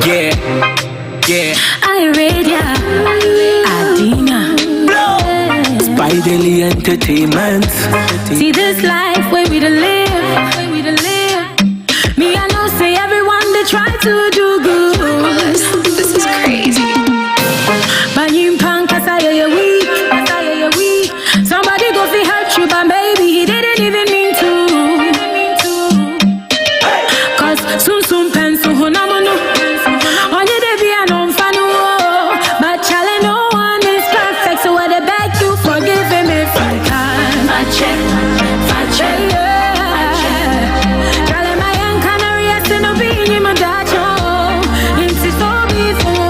Yeah. I read ya. Adina. Spidely Entertainment. See this life where we to live. Me, I know, say everyone they try to do good. This is crazy. But you punk, cause I hear you weak. Somebody go fi hurt you, but maybe he didn't even mean to. Cause soon pencil hunamunu. Only they be an unfanu. But challenge no one is perfect, so I beg you forgive him if you can. Fache. Challenge my young canary, I say no be in my dacho. Inti so before.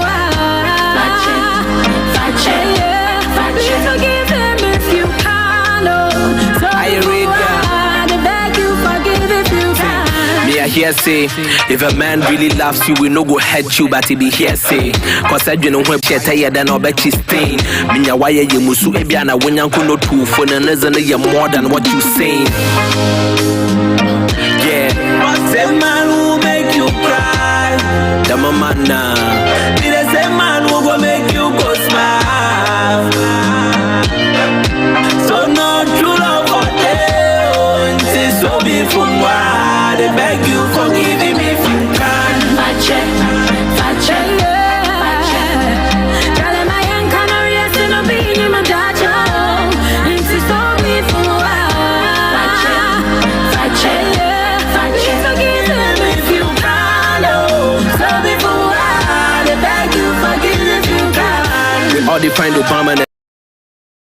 Please forgive him if you can. So I beg you forgive if you can. Me I hear say, if a man really loves you, we no go hurt you, but he be here say. Cause I don't know when she tell you that no bet you stain. Minya why you musu ebiana when yanku no two for and you more than what you saying. Yeah. But the man who make you cry, the mama now. Be the same man who go make you go smile. So no true love for them. It's so beautiful. They beg you forgive him if you can. Fache. Chale my young canary, I say no be in my dacho. Inti so before. Fache. Please forgive him if you can. So before. They beg you forgive if you can. We all define Obama and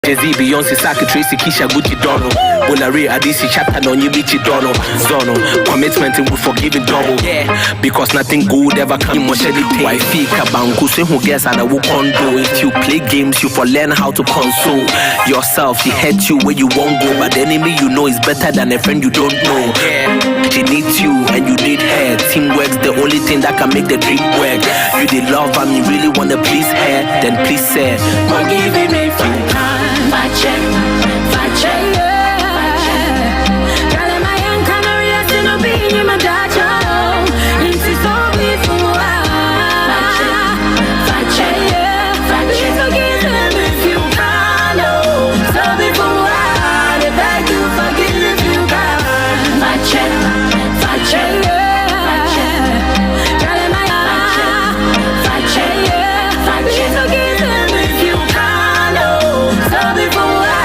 Jay-Z, Beyonce, Saka, Tracy, Keisha, Gucci, Dono, Bolare, Adisi, Chapter, no you Bichi, Dono, Zono, commitment and we forgiving double. Yeah, because nothing good ever come much anything. Why fake about who guess and I will condo. If you play games, you for learn how to console yourself. She hate you where you won't go, but the enemy you know is better than a friend you don't know. Yeah, she needs you and you need her. Teamwork's the only thing that can make the dream work. You did love and you really wanna please her, then please say, forgive him if you can. Fache. Chale my young canary, I say no be in my dacho. Inti so before. Fache. Please forgive him if you can. So before. They beg you forgive if you can. Fache. Chale my Fache. Please forgive him if you can. So before.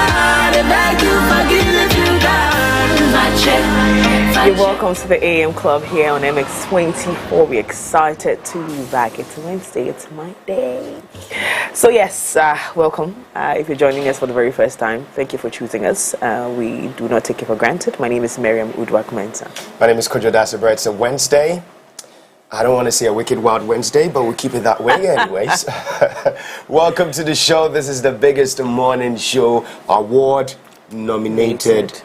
They beg you forgive if you can. Fache. You're welcome to the AM Club here on MX24. We're excited to be back. It's Wednesday, it's my day. So yes, welcome. If you're joining us for the very first time, thank you for choosing us. We do not take it for granted. My name is Miriam Udwak-Mensah. My name is Kojo Dasabra. It's a Wednesday. I don't want to say a wicked wild Wednesday, but we'll keep it that way anyways. Welcome to the show. This is the biggest morning show, award nominated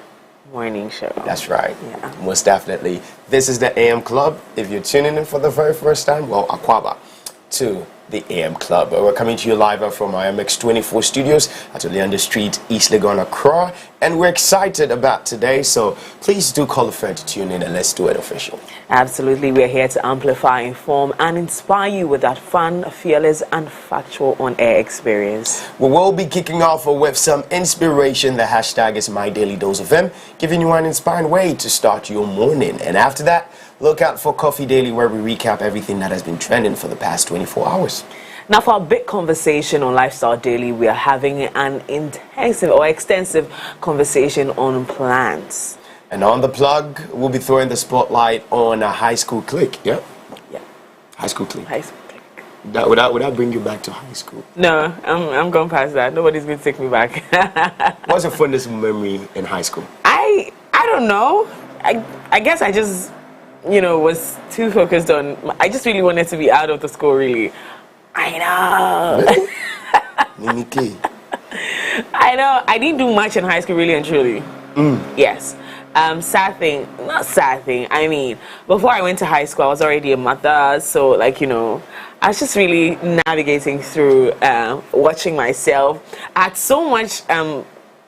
Morning show. That's right. Yeah. Most definitely. This is the AM Club. If you're tuning in for the very first time, well, Akwaba to the AM Club. We're coming to you live from our MX24 studios at Oleander Street, East Legon, Accra. And we're excited about today, so please do call a friend to tune in and let's do it official. Absolutely. We're here to amplify, inform, and inspire you with that fun, fearless, and factual on-air experience. We will be kicking off with some inspiration. The hashtag is My Daily Dose of M, giving you an inspiring way to start your morning. And after that, look out for Coffee Daily, where we recap everything that has been trending for the past 24 hours. Now, for our big conversation on Lifestyle Daily, we are having an intensive or extensive conversation on plants. And on the plug, we'll be throwing the spotlight on a high school clique. Yeah? Yeah. High school clique. High school clique. Would that bring you back to high school? No, I'm going past that. Nobody's going to take me back. What's your fondest memory in high school? I don't know. I guess I just, was too focused on, I just really wanted to be out of the school, really. I know. Mimiki. I know. I didn't do much in high school, really and truly. Yes. Sad thing. I mean, before I went to high school, I was already a mother. So, I was just really navigating through, watching myself. I had so much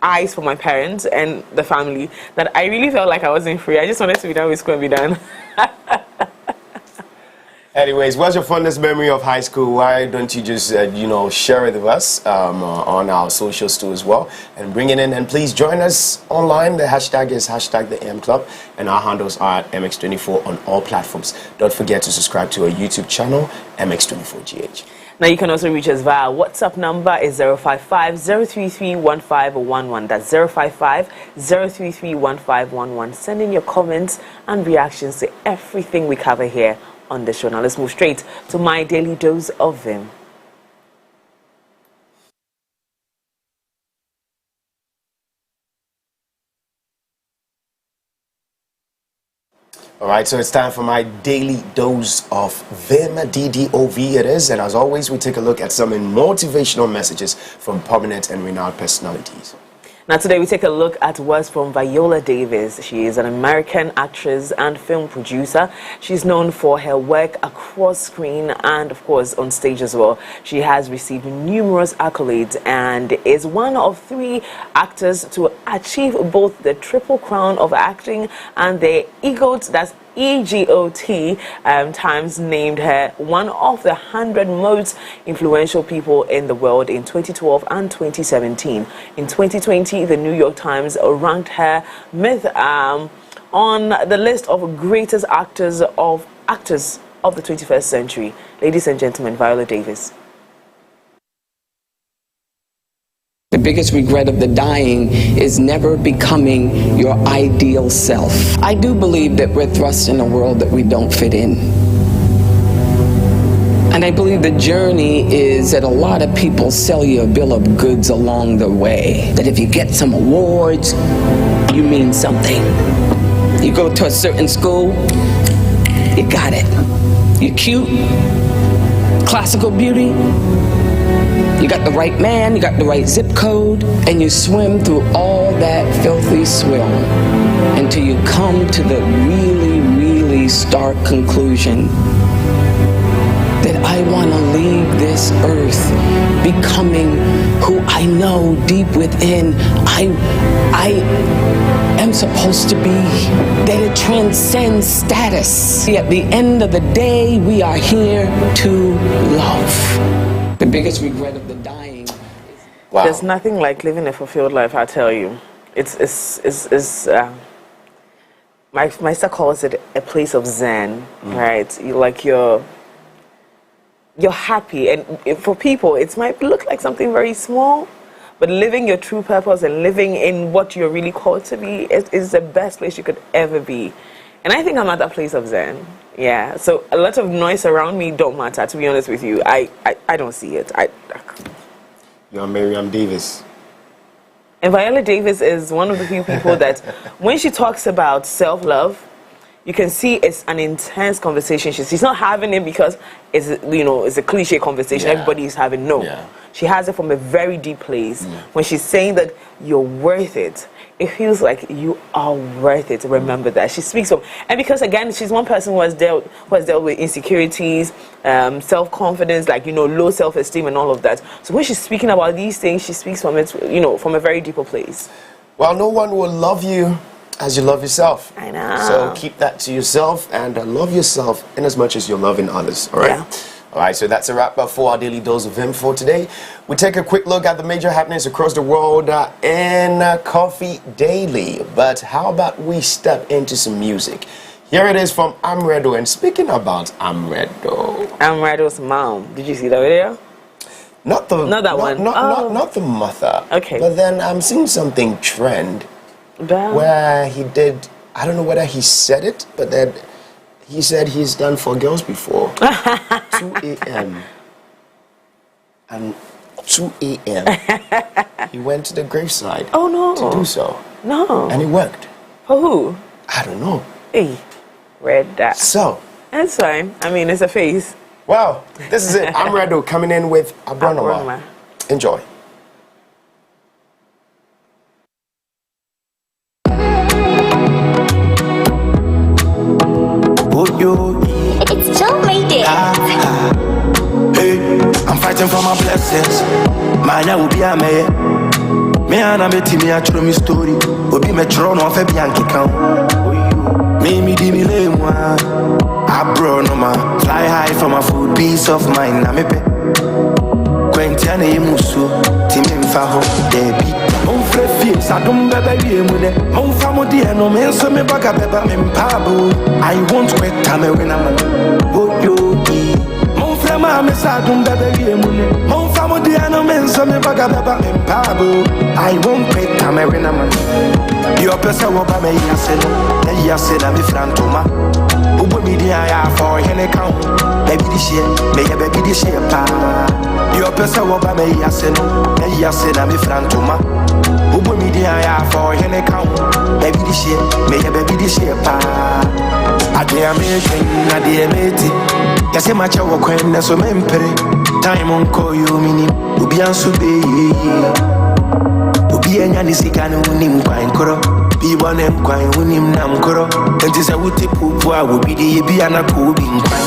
eyes for my parents and the family that I really felt like I wasn't free. I just wanted to be done with school and be done. Anyways, what's your fondest memory of high school? Why don't you just, share it with us on our socials too as well, and bring it in. And please join us online. The hashtag is the AM Club, and our handles are at MX24 on all platforms. Don't forget to subscribe to our YouTube channel, MX24GH. Now you can also reach us via WhatsApp number is 055-033-1511. That's 055-033-1511. Send in your comments and reactions to everything we cover here on the show. Now let's move straight to my daily dose of Vim. All right, so it's time for my daily dose of Vim, DDOV it is. And as always, we take a look at some motivational messages from prominent and renowned personalities. Now today we take a look at words from Viola Davis. She is an American actress and film producer. She's known for her work across screen and of course on stage as well. She has received numerous accolades and is one of 3 actors to achieve both the Triple Crown of acting and the EGOT, that's EGOT, Times named her one of the 100 most influential people in the world in 2012 and 2017. In 2020, the New York Times ranked her on the list of greatest actors of the 21st century. Ladies and gentlemen, Viola Davis. The biggest regret of the dying is never becoming your ideal self. I do believe that we're thrust in a world that we don't fit in. And I believe the journey is that a lot of people sell you a bill of goods along the way. That if you get some awards, you mean something. You go to a certain school, you got it. You're cute, classical beauty. You got the right man, you got the right zip code, and you swim through all that filthy swill until you come to the really, really stark conclusion that I want to leave this earth becoming who I know deep within I am supposed to be, that it transcends status. At the end of the day, we are here to love. The biggest regret of the dying. Wow. There's nothing like living a fulfilled life, I tell you. My sister calls it a place of zen, right? You're happy, and for people it might look like something very small, but living your true purpose and living in what you're really called to be is the best place you could ever be. And I think I'm at that place of zen. Yeah. So a lot of noise around me don't matter, to be honest with you. I don't see it. You're Miriam Davis. And Viola Davis is one of the few people that when she talks about self-love, you can see it's an intense conversation. She's not having it because it's a cliche conversation everybody is having. No. Yeah. She has it from a very deep place. When she's saying that you're worth it, it feels like you are worth it. Remember that. She speaks from, and because again, she's one person who has dealt with insecurities, self-confidence, low self-esteem and all of that. So when she's speaking about these things, she speaks from it, from a very deeper place. Well, no one will love you as you love yourself. I know. So keep that to yourself and love yourself in as much as you're loving others. All right. Yeah. All right, so that's a wrap up for our daily dose of Vim for today. We take a quick look at the major happenings across the world in Coffee Daily. But how about we step into some music? Here it is from Amredo. And speaking about Amredo, Amredo's mom. Did you see that video? Not the mother. Okay. But then I'm seeing something trend where he did. I don't know whether he said it, but then. He said he's done for girls before. 2 a.m. And 2 a.m. he went to the graveside. Oh no! To do so. No. And it worked. For who? I don't know. Hey, read that. So. That's fine. I mean, it's a face. Well, this is it. Amredo coming in with Abronoma. Enjoy. It's Joe made it. Hey, I'm fighting for my blessings. Mine will be a man. Me and I'm a team, I show me story. Will be my throne of a Bianchi count. Me, di me lay one. I bro, no man. Fly high from a food, peace of mind. I'm a bit. Quentiane Musu, Timin Faho, Debbie. Mon freffies, I don't baby mune. Mon family, no man, so me baga beba, Pabu. I won't quit time when I'm a yogi. Mon frama, Miss Adum baby mune. Mon family, no man, so me baga beba, Pabu. I won't quit time when I'm a your person will buy me yasin, I'm a frantoma. Ubo media for any count. Baby, this year, may a baby this year, pa. Your person will buy me yasin, I'm a frantoma. Ubo media for any count. Baby, this year, may a baby this year, pa. I dear making, I dear matey. Yes, a match of when so mempere. Time on call you, meaning, Ubian Sube. Ubi enya nisikani unim kwa nkoro Biwa nemkwa unim na mkoro Ntisa wuti pupu a wubidi yebi anakubi nkwa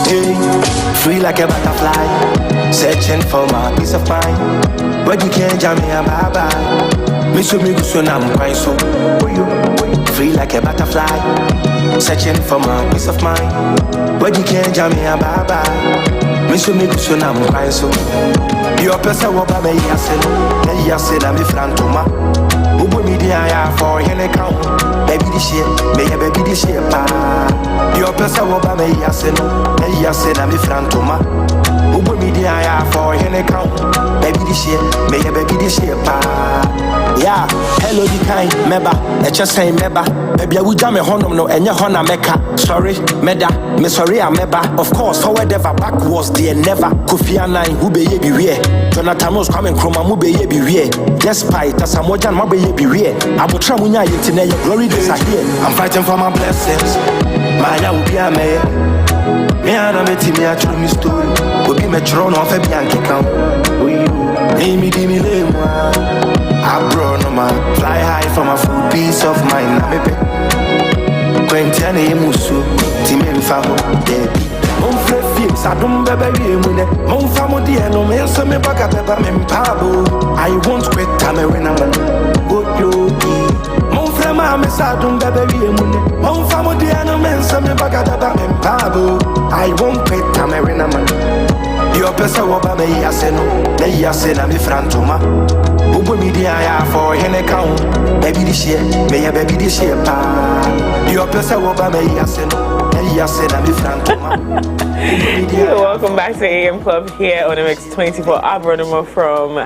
Hey, free like a butterfly Searching for my peace of mind Where you can't jam me a bye-bye Miso miguso na mkwa so Free like a butterfly Searching for my peace of mind Where you can't jam me a bye-bye Miso miguso na mkwa so your person will buy me yasin, I'm a frantoma. Ubo media for any count. Baby this year, may a baby this year, pa. Your person will buy me yasin, I'm a frantoma. Ubo media for any count. Baby this year, may a baby this year, pa. Yeah, hello the kind, meba, let's just say meba. Baby, I would jam a honum no and your honor mecca. Sorry, meda, me sorry, I'm meba. Of course, forward ever backwards, dear never. Kofi Annan, who be ye be weird. Jonathan was coming from a mube ye be weird. Despite as I'm watching my baby be weird. I will try when you tonight, your glory days are here. I'm fighting for my blessings. Mine will be a mayor. Me and I'm a team, I told me story. Will be metro off a Bianchi count. Name me, give me lame. I brought no man, fly high from a full piece of mind. I'm a bit. Quentiane Musu, Timin Faho, Debbie. Mon freffies, I don't baby mune. Mon family, no man, so me baga beba, Pabu. I won't quit time when I'm a yogi. Mon frama, Miss Adum baby mune. Mon family, no man, so me baga beba, Pabu. I won't quit time when I'm a your person will buy me yasin, I'm a frantoma. Ubo media for any count. Baby this year, may a baby this year, pa. Your person will buy me yasin, I'm a frantoma. Welcome back to AM Club here on MX24. Abronimo from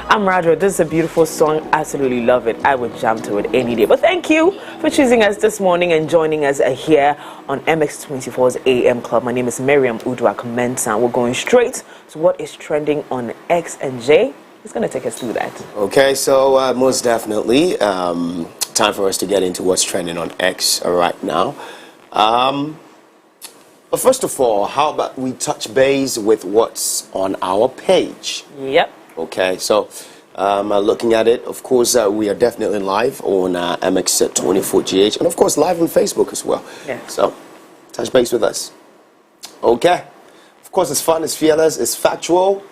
Amradro. This is a beautiful song. Absolutely love it. I would jam to it any day. But thank you for choosing us this morning and joining us here on MX24's AM Club. My name is Miriam Uduak-Mensah. We're going straight to what is trending on X and J. He's going to take us through that. Okay, so most definitely time for us to get into what's trending on X right now. But first of all, how about we touch base with what's on our page? Yep. Okay, so looking at it, of course, we are definitely live on MX24GH and, of course, live on Facebook as well. Yeah. So touch base with us. Okay. Of course, it's fun, it's fearless, it's factual.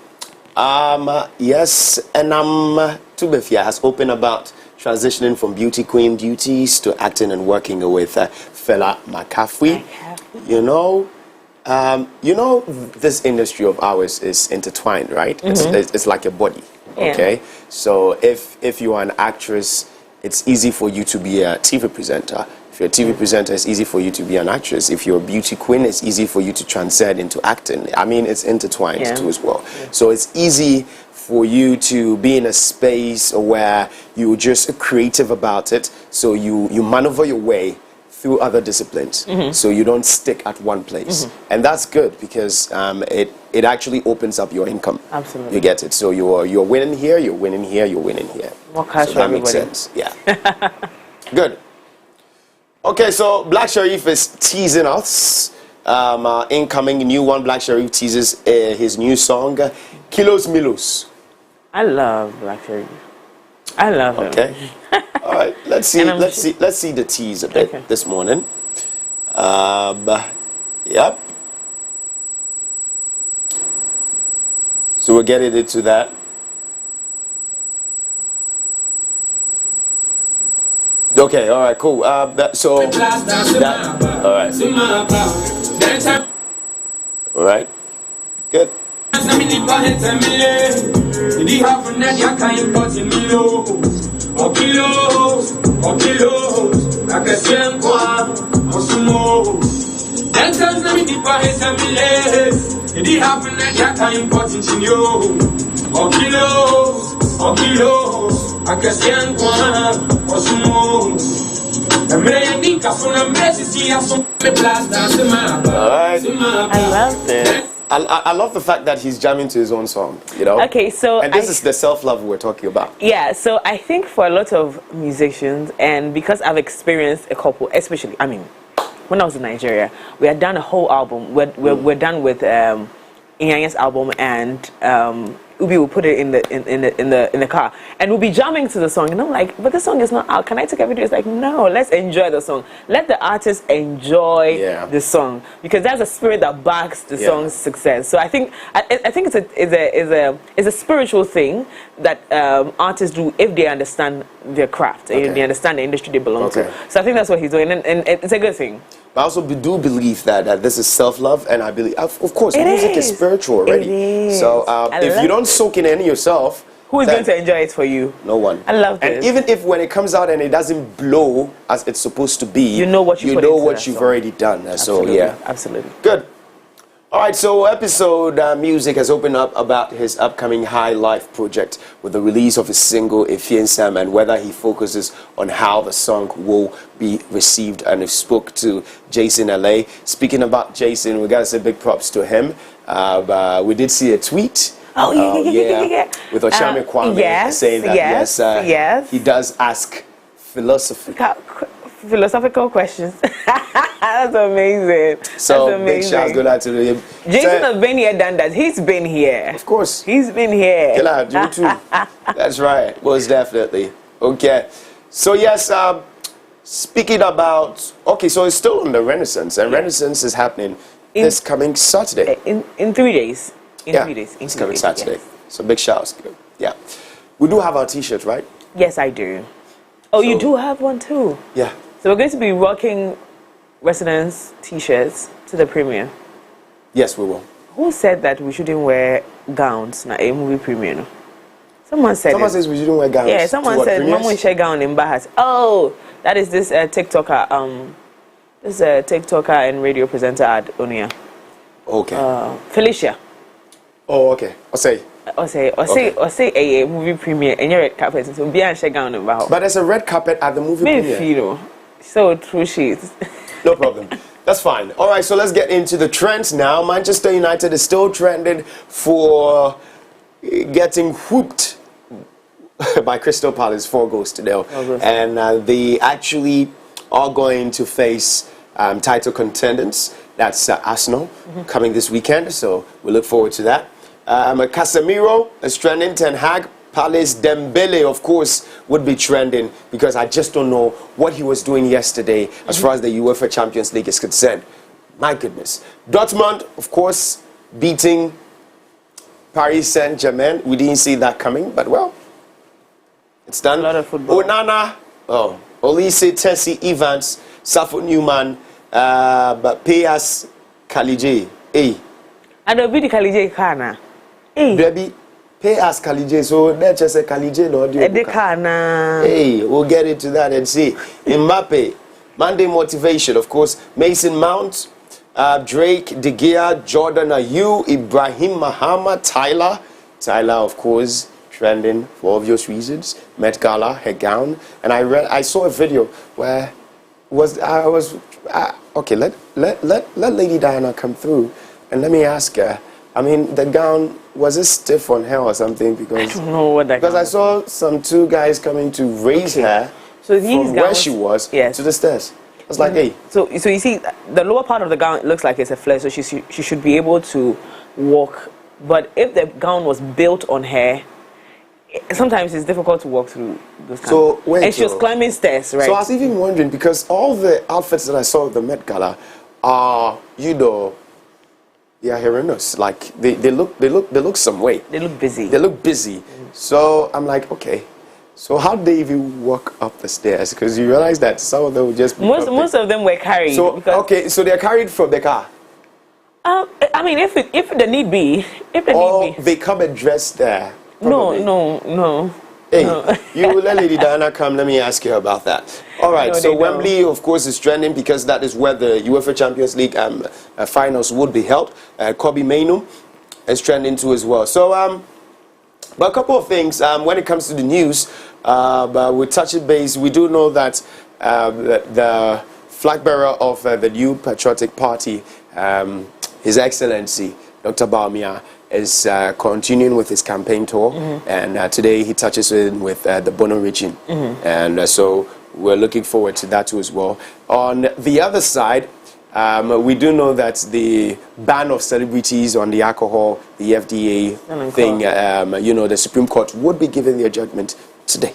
Yes, and Tubefia has opened about transitioning from beauty queen duties to acting and working with Fela McAfee. You know, this industry of ours is intertwined, right? Mm-hmm. It's like a body. Okay, yeah. So if you are an actress, it's easy for you to be a TV presenter. If you're a TV presenter, it's easy for you to be an actress. If you're a beauty queen, it's easy for you to transcend into acting. I mean, it's intertwined too as well. Yeah. So it's easy for you to be in a space where you're just creative about it. So you maneuver your way through other disciplines. Mm-hmm. So you don't stick at one place. Mm-hmm. And that's good because it actually opens up your income. Absolutely. You get it. So you're winning here, you're winning here, you're winning here. More cash so for that everybody. makes sense. Yeah. Good. Okay, so Black Sherif is teasing us. Incoming new one, Black Sherif teases his new song, Kilos Milos. I love Black Sherif. I love him. Okay. All right. Let's see the tease a bit this morning. Yep. So we're getting into that. Okay, all right, cool. All right. All right. Good. I love this. I love the fact that he's jamming to his own song, you know? Okay, so and this is the self-love we're talking about. Yeah, so I think for a lot of musicians, and because I've experienced a couple, especially, I mean, when I was in Nigeria, we had done a whole album. We're done with Inyanye's album, and Ubi will put it in the car, and we'll be jamming to the song, and I'm like, but the song is not out. Can I take a video? It's like, no, let's enjoy the song. Let the artist enjoy the song, because that's a spirit that backs the song's success. So I think it's a spiritual thing that artists do if they understand their craft, and they understand the industry they belong to. So I think that's what he's doing, and it's a good thing. I also do believe that this is self-love, and I believe, of course, music is spiritual already. It is. So if you don't soak in any yourself, who is going to enjoy it for you? No one. I love this. And even if when it comes out and it doesn't blow as it's supposed to be, you know what you've already done. Absolutely. So yeah, absolutely good. All right, so episode music has opened up about his upcoming High Life project with the release of his single Efien Sam, and whether he focuses on how the song will be received. And he spoke to Jason LA. Speaking about Jason, we got to say big props to him. We did see a tweet. With Oshame Kwame saying that yes, he does ask philosophical questions. That's amazing. So that's amazing. Big shouts go out to him. Jason has been here, done that. He's been here. Of course. He's been here. Killer, you too. That's right. Most definitely. Okay. So yes, speaking about, okay, so it's still on the Renaissance, and Renaissance is happening this coming Saturday. In 3 days. In 3 days. It's coming Saturday. Yes. So big shouts. Yeah. We do have our t-shirts, right? Yes, I do. Oh, so, you do have one too? Yeah. So we're going to be rocking Residence t-shirts to the premiere. Yes, we will. Who said that we shouldn't wear gowns na a movie premiere? Someone said Someone says we shouldn't wear gowns. Yeah, someone said Mama we share gown in Bahas. Oh, that is this TikToker. This TikToker and radio presenter at Onia. Okay. Felicia. Oh, okay. Or say a movie premiere and you're red carpet so be and share gown in Bahas. But there's a red carpet at the movie premiere. Feel so true sheets. No problem. That's fine. All right, so let's get into the trends now. Manchester United is still trending for getting whooped by Crystal Palace 4 goals to 0. And they actually are going to face title contenders. That's Arsenal coming this weekend, so we look forward to that. Casemiro is trending. Ten Hag, Palace, Dembele, of course, would be trending because I just don't know what he was doing yesterday as far as the UEFA Champions League is concerned. My goodness. Dortmund, of course, beating Paris Saint-Germain. We didn't see that coming, but well, it's done. A lot of football. Onana, Olise, Tessie, Evans, Safo Newman, but P.S. Kalije. And Obi the Kalije Kana. Baby, pay us Kalije, so let's just say Kalije no audio. Hey, we'll get into that and see. Mbappe, Monday motivation, of course. Mason Mount, Drake, De Gea, Jordan Ayew, Ibrahim Mahama, Tyler, of course, trending for obvious reasons. Met Gala, her gown, and I saw a video where okay. Let Lady Diana come through, and let me ask her. I mean, the gown, was it stiff on her or something? Because I don't know what that. Because I saw some 2 guys coming to raise her from where she was to the stairs. I was like, hey. So you see, the lower part of the gown looks like it's a flare, so she should be able to walk. But if the gown was built on her, sometimes it's difficult to walk through those kinds. And she was climbing stairs, right? So I was even wondering, because all the outfits that I saw at the Met Gala are, they are horrendous. Like they look some way. They look busy. So I'm like, okay. So how did they even walk up the stairs? Because you realize that some of them would just most of them were carried. So so they're carried from the car. I I mean, if the need be, Or they come and dress there. Probably. No. Hey, you let Lady Diana come. Let me ask you about that. All right, No, so they Wembley, of course, is trending because that is where the UEFA Champions League finals would be held. Kobe Mainoo is trending too as well. So, but a couple of things when it comes to the news. But we're touching base. We do know that the flag bearer of the new Patriotic Party, His Excellency Dr. Bawumia, is continuing with his campaign tour, and today he touches in with the Bono region, and so we're looking forward to that too as well. On the other side, we do know that the ban of celebrities on the alcohol, the FDA thing, the Supreme Court would be giving their judgment today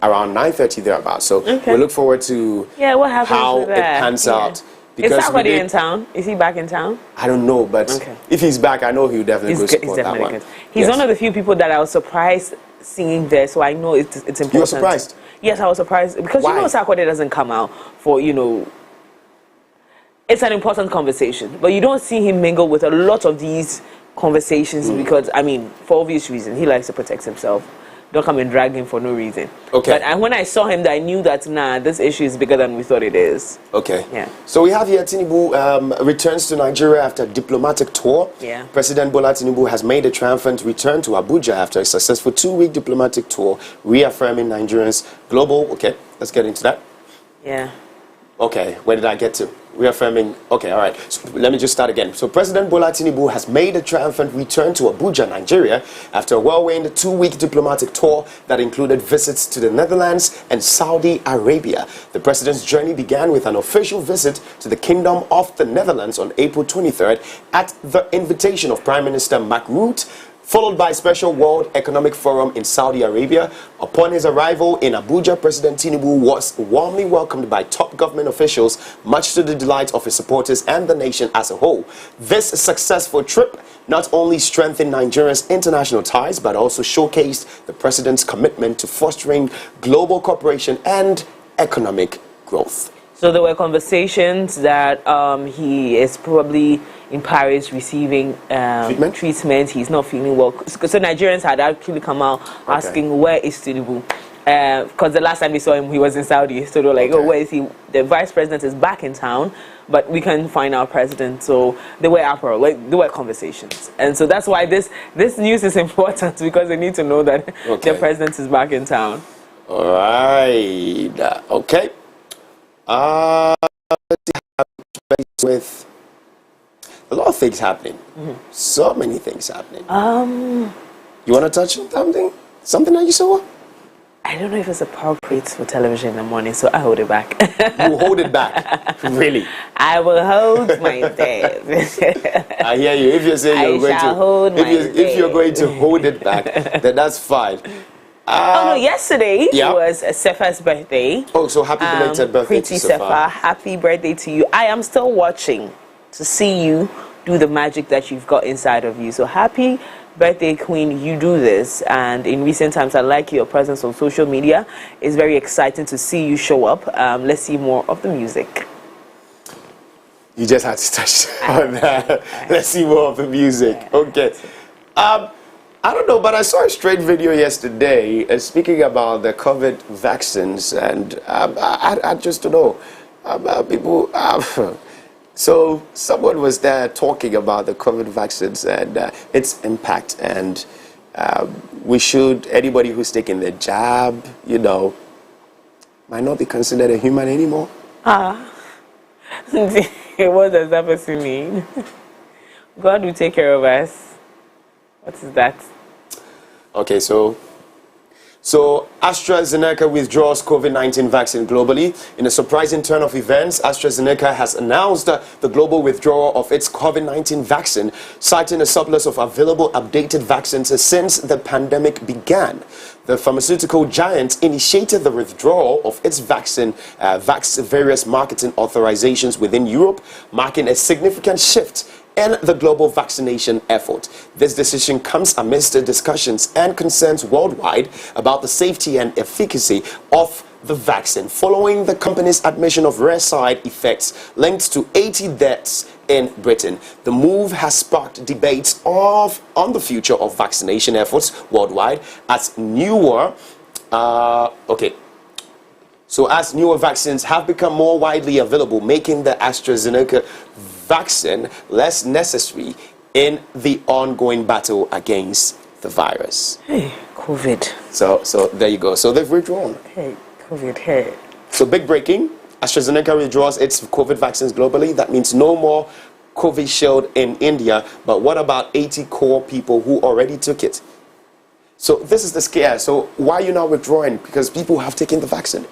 around 9:30 thereabouts. So we look forward to what happens how with it that? pans out. Is Sarkodie in town? Is he back in town? I don't know, but if he's back, I know he'll definitely go support that one. He's one of the few people that I was surprised seeing there, so I know it's important. You were surprised? Yes, I was surprised because Sarkodie doesn't come out for it's an important conversation, but you don't see him mingle with a lot of these conversations because for obvious reasons he likes to protect himself. Don't come and drag him for no reason. Okay. But when I saw him, I knew that this issue is bigger than we thought it is. Okay. Yeah. So we have here Tinubu returns to Nigeria after a diplomatic tour. Yeah. President Bola Tinubu has made a triumphant return to Abuja after a successful 2-week diplomatic tour, reaffirming Nigerians' global. Okay, let's get into that. Yeah. Okay, where did I get to? Reaffirming. Okay, all right. So let me just start again. So President Bola Tinubu has made a triumphant return to Abuja, Nigeria, after a whirlwind 2-week diplomatic tour that included visits to the Netherlands and Saudi Arabia. The president's journey began with an official visit to the Kingdom of the Netherlands on April 23rd at the invitation of Prime Minister Mark Rutte, followed by a special World Economic Forum in Saudi Arabia. Upon his arrival in Abuja, President Tinubu was warmly welcomed by top government officials, much to the delight of his supporters and the nation as a whole. This successful trip not only strengthened Nigeria's international ties, but also showcased the president's commitment to fostering global cooperation and economic growth. So there were conversations that he is probably in Paris receiving treatment. He's not feeling well. So Nigerians had actually come out asking, where is Tinubu? Because the last time we saw him, he was in Saudi. So they were like, where is he? The vice president is back in town, but we can't find our president. So they were there were conversations. And so that's why this news is important, because they need to know that their president is back in town. All right. Okay. With a lot of things happening, so many things happening. You want to touch on something that you saw? I don't know if it's appropriate for television in the morning, so I hold it back. You hold it back, really? I will hold my death. I hear you. If you're saying if you're going to hold it back, then that's fine. Yesterday was Sefa's birthday. Oh, so happy belated birthday to Sefa. Happy birthday to you. I am still watching to see you do the magic that you've got inside of you. So happy birthday, Queen. You do this. And in recent times, I like your presence on social media. It's very exciting to see you show up. Let's see more of the music. You just had to touch on that. Let's see more of the music. Okay. I don't know, but I saw a straight video yesterday speaking about the COVID vaccines, and I just don't know. People. So someone was there talking about the COVID vaccines and its impact, and anybody who's taking the jab, might not be considered a human anymore. What does that person mean? God will take care of us. What is that? Okay, so AstraZeneca withdraws COVID-19 vaccine globally. In a surprising turn of events, AstraZeneca has announced the global withdrawal of its COVID-19 vaccine, citing a surplus of available updated vaccines since the pandemic began. The pharmaceutical giant initiated the withdrawal of its vaccine, various marketing authorizations within Europe, marking a significant shift in the global vaccination effort. This decision comes amidst the discussions and concerns worldwide about the safety and efficacy of the vaccine following the company's admission of rare side effects linked to 80 deaths in Britain. The move has sparked debates on the future of vaccination efforts worldwide as newer vaccines have become more widely available, making the AstraZeneca vaccine less necessary in the ongoing battle against the virus. Hey, COVID. So there you go. So they've withdrawn. Hey, COVID. Hey. So big breaking. AstraZeneca withdraws its COVID vaccines globally. That means no more Covishield in India. But what about 80 core people who already took it? So this is the scare. So why are you now withdrawing? Because people have taken the vaccine.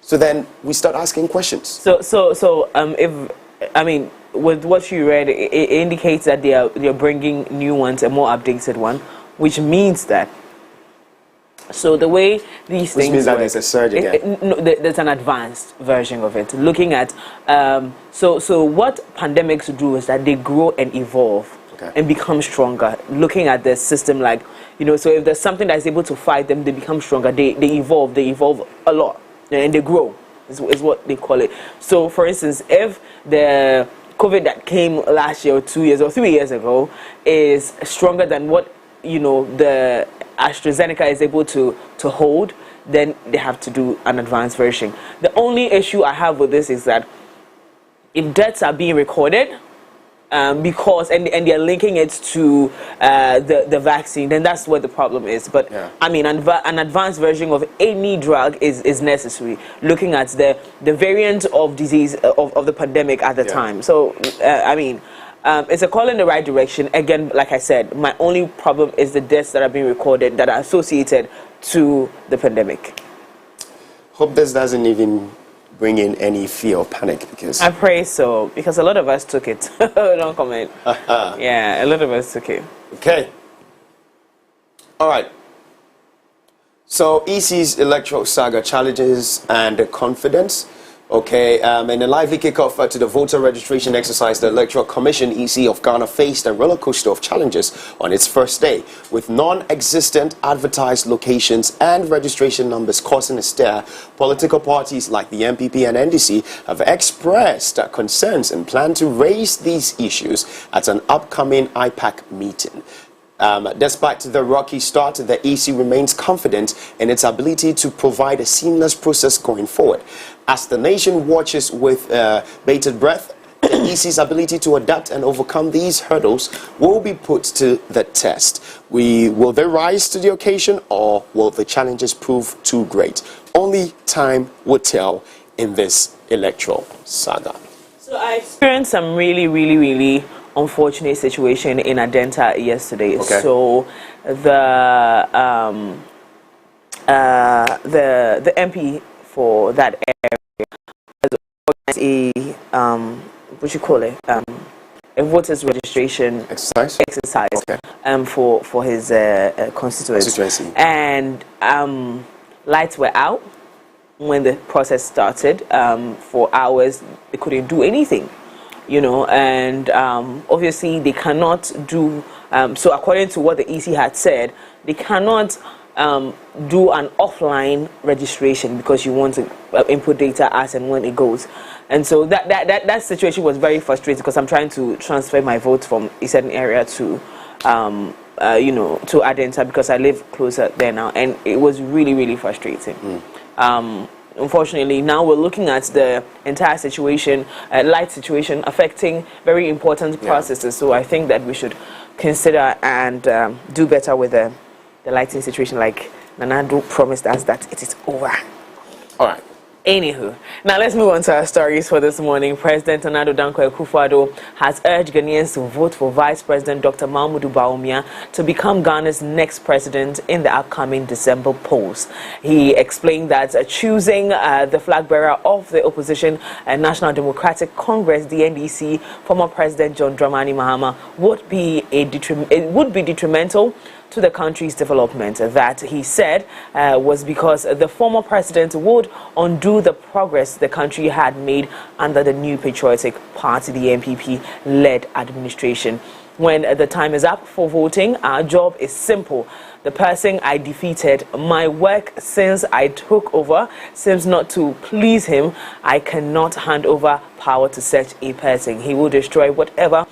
So then we start asking questions. With what you read, it indicates that they're bringing new ones, a more updated one, which means that. So the way these things which means that work, there's a surge again. There's an advanced version of it. Looking at so what pandemics do is that they grow and evolve and become stronger. Looking at the system, like so if there's something that's able to fight them, they become stronger. They evolve a lot and they grow. Is what they call it. So for instance, if the COVID that came last year or 2 years or 3 years ago is stronger than what the AstraZeneca is able to hold, then they have to do an advanced version. The only issue I have with this is that if deaths are being recorded because they're linking it to the vaccine, then that's what the problem is. But an advanced version of any drug is necessary, looking at the variant of disease of the pandemic at the time. So it's a call in the right direction. Again, like I said, my only problem is the deaths that are being recorded that are associated to the pandemic. Hope this doesn't even bring in any fear or panic, because I pray so, because a lot of us took it. Don't comment. Yeah, a lot of us took it. Okay. All right. So EC's electoral saga challenges and confidence. Okay, in a lively kickoff to the voter registration exercise, the Electoral Commission, EC of Ghana, faced a roller coaster of challenges on its first day, with non-existent advertised locations and registration numbers causing a stir. Political parties like the MPP and NDC have expressed concerns and plan to raise these issues at an upcoming IPAC meeting. Despite the rocky start, the EC remains confident in its ability to provide a seamless process going forward. As the nation watches with bated breath, the EC's ability to adapt and overcome these hurdles will be put to the test. Will they rise to the occasion, or will the challenges prove too great? Only time will tell in this electoral saga. So I experienced some really unfortunate situation in Adenta yesterday. Okay. So the MP for that area has organized a voters registration exercise for his constituency. And lights were out when the process started. For hours they couldn't do anything. And obviously they cannot do, so according to what the EC had said, they cannot do an offline registration because you want to input data as and when it goes. And so that situation was very frustrating, because I'm trying to transfer my vote from a certain area to Adenta, because I live closer there now, and it was really frustrating. Unfortunately, now we're looking at the entire situation, light situation, affecting very important processes. So I think that we should consider and do better with the lighting situation, like Nanado promised us that it is over. All right. Anywho, now let's move on to our stories for this morning. President Nana Addo Dankwa Akufo-Addo has urged Ghanaians to vote for Vice President Dr. Mahamudu Bawumia to become Ghana's next president in the upcoming December polls. He explained that choosing the flag bearer of the opposition National Democratic Congress, the NDC, former President John Dramani Mahama, would be detrimental to the country's development. That, he said, was because the former president would undo the progress the country had made under the New Patriotic Party, the NPP-led administration. When the time is up for voting, our job is simple. The person I defeated, my work since I took over seems not to please him. I cannot hand over power to such a person. He will destroy whatever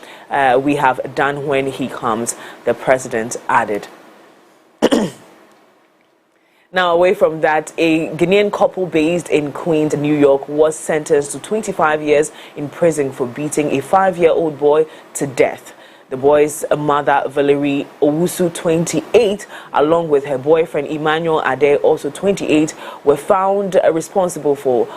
we have done when he comes, the president added. Now, away from that, a Guinean couple based in Queens, New York, was sentenced to 25 years in prison for beating a 5-year-old boy to death. The boy's mother, Valerie Owusu, 28, along with her boyfriend, Emmanuel Ade, also 28, were found responsible for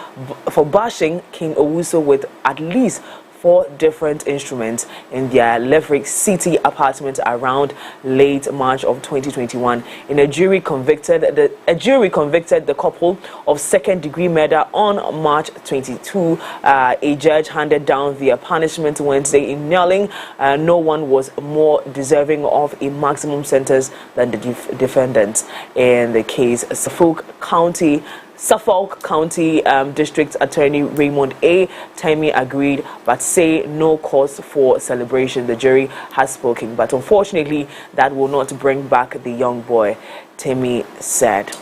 bashing King Owusu with at least 4 different instruments in their Laverick City apartment around late March of 2021. In a jury convicted the couple of second-degree murder on March 22. A judge handed down their punishment Wednesday in Nyalling. No one was more deserving of a maximum sentence than the defendants in the case. Suffolk County District Attorney Raymond A. Temi agreed, but say no cause for celebration. The jury has spoken, but unfortunately, that will not bring back the young boy, Temi said.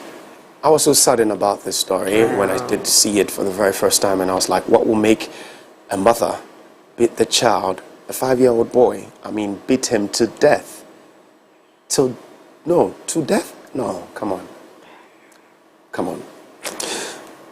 I was so saddened about this story when I did see it for the very first time, and I was like, what will make a mother beat the child, a 5-year-old boy? I mean, beat him to death. To death? No, come on.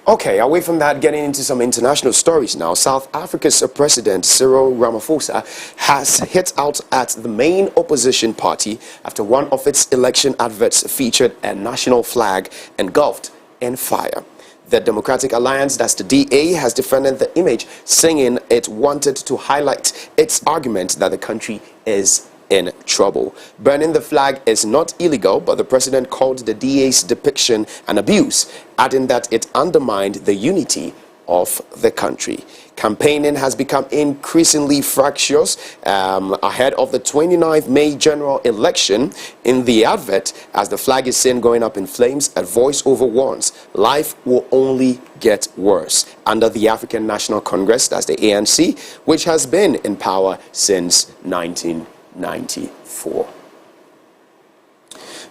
Okay, away from that, getting into some international stories now. South Africa's President Cyril Ramaphosa has hit out at the main opposition party after one of its election adverts featured a national flag engulfed in fire. The Democratic Alliance, that's the DA, has defended the image, saying it wanted to highlight its argument that the country is in trouble. Burning the flag is not illegal, but the president called the DA's depiction an abuse, adding that it undermined the unity of the country. Campaigning has become increasingly fractious ahead of the 29th May general election. In the advert, as the flag is seen going up in flames, a voiceover warns life will only get worse under the African National Congress, that's the ANC, which has been in power since 1994.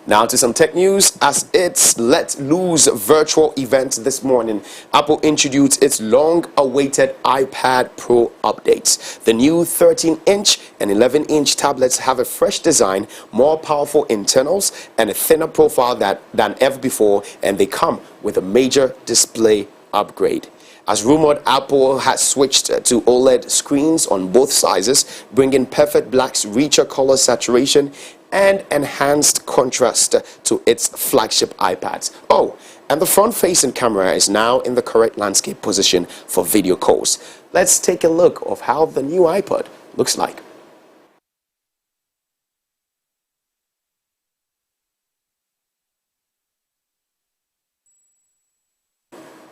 Now to some tech news. As its Let Loose virtual event this morning, Apple introduced its long-awaited iPad Pro updates. The new 13-inch and 11-inch tablets have a fresh design, more powerful internals, and a thinner profile than ever before, and they come with a major display upgrade. As rumored, Apple has switched to OLED screens on both sizes, bringing perfect black's richer color saturation and enhanced contrast to its flagship iPads. Oh, and the front-facing camera is now in the correct landscape position for video calls. Let's take a look of how the new iPod looks like.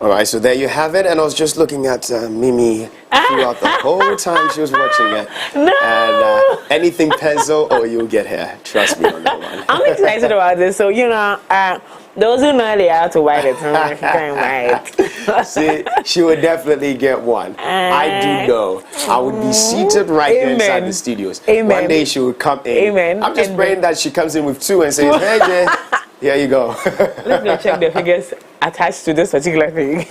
All right, so there you have it, and I was just looking at Mimi throughout the whole time she was watching it. No! And anything pencil, or you'll get her. Trust me on that one. I'm excited about this. So, those who know they have to write it. See, she would definitely get one. I do know. I would be seated right there inside the studios. Amen. One day she would come in. Amen. I'm just praying that she comes in with 2 and says, hey, Jay, here you go. Let's go check the figures attached to this particular thing.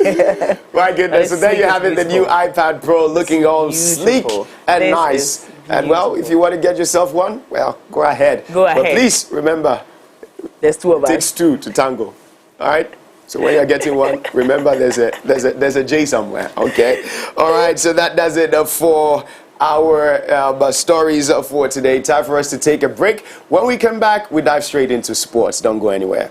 My goodness. So there you have it, the new iPad Pro, looking all sleek and nice. And well, if you want to get yourself one, well, go ahead. But please remember, there's 2 of us. It takes 2 to tango. All right. So when you're getting one, remember there's a J somewhere. Okay. All right. So that does it for our stories for today. Time for us to take a break. When we come back, we dive straight into sports. Don't go anywhere.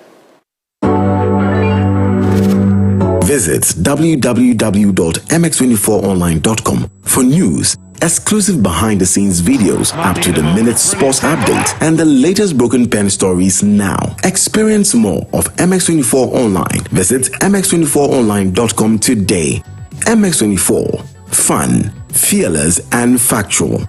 Visit www.mx24online.com for news, exclusive behind-the-scenes videos, up-to-the-minute sports updates, and the latest Broken Pen stories now. Experience more of MX24 Online. Visit mx24online.com today. MX24. Fun, fearless, and factual.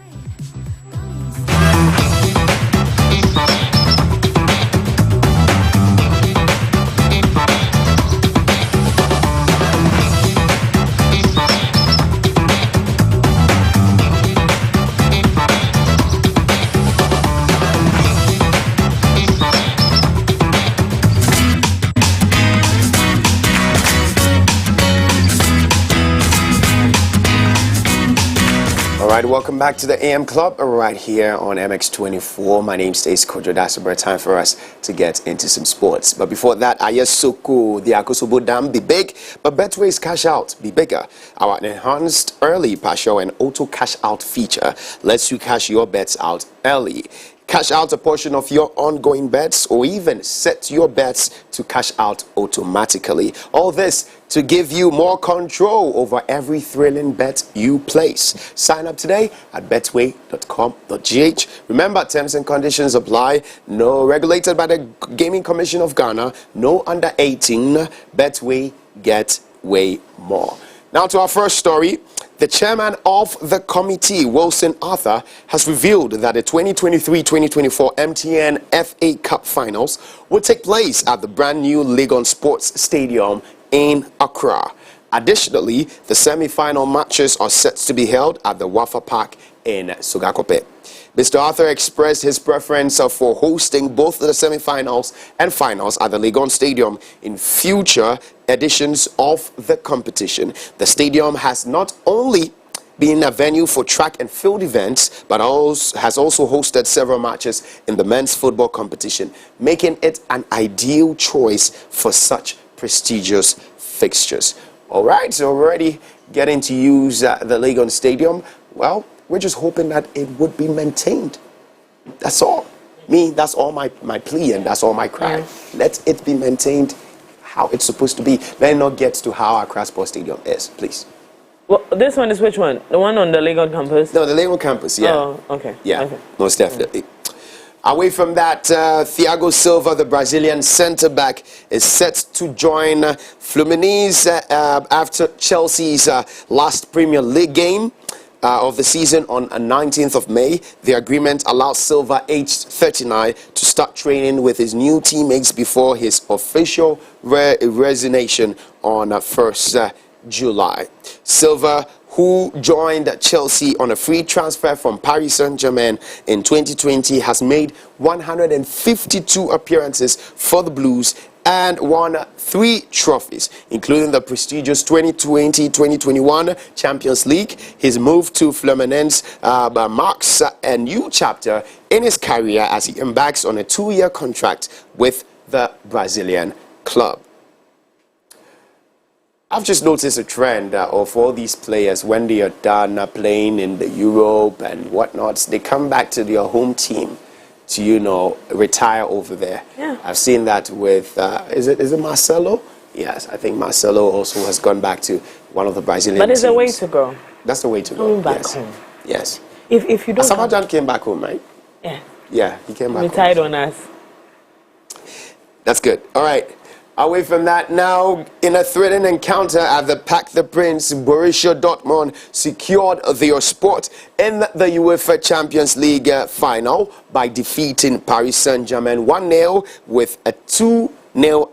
right, welcome back to the AM Club right here on MX24. My name is Kojo Dasabra. Time for us to get into some sports. But before that, Ayesoko, the Akosobo Dam be big, but Betway's cash out be bigger. Our enhanced early partial and auto cash out feature lets you cash your bets out early. Cash out a portion of your ongoing bets or even set your bets to cash out automatically. All this to give you more control over every thrilling bet you place. Sign up today at betway.com.gh. Remember, terms and conditions apply. No, regulated by the Gaming Commission of Ghana. No under 18. Betway, get way more. Now to our first story. The chairman of the committee, Wilson Arthur, has revealed that the 2023-2024 MTN FA Cup finals will take place at the brand new Legon Sports Stadium in Accra. Additionally, the semi-final matches are set to be held at the Wafa Park in Sugakope. Mr. Arthur expressed his preference for hosting both the semi-finals and finals at the Legon Stadium in future editions of the competition. The stadium has not only been a venue for track and field events, but has also hosted several matches in the men's football competition, making it an ideal choice for such prestigious fixtures. All right, so we're already getting to use the Legon Stadium. Well, we're just hoping that it would be maintained. That's all. That's all my plea and that's all my cry. Let it be maintained how it's supposed to be. Let it not get to how Accra Sports Stadium is, please. Well, this one is which one? The one on the Legon campus? No, the Legon campus, yeah. Oh, okay. Yeah, okay. Most definitely. Away from that, Thiago Silva, the Brazilian centre-back, is set to join Fluminense after Chelsea's last Premier League game of the season on 19th of May. The agreement allows Silva, aged 39, to start training with his new teammates before his official resignation on 1st July. Silva, who joined Chelsea on a free transfer from Paris Saint-Germain in 2020, has made 152 appearances for the Blues and won 3 trophies, including the prestigious 2020-2021 Champions League. His move to Fluminense marks a new chapter in his career as he embarks on a 2-year contract with the Brazilian club. I've just noticed a trend of all these players when they are done playing in the Europe and whatnot, they come back to their home team to, retire over there. Yeah. I've seen that with, is it Marcelo? Yes, I think Marcelo also has gone back to one of the Brazilian teams. But it's a way to go. That's the way to go. Going back home. Yes. If you don't... Asamoah came back home, right? Yeah. Yeah, he came back home. Retired on us. That's good. All right. Away from that now, in a thrilling encounter at the Parc des Princes, Borussia Dortmund secured their spot in the UEFA Champions League final by defeating Paris Saint-Germain 1-0 with a 2-0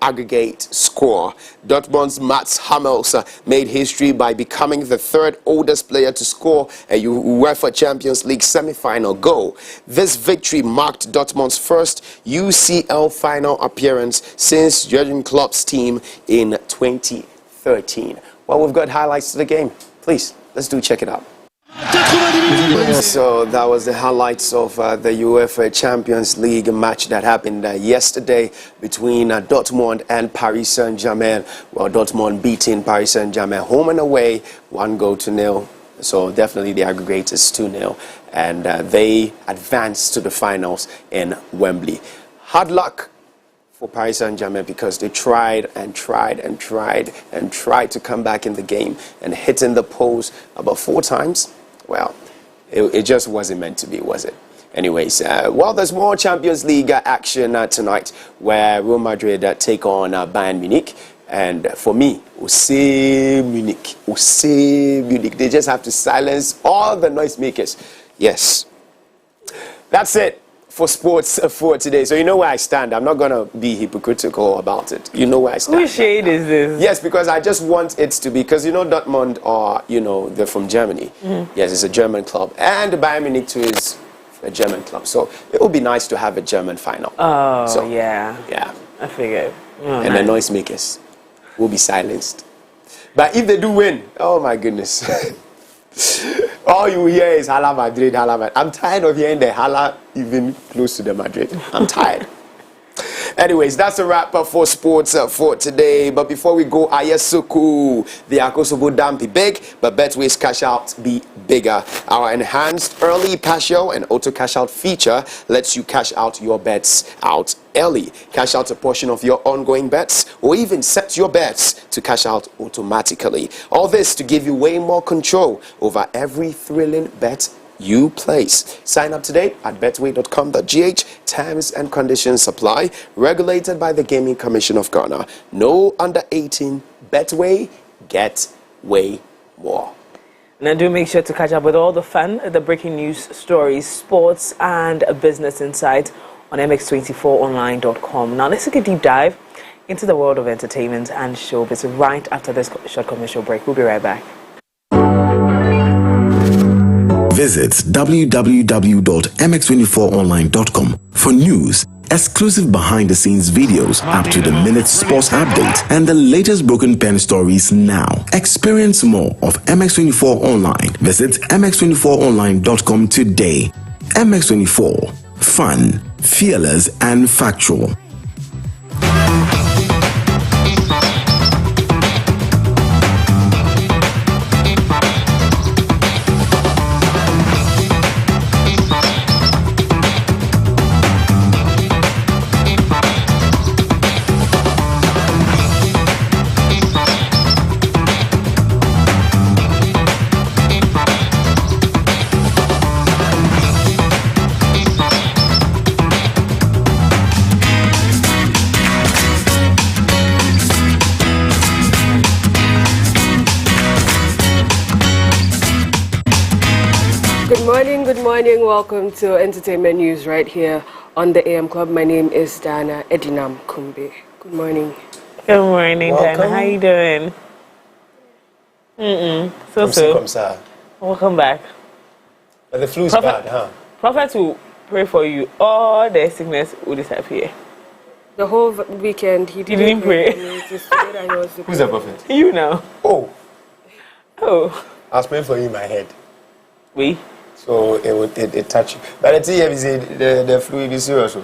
aggregate score. Dortmund's Mats Hummels made history by becoming the 3rd oldest player to score a UEFA Champions League semi-final goal. This victory marked Dortmund's first UCL final appearance since Jurgen Klopp's team in 2013. Well, we've got highlights to the game. Please, let's check it out. So that was the highlights of the UEFA Champions League match that happened yesterday between Dortmund and Paris Saint-Germain. Well, Dortmund beating Paris Saint-Germain home and away, 1-0. So definitely the aggregate is 2-0. And they advanced to the finals in Wembley. Hard luck for Paris Saint-Germain because they tried to come back in the game and hitting the post about 4 times. Well, it just wasn't meant to be, was it? Anyways, well, there's more Champions League action tonight where Real Madrid take on Bayern Munich. And for me, Munich. They just have to silence all the noisemakers. Yes. That's it for sports for today. So you know where I stand. I'm not going to be hypocritical about it. You know where I stand. Which shade is this? Yes, because I just want it to be, because Dortmund are, they're from Germany. Mm-hmm. Yes, it's a German club. And Bayern Munich too is a German club. So it would be nice to have a German final. Oh, so, yeah. Yeah. I figured. Oh, and the noisemakers will be silenced. But if they do win, oh my goodness. All you hear is Hala Madrid, Hala Madrid. I'm tired of hearing the Hala even close to the Madrid. I'm tired. Anyways, that's a wrap up for sports for today. But before we go, Ayasuku, the Akosobo Dam be big, but Betway's cash out be bigger. Our enhanced early partial and auto cash out feature lets you cash out your bets out early. Cash out a portion of your ongoing bets, or even set your bets to cash out automatically. All this to give you way more control over every thrilling bet you place. Sign up today at betway.com.gh. Terms and conditions apply. Regulated by the Gaming Commission of Ghana. No under 18. Betway, get way more. Now do make sure to catch up with all the fun, the breaking news stories, sports and business insights on mx24online.com. Now let's take a deep dive into the world of entertainment and showbiz right after this short commercial break. We'll be right back. Visit www.mx24online.com for news, exclusive behind-the-scenes videos, up-to-the-minute sports updates, and the latest Broken Pen stories now. Experience more of MX24 Online. Visit mx24online.com today. MX24. Fun, fearless, and factual. Good morning, welcome to Entertainment News right here on the AM Club. My name is Dana Edinam Kumbi. Good morning. Good morning, Dana. How you doing? So. Welcome back. But the flu's bad, huh? Prophet will pray for you. All the sickness will disappear. The whole weekend he didn't pray. Who's the prophet? You know. Oh. I was praying for you in my head. We? So it touch you. But the thing is the flu is serious.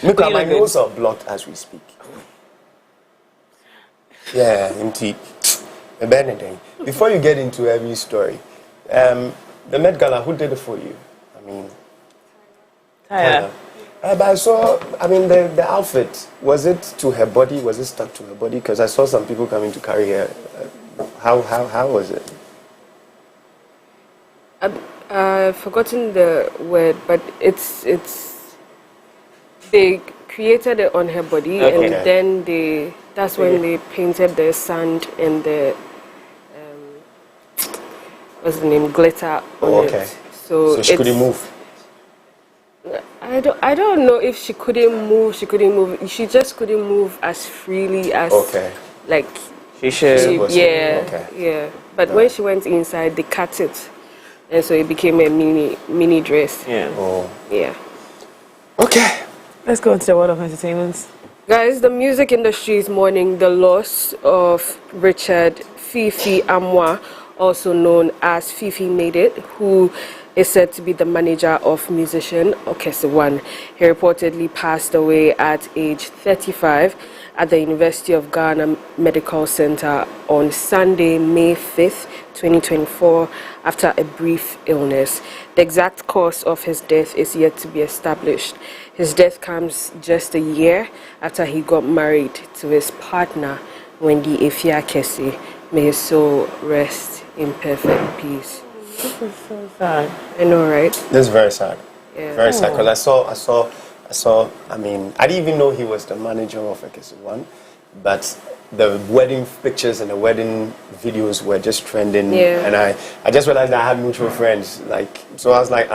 Look at my nose are blocked as we speak. Yeah, indeed. Before you get into every story, the Met Gala, who did it for you? I mean, Tyra. But I saw, the outfit, was it to her body? Was it stuck to her body? Because I saw some people coming to carry her. How was it? I've forgotten the word, but it's they created it on her body, and then that's when they painted the sand and the what's the name, glitter on it. So she couldn't move. I don't know if she couldn't move. She just couldn't move as freely as like she should. Yeah. But when she went inside, they cut it. And so it became a mini dress. Yeah. Oh. Yeah. Okay. Let's go into the world of entertainment. Guys, the music industry is mourning the loss of Richard Fifi Amwa, also known as Fifi Made It, who is said to be the manager of musician Okese One. He reportedly passed away at age 35 at the University of Ghana Medical Center on Sunday, May 5th, 2024, after a brief illness. The exact cause of his death is yet to be established. His death comes just a year after he got married to his partner, Wendy Efiakesi. May his soul rest in perfect peace. This is so sad. I know, right? This is very sad. Yeah. Very sad, because I saw, I didn't even know he was the manager of Okese One, but the wedding pictures and the wedding videos were just trending, and I just realized I had mutual friends, so I was like,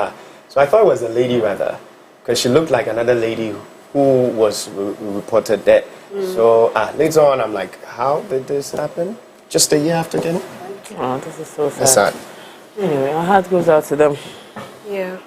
so I thought it was a lady rather, because she looked like another lady who was reported dead. So later on, I'm like, how did this happen? Just a year after getting? Oh, this is so sad. That's sad. Anyway, our heart goes out to them. Yeah.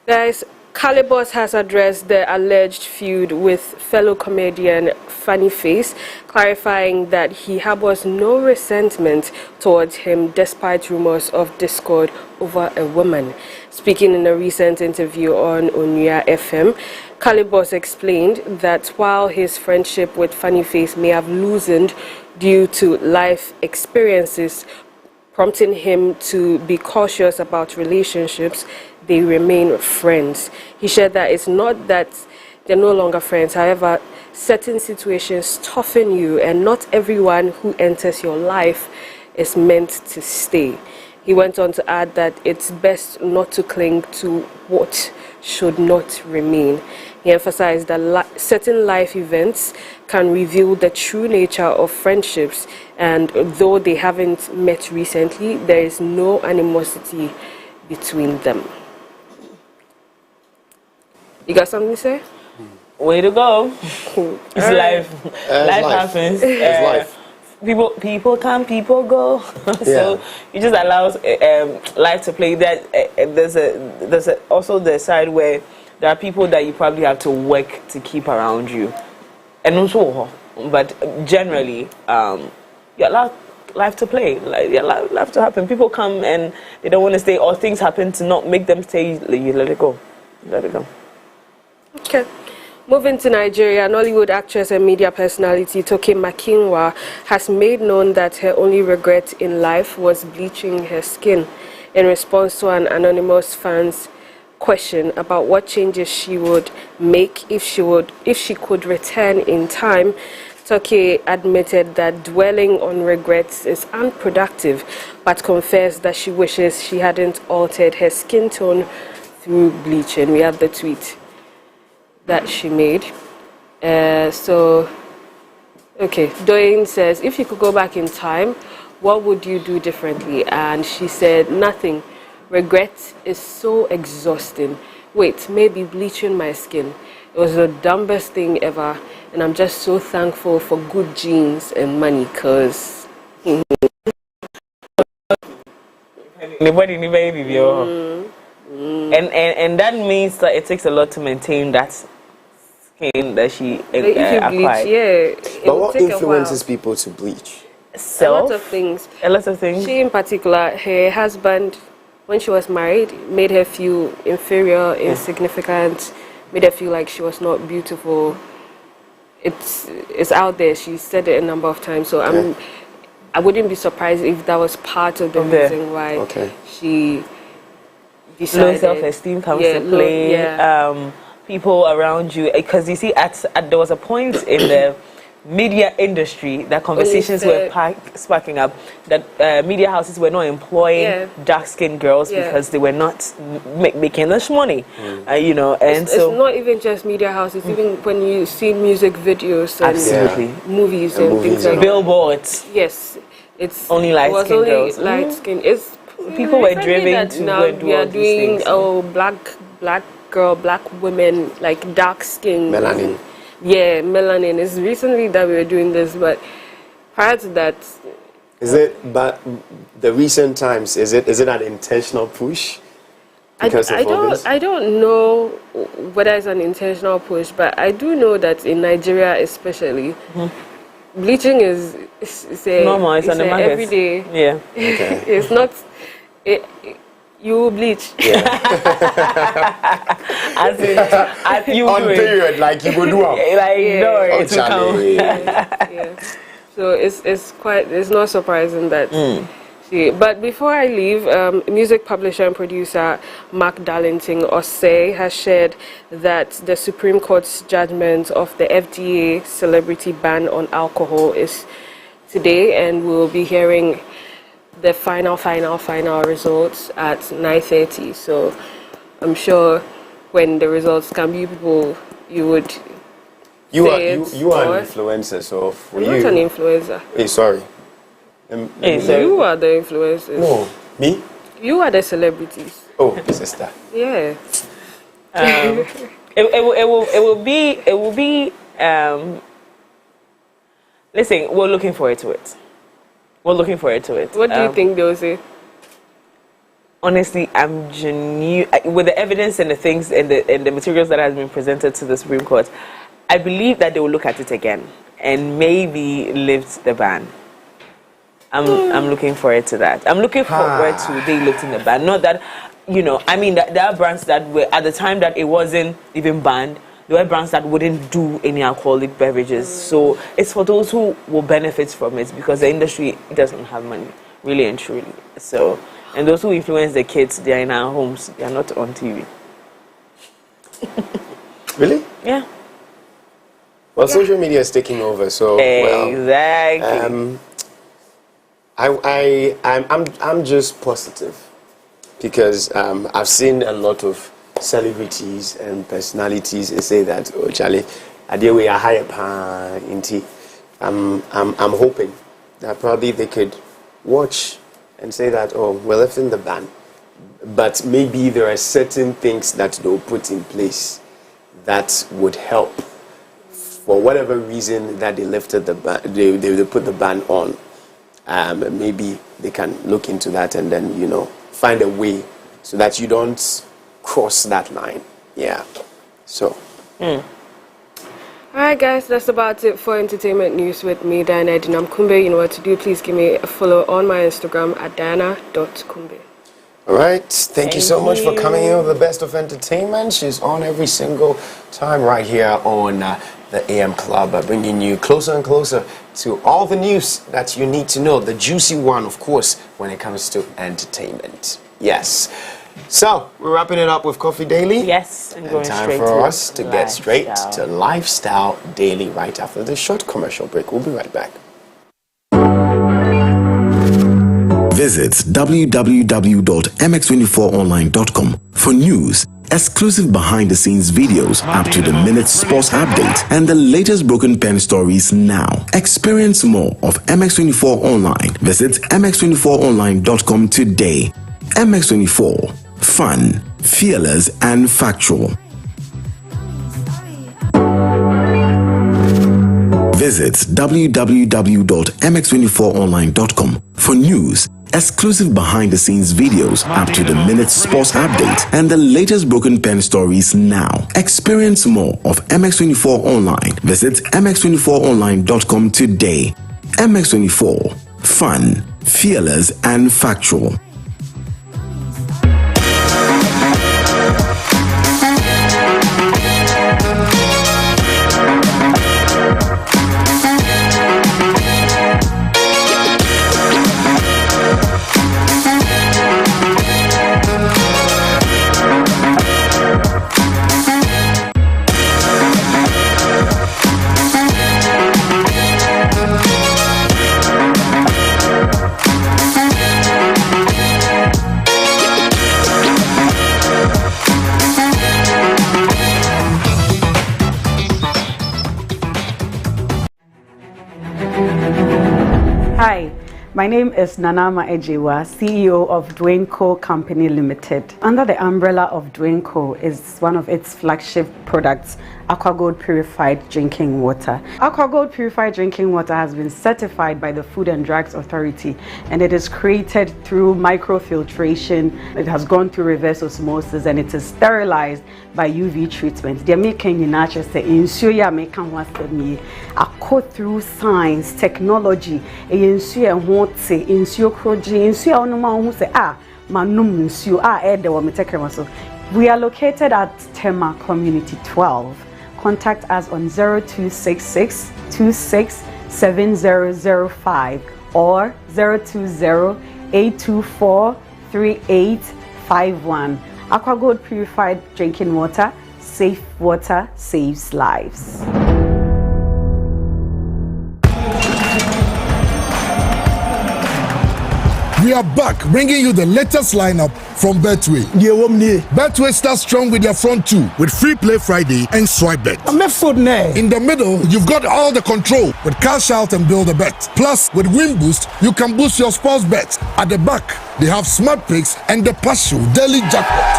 Guys, Calibos has addressed the alleged feud with fellow comedian Funny Face, clarifying that he harbors no resentment towards him despite rumors of discord over a woman. Speaking in a recent interview on Onuya FM, Calibos explained that while his friendship with Funny Face may have loosened due to life experiences prompting him to be cautious about relationships, they remain friends. He shared that it's not that they're no longer friends. However, certain situations toughen you, and not everyone who enters your life is meant to stay. He went on to add that it's best not to cling to what should not remain. He emphasized that certain life events can reveal the true nature of friendships, and though they haven't met recently, there is no animosity between them. You got something to say? Way to go. It's life. Life happens. It's life. People come, people go. So it just allows life to play. That there's also the side where there are people that you probably have to work to keep around you, and also, but generally, you allow life to play. Like you allow life to happen. People come and they don't want to stay, or things happen to not make them stay. You let it go. Let it go. Okay. Moving to Nigeria, Nollywood actress and media personality Toke Makinwa has made known that her only regret in life was bleaching her skin. In response to an anonymous fan's question about what changes she would make if she could return in time, Toke admitted that dwelling on regrets is unproductive, but confessed that she wishes she hadn't altered her skin tone through bleaching. We have the tweet that she made. Okay, Doyne says, if you could go back in time, what would you do differently? And she said, nothing. Regret is so exhausting. Wait, maybe bleaching my skin. It was the dumbest thing ever, and I'm just so thankful for good genes and money, cause and that means that it takes a lot to maintain that skin that she acquired. But what influences people to bleach? A lot of things. A lot of things. She in particular, her husband, when she was married, made her feel inferior, insignificant, made her feel like she was not beautiful. It's out there. She said it a number of times. So I wouldn't be surprised if that was part of the reason why she decided. Low self-esteem comes to play. People around you, because you see, there was a point in the media industry that conversations were sparking up that media houses were not employing dark-skinned girls because they were not making much money, you know. And it's not even just media houses. Even when you see music videos and movies and things like billboards. Yes, it's only light-skinned girls. Light-skinned. It's people were driven to now we are doing black women, like dark skin, melanin. Melanin. It's recently that we were doing this, but prior to that, but the recent times, is it an intentional push? I don't know whether it's an intentional push, but I do know that in Nigeria especially, bleaching is normal. It's an everyday. Yeah. Okay. It's not. You bleach. As you on period, like you would do. It's So it's not surprising that but before I leave, music publisher and producer Mark Darlington Osei has shared that the Supreme Court's judgment of the FDA celebrity ban on alcohol is today, and we'll be hearing the final results at 9:30. So I'm sure when the results come, you are an influencer, so I'm not an influencer. Hey, sorry. You are the influencers. No, me? You are the celebrities. Oh, sister. Yeah. It will be. Listen, we're looking forward to it. What do you think they'll say? honestly, I'm genuine with the evidence and the things and the materials that has been presented to the Supreme Court. I believe that they will look at it again and maybe lift the ban. I'm looking forward to that. I'm looking forward to they lifting the ban. Not that, I mean, there are brands that were, at the time that it wasn't even banned, there were brands that wouldn't do any alcoholic beverages. So it's for those who will benefit from it because the industry doesn't have money, really and truly. So, and those who influence the kids, they are in our homes, they are not on TV. Really? Yeah. Well, social media is taking over, so exactly. I'm just positive because I've seen a lot of celebrities and personalities say that, oh Charlie, we are higher inti. I'm hoping that probably they could watch and say that, oh, we're lifting the ban, but maybe there are certain things that they'll put in place that would help. For whatever reason that they lifted the ban, they put the ban on. Maybe they can look into that and then find a way so that you don't cross that line. Yeah. So. Alright guys, that's about it for entertainment news with me, Diana Dinamkumbe. You know what to do. Please give me a follow on my Instagram at diana.kumbe. Alright, thank you so much for coming in with the best of entertainment. She's on every single time right here on the AM Club, bringing you closer and closer to all the news that you need to know. The juicy one, of course, when it comes to entertainment. Yes. So, we're wrapping it up with Coffee Daily. Yes, and going time straight for to us to get straight to Lifestyle Daily right after this short commercial break. We'll be right back. Visit www.mx24online.com for news, exclusive behind-the-scenes videos, up-to-the-minute sports updates, and the latest Broken Pen stories now. Experience more of MX24 Online. Visit mx24online.com today. MX24. Fun, fearless, and factual. Visit www.mx24online.com for news, exclusive behind-the-scenes videos, up-to-the-minute sports updates, and the latest Broken Pen stories now. Experience more of MX24 Online. Visit mx24online.com today. MX24. Fun, fearless, and factual. Hi, my name is Nanama Ejewa, CEO of Dwayne Co. Company Limited. Under the umbrella of Dwayne Co. is one of its flagship products, AquaGold Purified Drinking Water. AquaGold Purified Drinking Water has been certified by the Food and Drugs Authority, and it is created through microfiltration. It has gone through reverse osmosis, and it is sterilized by UV treatment. They make natural say ensure ya make me through science, technology, ensure what say ensure kroji ensure onuma who say manum ensure the one so. We are located at Tema Community 12. Contact us on 0266 26 7005 or 020 824 3851. AquaGold Purified Drinking Water. Safe water saves lives. We are back bringing you the latest lineup from Betway. Betway starts strong with their front two with Free Play Friday and Swipe Bet. In the middle, you've got all the control with Cash Out and Build a Bet. Plus, with Win Boost, you can boost your sports bets. At the back, they have Smart Picks and the Partial Daily Jackpot.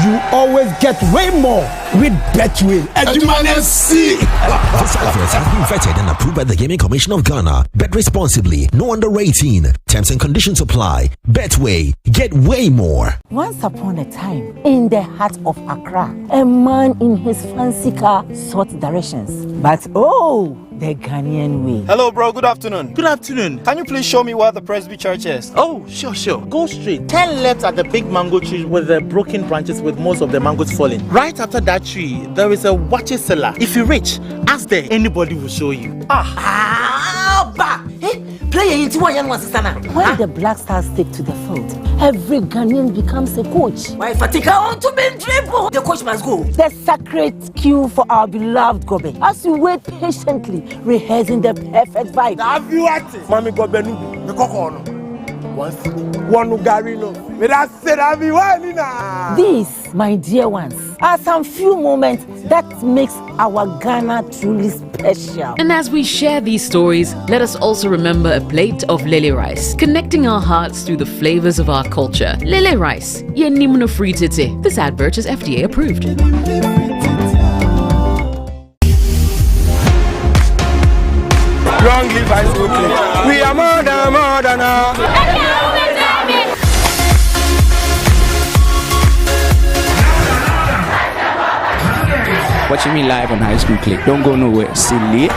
you always get way more with Betway. These adverts have been vetted and approved by the Gaming Commission of Ghana. Bet responsibly. No under 18. Terms and conditions apply. Betway. Get way more. Once upon a time, in the heart of Accra, a man in his fancy car sought directions. But the Ghanaian way. Hello, bro. Good afternoon. Good afternoon. Can you please show me where the Presby Church is? Oh, sure. Go straight. 10 left at the big mango tree with the broken branches with most of the mangoes falling. Right after that tree, there is a water cellar. If you reach, ask there. Anybody will show you. When the Black Stars stick to the field, every Ghanaian becomes a coach. Why Fatika want to be dribble? The coach must go. The sacred cue for our beloved Gobe. As we wait patiently, rehearsing the perfect vibe. Have you acted? Mami Gobe Nubi, the Kokono. One Garino. These, my dear ones, are some few moments that makes our Ghana truly special. And as we share these stories, let us also remember a plate of lele rice, connecting our hearts through the flavors of our culture. Lele rice, ye nimno free tete. This advert is FDA approved. Long live high school clip. We are more than Watching me live on High School Click. Don't go nowhere. Silly.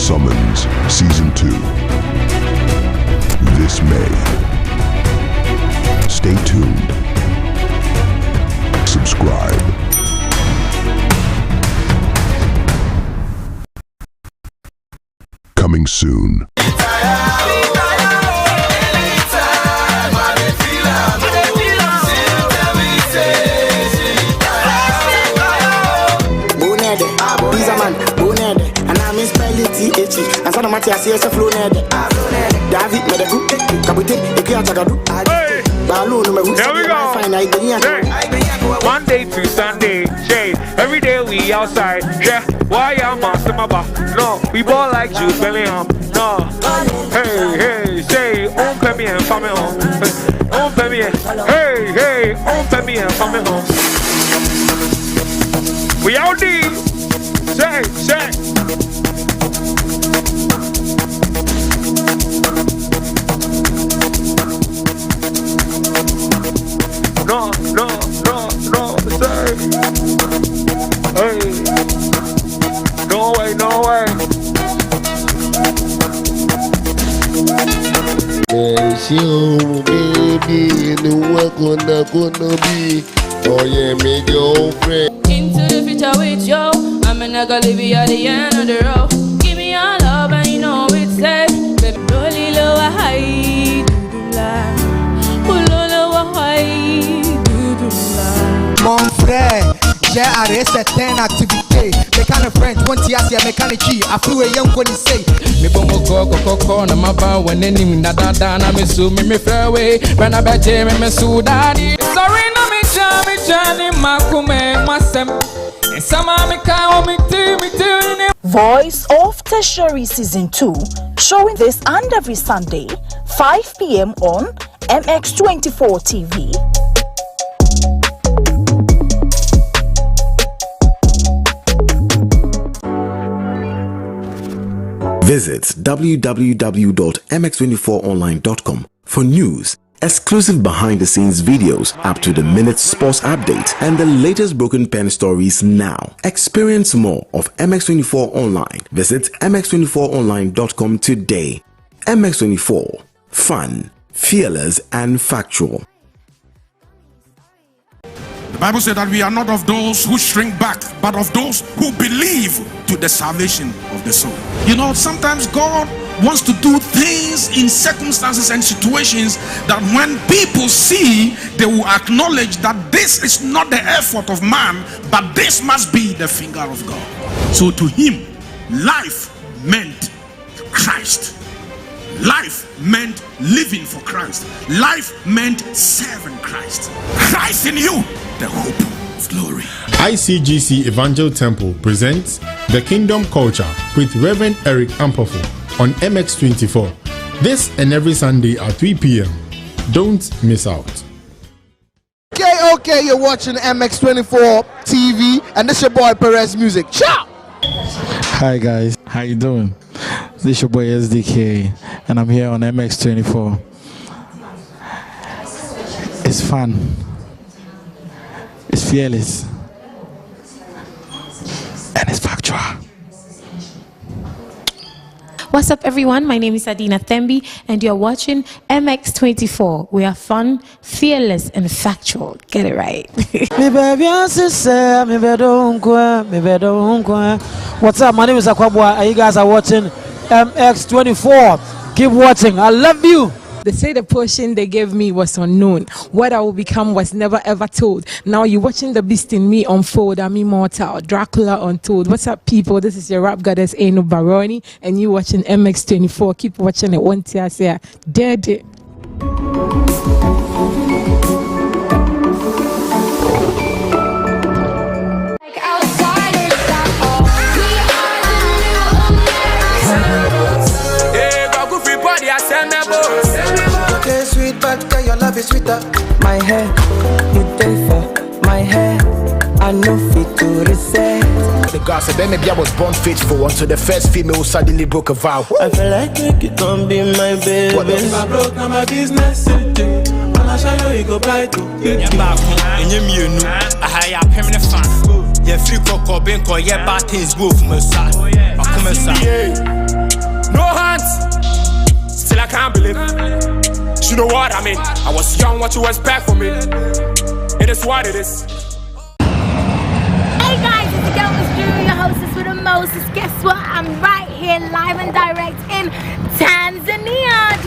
Summons Season 2 this May. Stay tuned. Subscribe. Coming soon. And some Mattia says a flow ned. David Medeku, Kabute, Ekiatagadu. Here we go. Monday to Sunday, shade. Every day we outside. Yeah, why am I no, we ball like Jude Bellingham. No, hey, say, on Pemi and family home. On Pemi, hey, on Pemi and family home. We out there. Say. No, say. Hey, no way. There's you, baby. the work gonna be. Oh yeah, make your own friend. Into the future with you. I'm not gonna leave you at the end of the road. Give me your love and you know it's safe. Baby, really low high, do-do-la. Low high, do-do-la. Mon frère, j'ai arrêté certaines activités. Mécanique French, one tiers, mécanique G. I flew a young one say. Me bongo koko na maba when any na na me su me fairway when I bet me su daddy. Sorry no me jani makume masem. Sama me ka me ti. Voice of Tertiary Season 2, showing this and every Sunday, 5 p.m. on MX24 TV. Visit www.mx24online.com for news, exclusive behind-the-scenes videos, up-to-the-minute sports updates, and the latest Broken Pen stories now. Experience more of MX24 Online. Visit mx24online.com today. MX24. Fun, fearless, and factual. The Bible said that we are not of those who shrink back, but of those who believe to the salvation of the soul. You know, sometimes God wants to do things in circumstances and situations that when people see, they will acknowledge that this is not the effort of man, but this must be the finger of God. So to him, life meant Christ. Life meant living for Christ. Life meant serving Christ. Christ in you, the hope of glory. ICGC Evangel Temple presents The Kingdom Culture with Reverend Eric Ampofo on MX24. This and every Sunday at 3 p.m. Don't miss out. Okay, you're watching MX24 TV, and this is your boy Perez Music. Ciao! Hi guys, how you doing? This is your boy SDK, and I'm here on MX24. It's fun. It's fearless. And it's factual. What's up, everyone? My name is Adina Thembi, and you're watching MX24. We are fun, fearless, and factual. Get it right. What's up? My name is Akwabwa, and you guys are watching MX24. Keep watching. I love you. They say the portion they gave me was unknown. What I will become was never ever told. Now you're watching the beast in me unfold. I'm immortal. Dracula untold. What's up, people? This is your rap goddess Eno Baroni, and you watching MX24. Keep watching it. One tear say dead it. Okay, sweet, but girl, your love is sweeter. My hair, you take for my hair. I know fit to reset. The gossip, then maybe I was born faithful until the first female suddenly broke a vow. I feel like you can be my baby. If I broke, now my business. I'll show you go buy to. Yeah, back and you knew I had a permanent fan. Yeah, free cocoa, bank or yeah, bad things go from a side. No hands. Still I can't believe it. You know what I mean? I was young, what you expect from me? It is what it is. Hey guys, it's the girl with Drew, your hostess with the Moses. Guess what? I'm right here live and direct in Tanzania.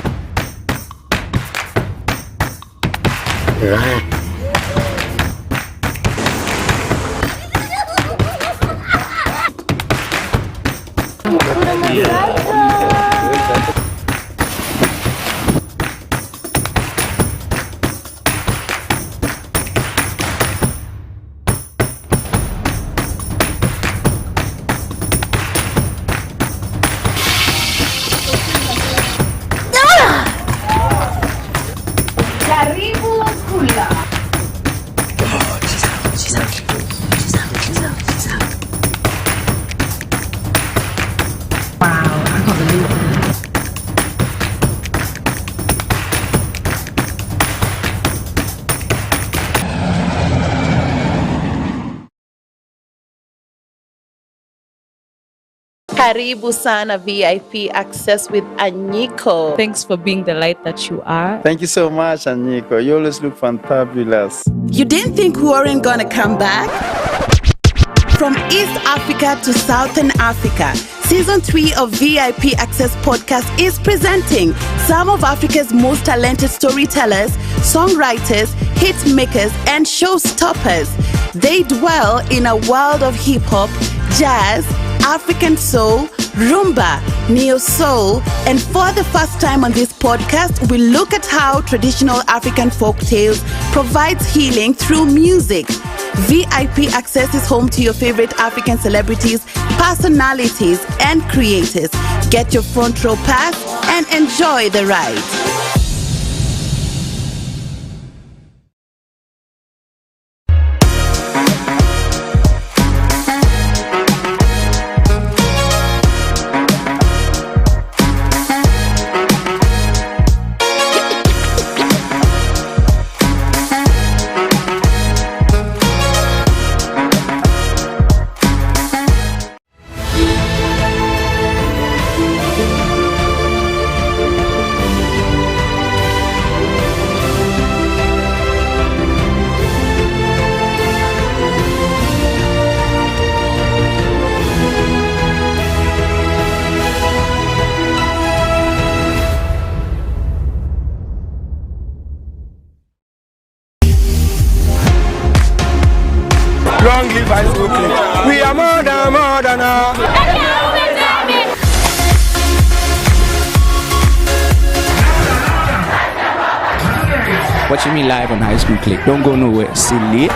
Karibu kula. Karibu Sana VIP Access with Anyiko. Thanks for being the light that you are. Thank you so much, Anyiko. You always look fantabulous. You didn't think we weren't gonna come back? From East Africa to Southern Africa, Season 3 of VIP Access Podcast is presenting some of Africa's most talented storytellers, songwriters, hit makers, and showstoppers. They dwell in a world of hip-hop, jazz, African soul, rumba, neo-soul, and for the first time on this podcast, we look at how traditional African folk tales provides healing through music. VIP Access is home to your favorite African celebrities, personalities, and creators. Get your front row pass and enjoy the ride. Long live high school clique. We are more than Watching me live on High School Click. Don't go nowhere, silly.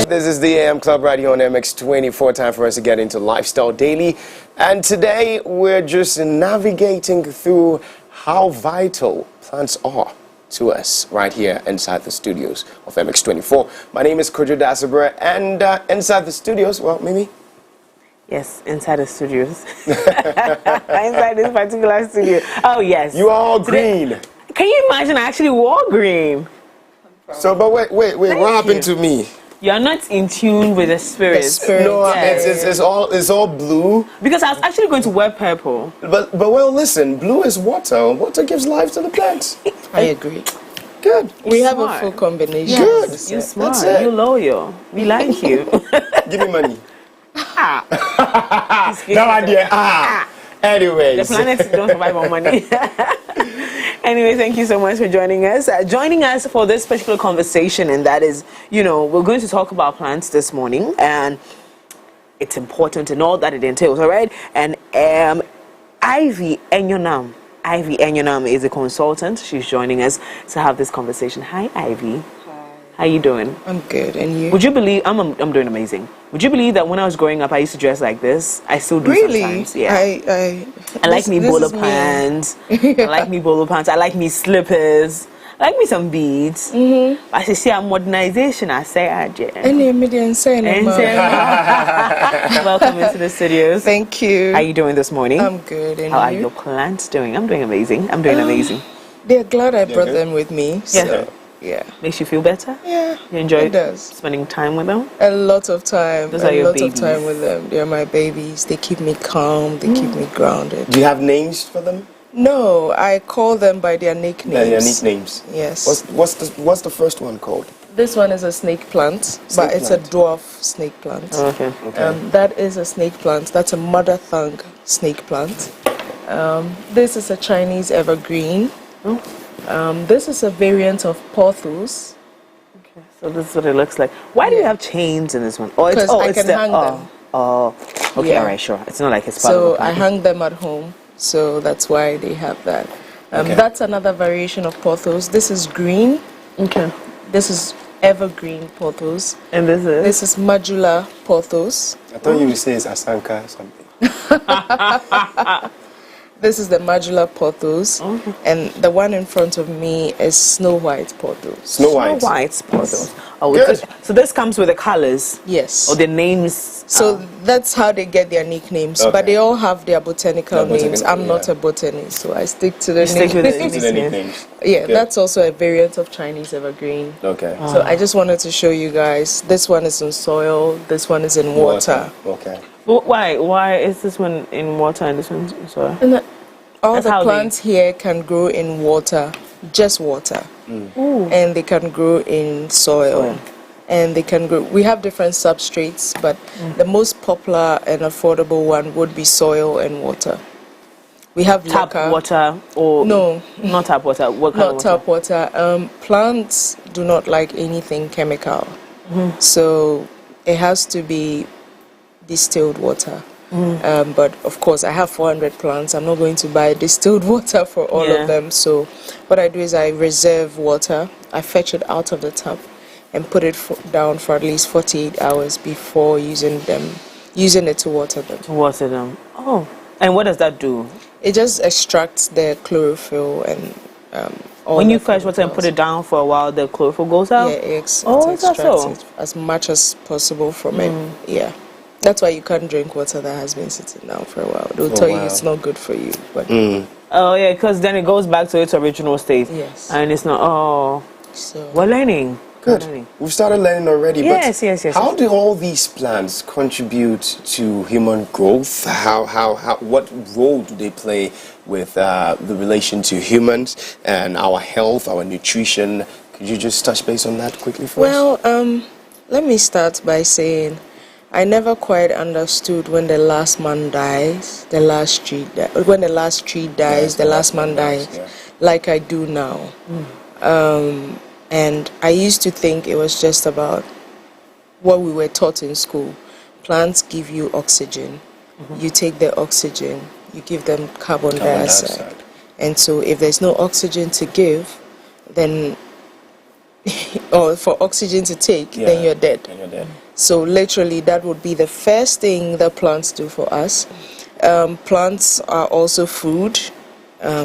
This is the AM Club right here on MX24. Time for us to get into Lifestyle Daily. And today we're just navigating through how vital plants are to us right here inside the studios of MX24. My name is Kojo Dasabra, and inside the studios, well, Mimi? Yes, inside the studios. Inside this particular studio. Oh, yes. You are all green. Can you imagine I actually wore green? So, but wait, what happened to me? You're not in tune with the spirit. No, it's all blue. Because I was actually going to wear purple. But well, listen, blue is water. Water gives life to the plants. I agree. Good. We have a full combination. Good. You're smart. You're loyal. We like you. Give me money. No idea. Anyways. The planets don't survive on money. Anyway, thank you so much for joining us. Joining us for this particular conversation, and that is, we're going to talk about plants this morning, and it's important and all that it entails, all right? And Ivy Enyonam. Ivy Enyonam is a consultant. She's joining us to have this conversation. Hi, Ivy. How you doing? I'm good, and you? Would you believe I'm doing amazing? Would you believe that when I was growing up, I used to dress like this? I still do sometimes. Yeah. I like me bolo pants. I like me bolo pants. I like me slippers. I like me some beads. I see a modernization. I say, welcome into the studios. Thank you. How are you doing this morning? I'm good, and how are your plants doing? I'm doing amazing. I'm doing amazing. They're glad I brought them with me. So. Yeah. Makes you feel better? Yeah. You enjoy does. Spending time with them? A lot of time. Those are your babies. Of time with them. They're my babies. They keep me calm. They keep me grounded. Do you have names for them? No, I call them by their nicknames. Their nicknames? Yes. What's the first one called? This one is a snake plant, but it's a dwarf snake plant. Oh, okay. That is a snake plant. That's a mother tongue snake plant. This is a Chinese evergreen. This is a variant of pothos. Okay, so this is what it looks like. Why do you have chains in this one? Oh, Because I can hang them. Oh, okay, Yeah. all right, sure. It's not like it's part of So the I package. hang them at home, so that's why they have that. Okay. That's another variation of pothos. This is green. Okay. This is evergreen pothos. And this is? This is Majula pothos. I thought you would say it's Asanka or something. This is the Majula pothos. And the one in front of me is Snow White pothos. Snow White. Snow White pothos. Oh, Good. so this comes with the colors? Yes. Or the names? So that's how they get their nicknames. Okay. But they all have their botanical Their names. botanical- I'm not a botanist, so I stick to the Stick with the nicknames. Stick to the nicknames. Yeah, Good. that's also a variant of Chinese evergreen. Okay. So I just wanted to show you guys. This one is in soil. This one is in water. Okay. Well, why is this one in water and this one in soil? And all That's the how they- plants here can grow in water, just water, Ooh. and they can grow in soil. And they can grow. We have different substrates, but the most popular and affordable one would be soil and water. We have Tap leca. water or No, not tap water. What kind not of tap water. Plants do not like anything chemical, so it has to be distilled water. But of course, I have 400 plants. I'm not going to buy distilled water for all Yeah. of them. So what I do is I reserve water. I fetch it out of the tap and put it down for at least 48 hours before using it to water them. To water them. Oh, and what does that do? It just extracts the chlorophyll and all When you the fetch water and put it down for a while, the chlorophyll goes out? Yeah, it is that extracts so? it as much as possible from it. Yeah. That's why you can't drink water that has been sitting down for a while. They'll tell you it's not good for you. But Oh, yeah, because then it goes back to its original state. Yes. And it's not, So we're learning. Good. We've started learning already. Yes, but yes. How do all these plants contribute to human growth? What role do they play with the relation to humans and our health, our nutrition? Could you just touch base on that quickly for us? Well, let me start by saying I never quite understood when the last man dies, when the last tree dies, the last man dies, like I do now. And I used to think it was just about what we were taught in school. Plants give you oxygen. You take the oxygen, you give them carbon dioxide. And so if there's no oxygen to give, then or for oxygen to take, then you're dead. Then you're dead. So literally that would be the first thing that plants do for us. Plants are also food.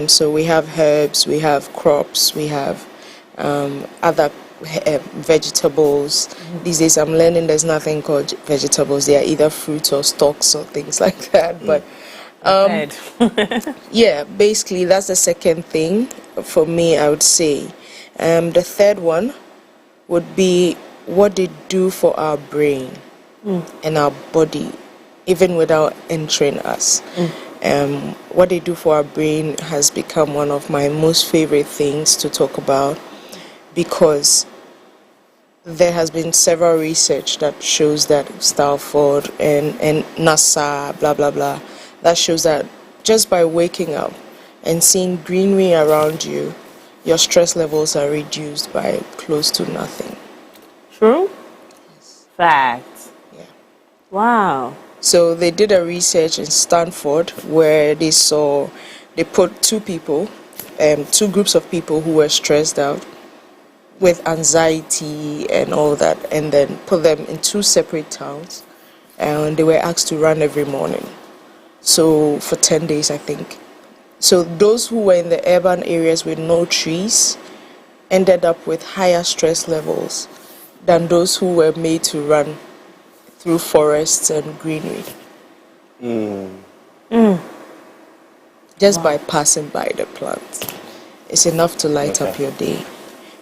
So we have herbs, we have crops, we have other vegetables. These days I'm learning there's nothing called vegetables. They are either fruits or stalks or things like that. But yeah, basically that's the second thing for me, I would say. The third one would be what they do for our brain and our body, even without entering us. What they do for our brain has become one of my most favorite things to talk about, because there has been several research that shows that Stanford and NASA, blah, blah, blah, that shows that just by waking up and seeing greenery around you, your stress levels are reduced by close to nothing. True? Fact. Yeah. Wow. So they did a research in Stanford where they put two groups of people who were stressed out with anxiety and all that, and then put them in two separate towns, and they were asked to run every morning. So for 10 days, I think. So those who were in the urban areas with no trees ended up with higher stress levels than those who were made to run through forests and greenery. Just by passing by the plants, it's enough to light up your day.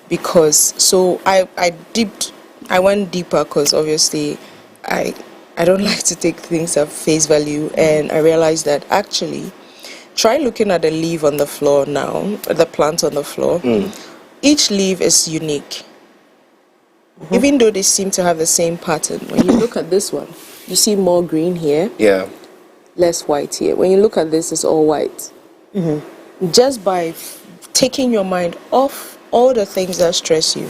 Because so I went deeper, because obviously I don't like to take things at face value, and I realized that actually, try looking at the leaf on the floor now, the plant on the floor. Each leaf is unique. Even though they seem to have the same pattern, when you look at this one, you see more green here, less white here. When you look at this, it's all white. Just by taking your mind off all the things that stress you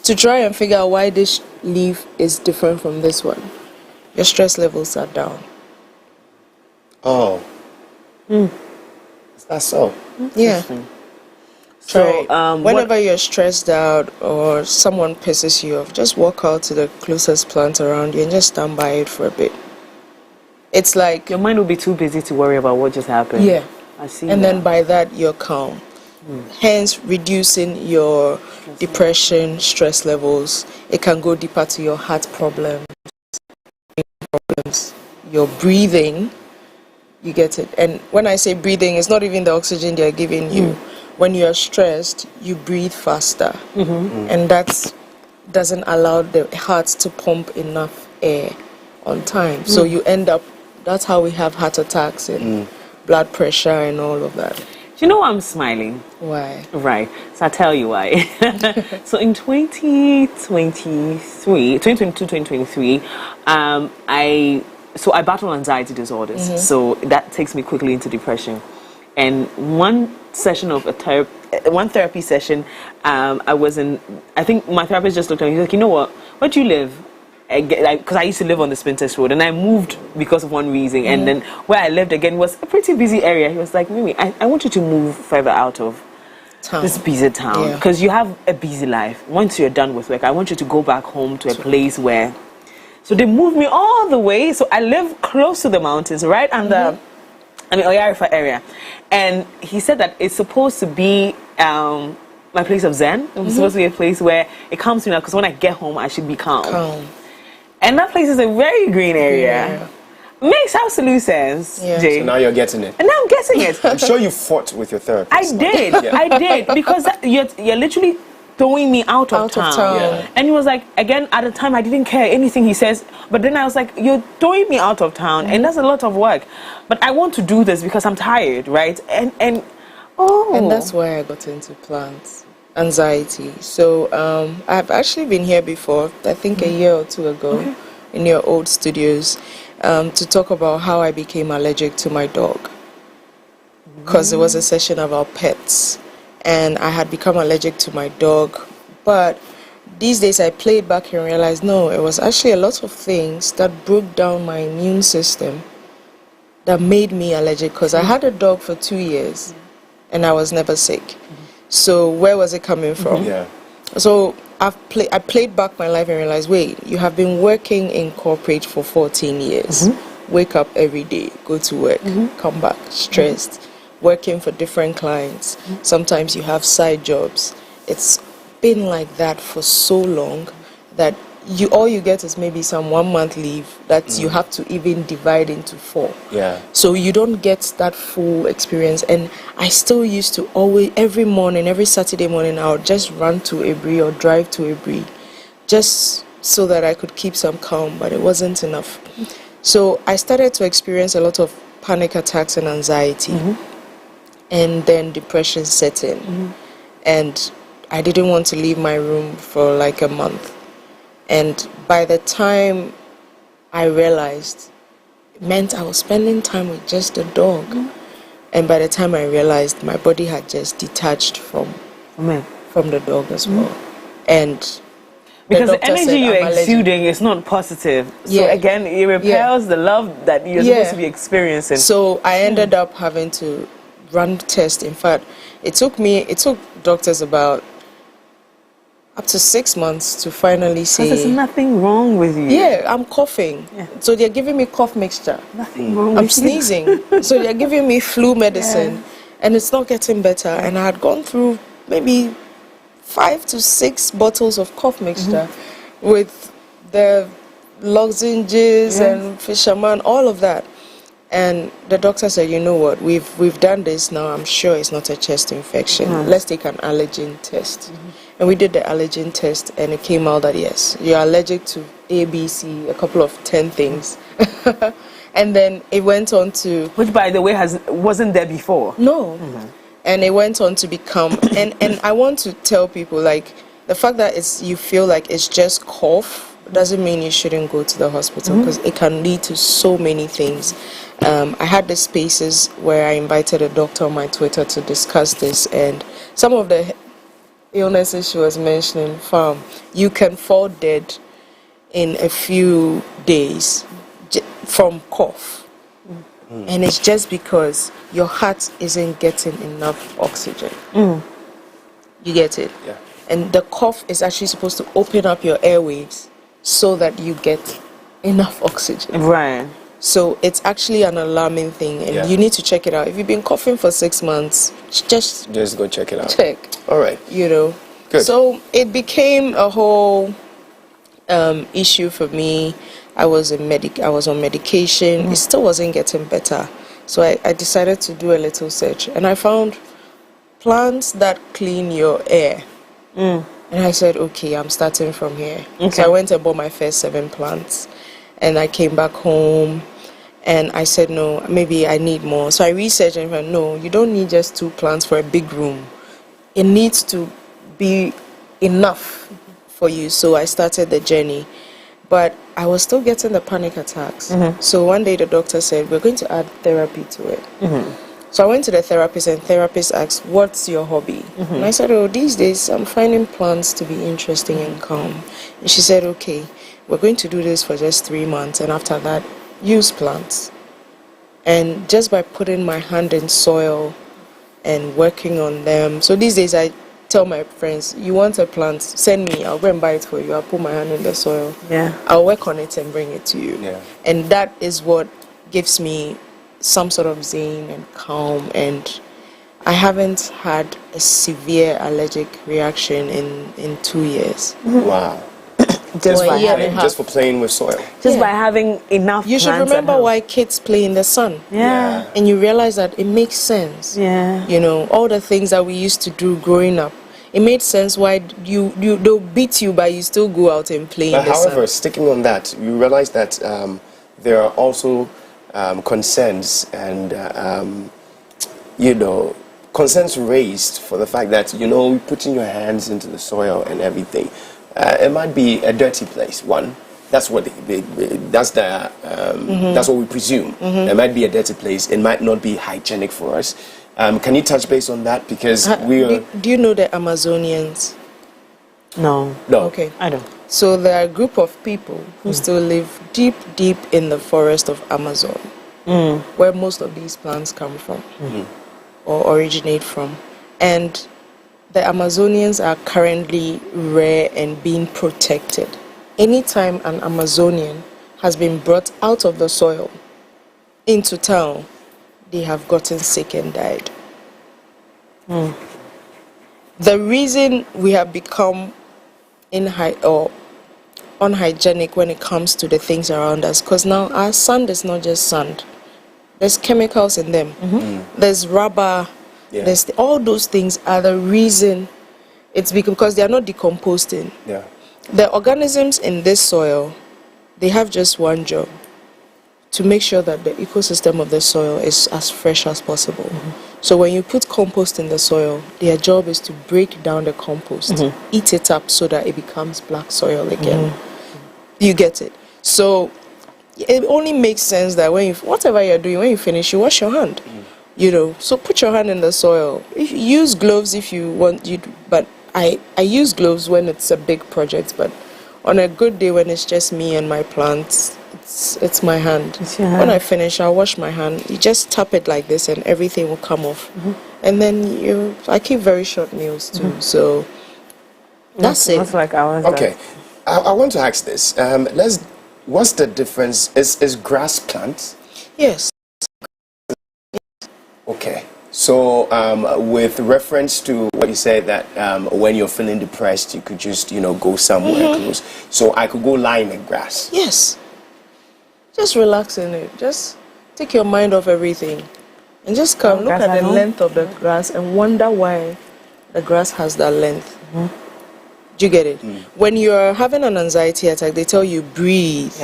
to try and figure out why this leaf is different from this one. Your stress levels are down. Oh. Is that so? Yeah. So, whenever you're stressed out or someone pisses you off, just walk out to the closest plant around you and just stand by it for a bit. It's like your mind will be too busy to worry about what just happened. Yeah. I see. And then by that you're calm. Hence reducing your depression, stress levels. It can go deeper to your heart problems, your breathing. You get it. And when I say breathing, it's not even the oxygen they're giving you. When you're stressed, you breathe faster. And that doesn't allow the heart to pump enough air on time. So you end up, that's how we have heart attacks and blood pressure and all of that. Do you know why I'm smiling? Why? Right. So I'll tell you why. So in 2023, I battle anxiety disorders. So that takes me quickly into depression. And one therapy session, I think my therapist just looked at me. He's like, you know what? Where do you live? Because I used to live on the Spintex Road, and I moved because of one reason. And then where I lived again was a pretty busy area. He was like, Mimi, I want you to move further out of this busy town because you have a busy life. Once you're done with work, I want you to go back home to a place where. So they moved me all the way. So I live close to the mountains, right under, Oyarifa area. And he said that it's supposed to be my place of Zen. It's supposed to be a place where it calms me now because when I get home, I should be calm. And that place is a very green area. Makes absolute sense, Jay. So now you're getting it. And now I'm getting it. I'm sure you fought with your therapist. I did. I did. Because you're literally throwing me out of town. And he was like, again, at the time, I didn't care anything he says. But then I was like, you're throwing me out of town. And that's a lot of work. But I want to do this because I'm tired, right? And that's why I got into plants. Anxiety. So I've actually been here before, I think a year or two ago, in your old studios, to talk about how I became allergic to my dog. Because it was a session about pets. And I had become allergic to my dog. But these days I played back and realized, no, it was actually a lot of things that broke down my immune system that made me allergic. Because I had a dog for 2 years and I was never sick. So where was it coming from? So I played back my life and realized, wait, you have been working in corporate for 14 years. Wake up every day, go to work, come back stressed, working for different clients. Sometimes you have side jobs. It's been like that for so long that all you get is maybe some 1 month leave that you have to even divide into 4. So you don't get that full experience. And I still used to always, every morning, every Saturday morning, I would just run to Abri or drive to Abri just so that I could keep some calm, but it wasn't enough. So I started to experience a lot of panic attacks and anxiety. And then depression set in. And I didn't want to leave my room for like a month. And by the time I realized, it meant I was spending time with just the dog. And by the time I realized, my body had just detached from the dog as well. And because the energy you're exuding is not positive. So again, it repels the love that you're supposed to be experiencing. So I ended up having to run tests. In fact, it took doctors about up to 6 months to finally say there's nothing wrong with you. I'm coughing. So they're giving me cough mixture. Nothing wrong I'm with sneezing. So they're giving me flu medicine and it's not getting better. And I had gone through maybe 5 to 6 bottles of cough mixture with the lozenges and fisherman, all of that. And the doctor said, you know what, we've done this now, I'm sure it's not a chest infection. Let's take an allergen test. And we did the allergen test and it came out that yes, you're allergic to A, B, C, a couple of 10 things. And then it went on to... Which, by the way, wasn't there before. No. And it went on to become... and I want to tell people, like, the fact that you feel like it's just cough doesn't mean you shouldn't go to the hospital because it can lead to so many things. I had the spaces where I invited a doctor on my Twitter to discuss this, and some of the illnesses she was mentioning, you can fall dead in a few days from cough. And it's just because your heart isn't getting enough oxygen. You get it? Yeah. And the cough is actually supposed to open up your airwaves so that you get enough oxygen. Right. So it's actually an alarming thing, and you need to check it out. If you've been coughing for 6 months, just go check it out. Check. All right. You know. Good. So it became a whole issue for me. I was on medication. It still wasn't getting better. So I decided to do a little search, and I found plants that clean your air. And I said, okay, I'm starting from here. Okay. So I went and bought my first 7 plants, and I came back home, and I said, no, maybe I need more. So I researched and found, no, you don't need just 2 plants for a big room. It needs to be enough for you. So I started the journey. But I was still getting the panic attacks. So one day the doctor said, we're going to add therapy to it. So I went to the therapist, and therapist asked, what's your hobby? And I said, oh, these days I'm finding plants to be interesting and calm. And she said, okay, we're going to do this for just 3 months, and after that, use plants. And just by putting my hand in soil and working on them. So these days I tell my friends, you want a plant, send me, I'll go and buy it for you. I'll put my hand in the soil. I'll work on it and bring it to you. And that is what gives me some sort of zen and calm, and I haven't had a severe allergic reaction in 2 years. Wow. Just for playing with soil. Just by having enough. You should plants at remember home. why kids play in the sun. And you realize that it makes sense. You know, all the things that we used to do growing up, it made sense why they'll beat you, but you still go out and play in the sun. However, sticking on that, you realize that there are also concerns and concerns raised for the fact that putting your hands into the soil and everything, it might be a dirty place. One, that's what that's what we presume. It might be a dirty place. It might not be hygienic for us. Can you touch base on that? Because do you know the Amazonians? No. Okay. I don't. So there are a group of people who still live deep in the forest of Amazon, where most of these plants come from or originate from. And the Amazonians are currently rare and being protected. Anytime an Amazonian has been brought out of the soil into town, they have gotten sick and died. The reason we have become unhygienic when it comes to the things around us, because now our sand is not just sand. There's chemicals in them. There's rubber. There's all those things are the reason. It's because they are not decomposing. The organisms in this soil, they have just one job: to make sure that the ecosystem of the soil is as fresh as possible. So when you put compost in the soil, their job is to break down the compost, eat it up so that it becomes black soil again. You get it? So it only makes sense that whatever you're doing, when you finish, you wash your hand. So put your hand in the soil. Use gloves if you want. But I use gloves when it's a big project. But on a good day when it's just me and my plants, it's my hand. When I finish, I'll wash my hand. You just tap it like this, and everything will come off. And then I keep very short nails too. So that's it. That's like ours. Okay, I want to ask this. What's the difference? Is grass plants? Yes. Okay. So with reference to what you said that when you're feeling depressed, you could just go somewhere close. So I could go lie in the grass. Yes. Just relax in it. Just take your mind off everything. And just come, look at the length of the grass and wonder why the grass has that length. Do you get it? When you're having an anxiety attack, they tell you breathe,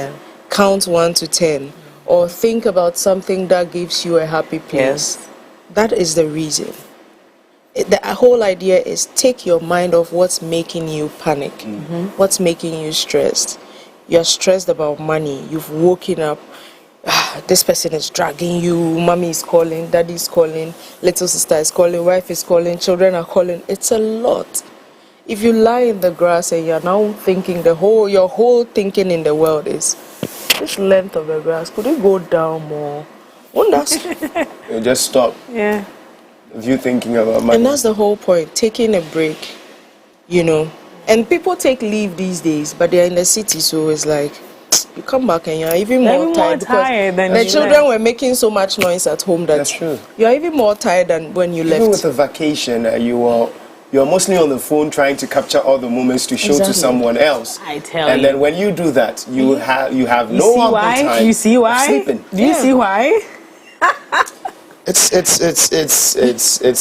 count 1 to 10, or think about something that gives you a happy place. That is the reason. The whole idea is take your mind off what's making you panic, what's making you stressed. You're stressed about money. You've woken up. this person is dragging you, mommy is calling, daddy is calling, little sister is calling, wife is calling, children are calling. It's a lot. If you lie in the grass and you're now thinking your whole thinking in the world is this length of the grass, could it go down more? You just stop. Yeah. If you're thinking about money. And that's the whole point, taking a break, you know. And people take leave these days, but they're in the city, so it's like, you come back and you're even more tired because the children were making so much noise at home that that's true. You're even more tired than when you left. Even with a vacation, you're mostly on the phone trying to capture all the moments to show to someone else. I tell and you. then when you do that, you have no other time. You see why? Sleeping. Do you see why? It's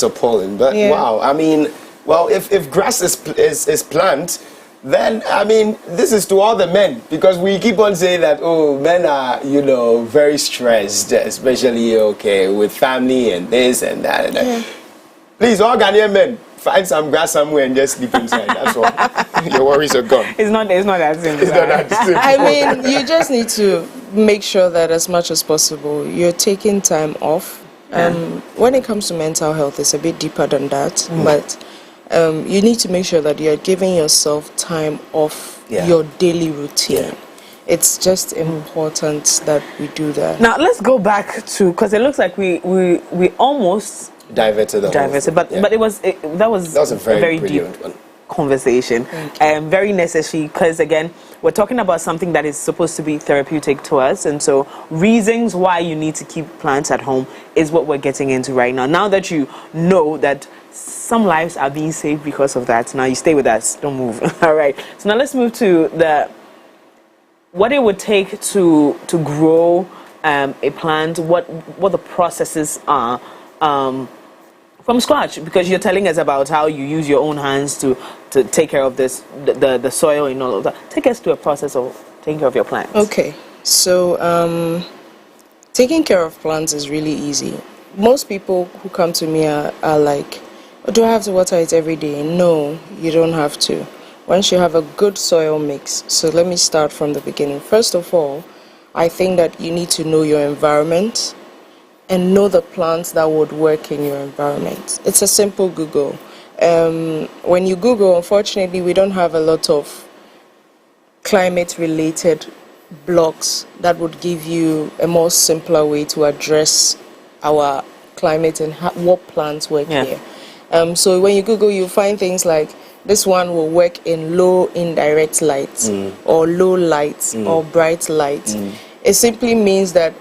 appalling. But wow, I mean, well, if grass is planted, then I mean, this is to all the men, because we keep on saying that men are very stressed, especially with family and this and that and that. Yeah. Please, all Ghanaian men, find some grass somewhere and just sleep inside. That's all. Your worries are gone. It's not that simple. It's not that simple. I mean, you just need to make sure that as much as possible you're taking time off. When it comes to mental health, it's a bit deeper than that, but you need to make sure that you're giving yourself time off your daily routine. Yeah. It's just important that we do that. Now let's go back to, because it looks like we almost diverted, but that was a very deep one. Conversation, very necessary, because again we're talking about something that is supposed to be therapeutic to us, and so reasons why you need to keep plants at home is what we're getting into right now. Now that you know that some lives are being saved because of that, now you stay with us, don't move. All right, so now let's move to what it would take to grow a plant, what the processes are from scratch, because you're telling us about how you use your own hands to take care of this, the soil and all of that. Take us to a process of taking care of your plants. Okay, so taking care of plants is really easy. Most people who come to me are like, do I have to water it every day? No, you don't have to. Once you have a good soil mix, so let me start from the beginning. First of all, I think that you need to know your environment and know the plants that would work in your environment. It's a simple Google. When you Google, unfortunately, we don't have a lot of climate-related blogs that would give you a more simpler way to address our climate and what plants work here. So when you Google, you find things like, this one will work in low indirect light, or low light, or bright light. It simply means that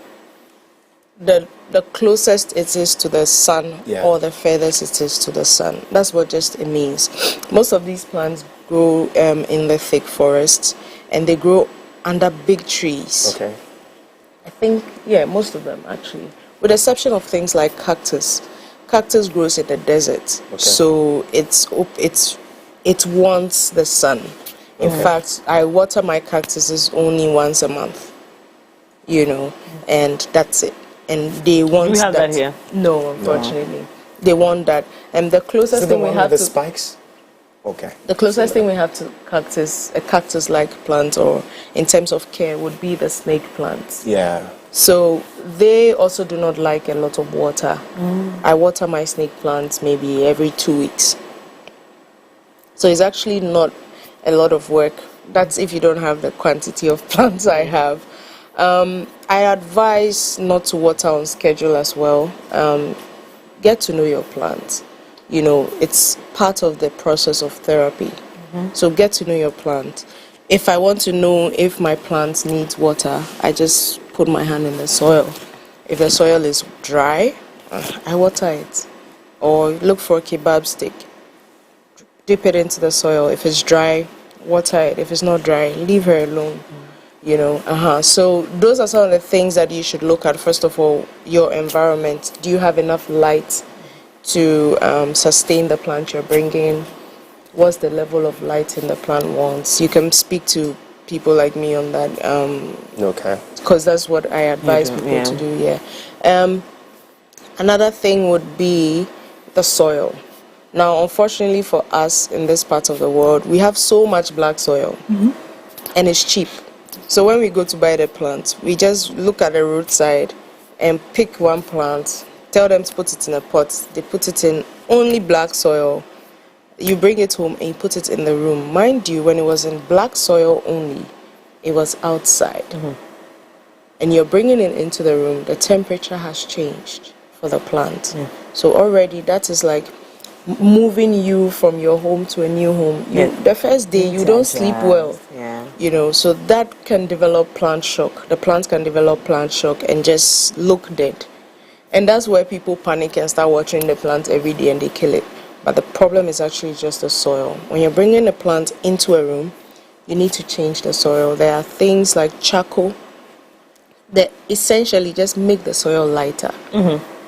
the closest it is to the sun, or the furthest it is to the sun. That's what just it means. Most of these plants grow in the thick forests, and they grow under big trees. Okay. I think, most of them actually, with the exception of things like cactus. Cactus grows in the desert, so it wants the sun. In fact, I water my cactuses only once a month, and that's it. And they want that. Do we have that here? No, unfortunately. No. They want that. And the closest thing we have to... the spikes? Okay. The closest thing we have to a cactus-like plant, or in terms of care, would be the snake plants. Yeah. So they also do not like a lot of water. I water my snake plants maybe every 2 weeks. So it's actually not a lot of work. That's if you don't have the quantity of plants I have. I advise not to water on schedule as well. Get to know your plants. It's part of the process of therapy. So get to know your plant. If I want to know if my plant needs water, I just put my hand in the soil. If the soil is dry, I water it. Or look for a kebab stick. Dip it into the soil. If it's dry, water it. If it's not dry, leave her alone. So those are some of the things that you should look at. First of all, your environment. Do you have enough light to sustain the plant you're bringing? What's the level of light in the plant wants? You can speak to people like me on that. Because that's what I advise people to do. Another thing would be the soil. Now, unfortunately for us in this part of the world, we have so much black soil, and it's cheap. So when we go to buy the plant, we just look at the roadside and pick one plant, tell them to put it in a pot. They put it in only black soil. You bring it home and you put it in the room. Mind you, when it was in black soil only, it was outside. And you're bringing it into the room, the temperature has changed for the plant. So already that is like moving you from your home to a new home. The first day you don't sleep well, you know, so that can develop plant shock. The plant can develop plant shock and just look dead. And that's where people panic and start watering the plant every day and they kill it. But the problem is actually just the soil. When you're bringing a plant into a room, you need to change the soil. There are things like charcoal that essentially just make the soil lighter.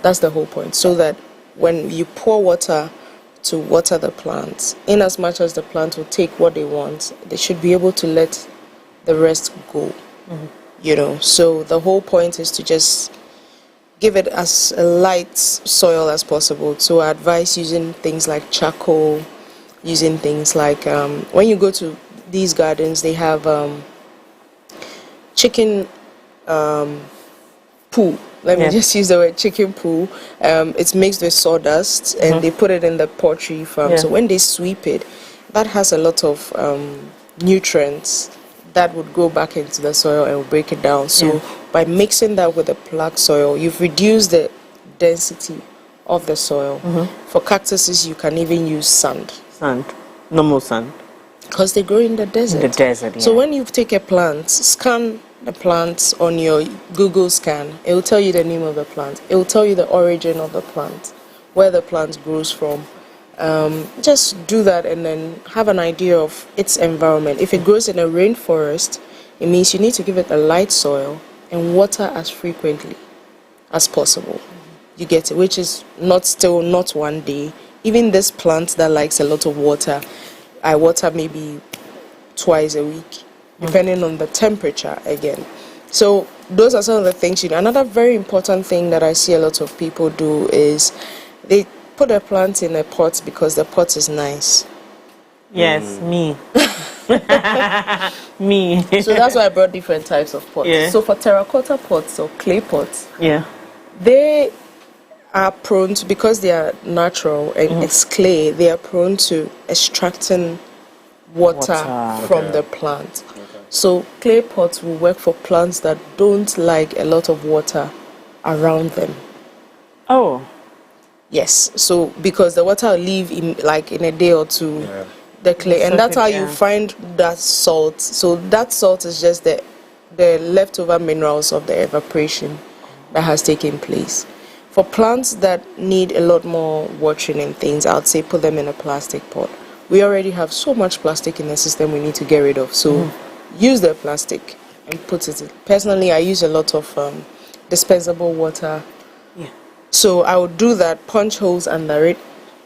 That's the whole point. So that when you pour water to water the plants, in as much as the plant will take what they want, they should be able to let the rest go. You know, so the whole point is to just give it as a light soil as possible. So I advise using things like charcoal, using things like when you go to these gardens, they have chicken poo. Let me just use the word chicken poo. It's mixed with sawdust and they put it in the poultry farm. So when they sweep it, that has a lot of nutrients that would go back into the soil and will break it down. So by mixing that with the black soil, you've reduced the density of the soil. For cactuses, you can even use sand. Normal sand. Because they grow in the desert. In the desert, So when you take a plant, scan the plants on your Google scan, it will tell you the name of the plant. It will tell you the origin of the plant, where the plant grows from. Just do that and then have an idea of its environment. If it grows in a rainforest, it means you need to give it a light soil and water as frequently as possible. You get it, which is not 1 day. Even this plant that likes a lot of water, I water maybe twice a week, depending on the temperature again. So those are some of the things you do. Another very important thing that I see a lot of people do is they put a plant in a pot because the pot is nice. Yes, me. Me. So that's why I brought different types of pots. So for terracotta pots or clay pots, they are prone to, because they are natural and it's clay, they are prone to extracting water from the plant. So clay pots will work for plants that don't like a lot of water around them. Yes, so because the water will leave in a day or two, the clay, and that's how you find that salt. So that salt is just the leftover minerals of the evaporation that has taken place. For plants that need a lot more watering and things, I would say put them in a plastic pot. We already have so much plastic in the system we need to get rid of. So use the plastic and put it in. Personally, I use a lot of dispensable water. So I would do that, punch holes under it.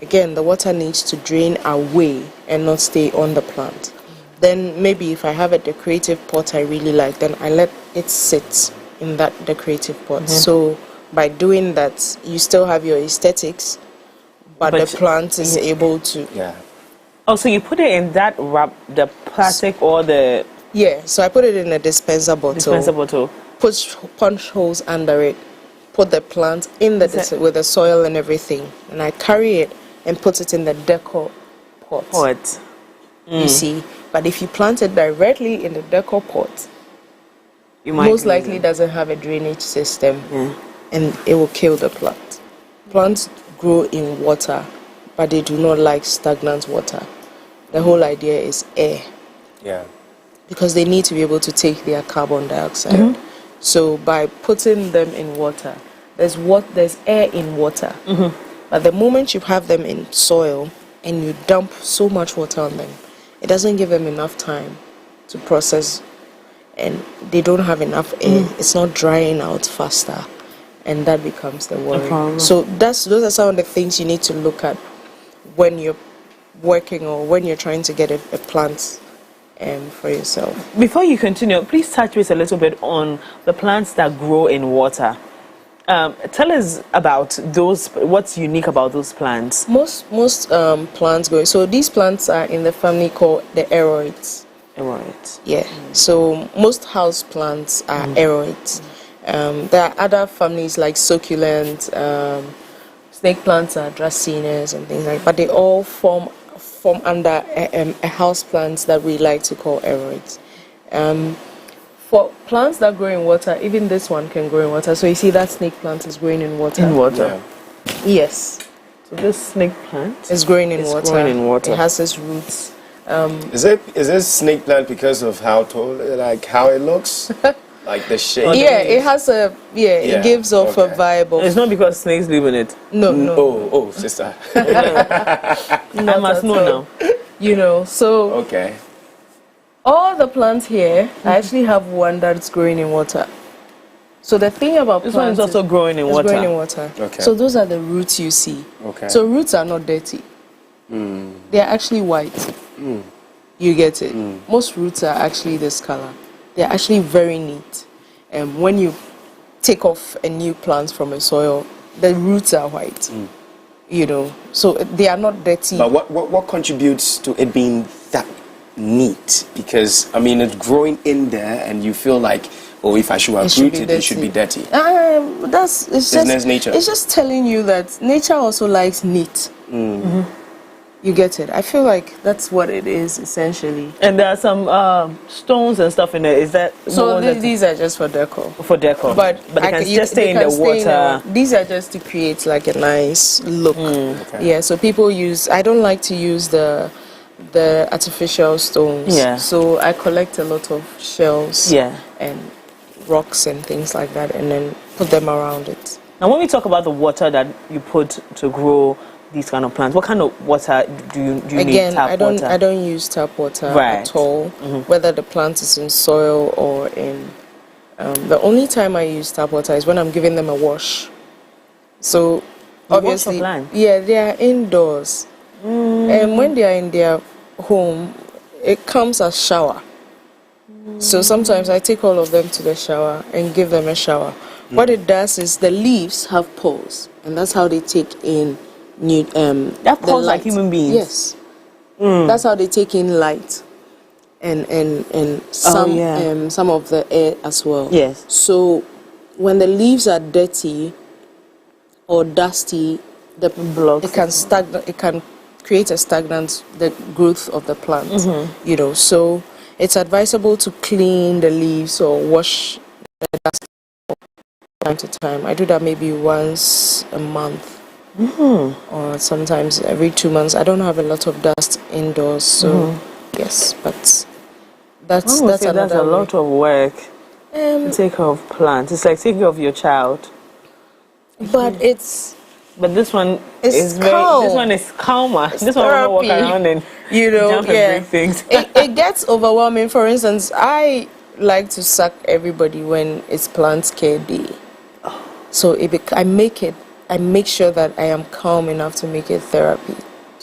Again, the water needs to drain away and not stay on the plant. Then maybe if I have a decorative pot I really like, then I let it sit in that decorative pot. So by doing that, you still have your aesthetics, but the plant is able to... Oh, so you put it in that wrap, the plastic or the... So I put it in a dispenser bottle. Put punch holes under it. Put the plant in the with the soil and everything, and I carry it and put it in the decor pot. You see, but if you plant it directly in the decor pot, most likely doesn't have a drainage system, and it will kill the plant. Plants grow in water, but they do not like stagnant water. The whole idea is air. Because they need to be able to take their carbon dioxide. So by putting them in water, there's air in water. But the moment you have them in soil and you dump so much water on them, it doesn't give them enough time to process, and they don't have enough air. It's not drying out faster, and that becomes the worry. So those are some of the things you need to look at when you're working or when you're trying to get a plant for yourself. Before you continue, please touch base a little bit on the plants that grow in water. Tell us about those. What's unique about those plants? Most plants grow. So these plants are in the family called the aeroids. Aeroids. Yeah. So most house plants are aeroids. There are other families like succulent, snake plants are dracaenas and things like that, but they all form under a house plant that we like to call aeroids. For plants that grow in water, even this one can grow in water. So you see that snake plant is growing in water. In water. Yeah. Yes. So this snake plant is growing in water. Growing in water. It has its roots. Is this snake plant because of how tall, like how it looks, like the shape? Yeah, it has a it gives off a vibe of. It's not because snakes live in it. No. Oh, sister. I must know now. You know, so okay. All the plants here, I actually have one that's growing in water. So the thing about this one is also growing in water. Growing in water. Okay. So those are the roots you see. Okay. So roots are not dirty. They are actually white. You get it. Most roots are actually this color. They're actually very neat. And when you take off a new plant from a soil, the roots are white. You know, so they are not dirty. But what contributes to it being that neat? Because I mean, it's growing in there, and you feel like, oh, if I should uproot it should be dirty. It's just nature. It's just telling you that nature also likes neat. You get it. I feel like that's what it is essentially. And there are some stones and stuff in there. Is that so? These are just for decor. For decor, but they can just stay in the water. These are just to create like a nice look. Yeah. So people use. I don't like to use the artificial stones. Yeah. So I collect a lot of shells. Yeah. And rocks and things like that, and then put them around it. Now, when we talk about the water that you put to grow these kind of plants, what kind of water do you need? Tap water? I don't use tap water at all. Whether the plant is in soil or in the only time I use tap water is when I'm giving them a wash. So obviously, yeah, they are indoors, and when they are in their home, it comes as shower. So sometimes I take all of them to the shower and give them a shower. What it does is the leaves have pores, and that's how they take in that pores like human beings. Yes, that's how they take in light and some of the air as well. Yes. So when the leaves are dirty or dusty, it can stagnate. It can create a stagnant the growth of the plant. You know, so it's advisable to clean the leaves or wash the dust from time to time. I do that maybe once a month. Or sometimes every 2 months. I don't have a lot of dust indoors, so yes, but that's a lot of work to take care of plants. It's like taking care of your child. But this one is calm. This one is calmer. It's this one will walk around and jump and break things. it gets overwhelming. For instance, I like to suck everybody when it's plant care day. So I make sure that I am calm enough to make it therapy.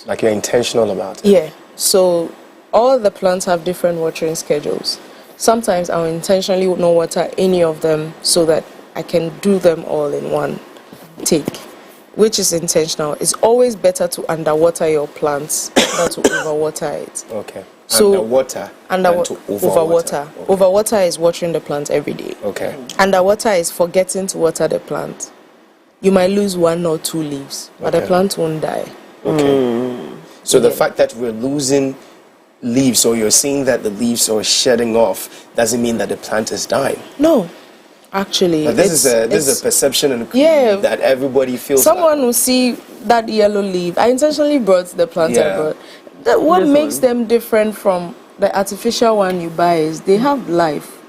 Like you're intentional about it. Yeah. So all the plants have different watering schedules. Sometimes I'll intentionally not water any of them so that I can do them all in one take, which is intentional. It's always better to underwater your plants than to overwater it. Okay. So underwater than to overwater. Okay. Overwater is watering the plant every day. Okay. Underwater is forgetting to water the plant. You might lose 1 or 2 leaves, but the plant won't die. Okay. So the fact that we're losing leaves, or you're seeing that the leaves are shedding off, doesn't mean that the plant is dying. No, actually. But this is a perception that everybody feels. Someone will see that yellow leaf. I intentionally brought the plant. What makes them different from the artificial one you buy is they have life.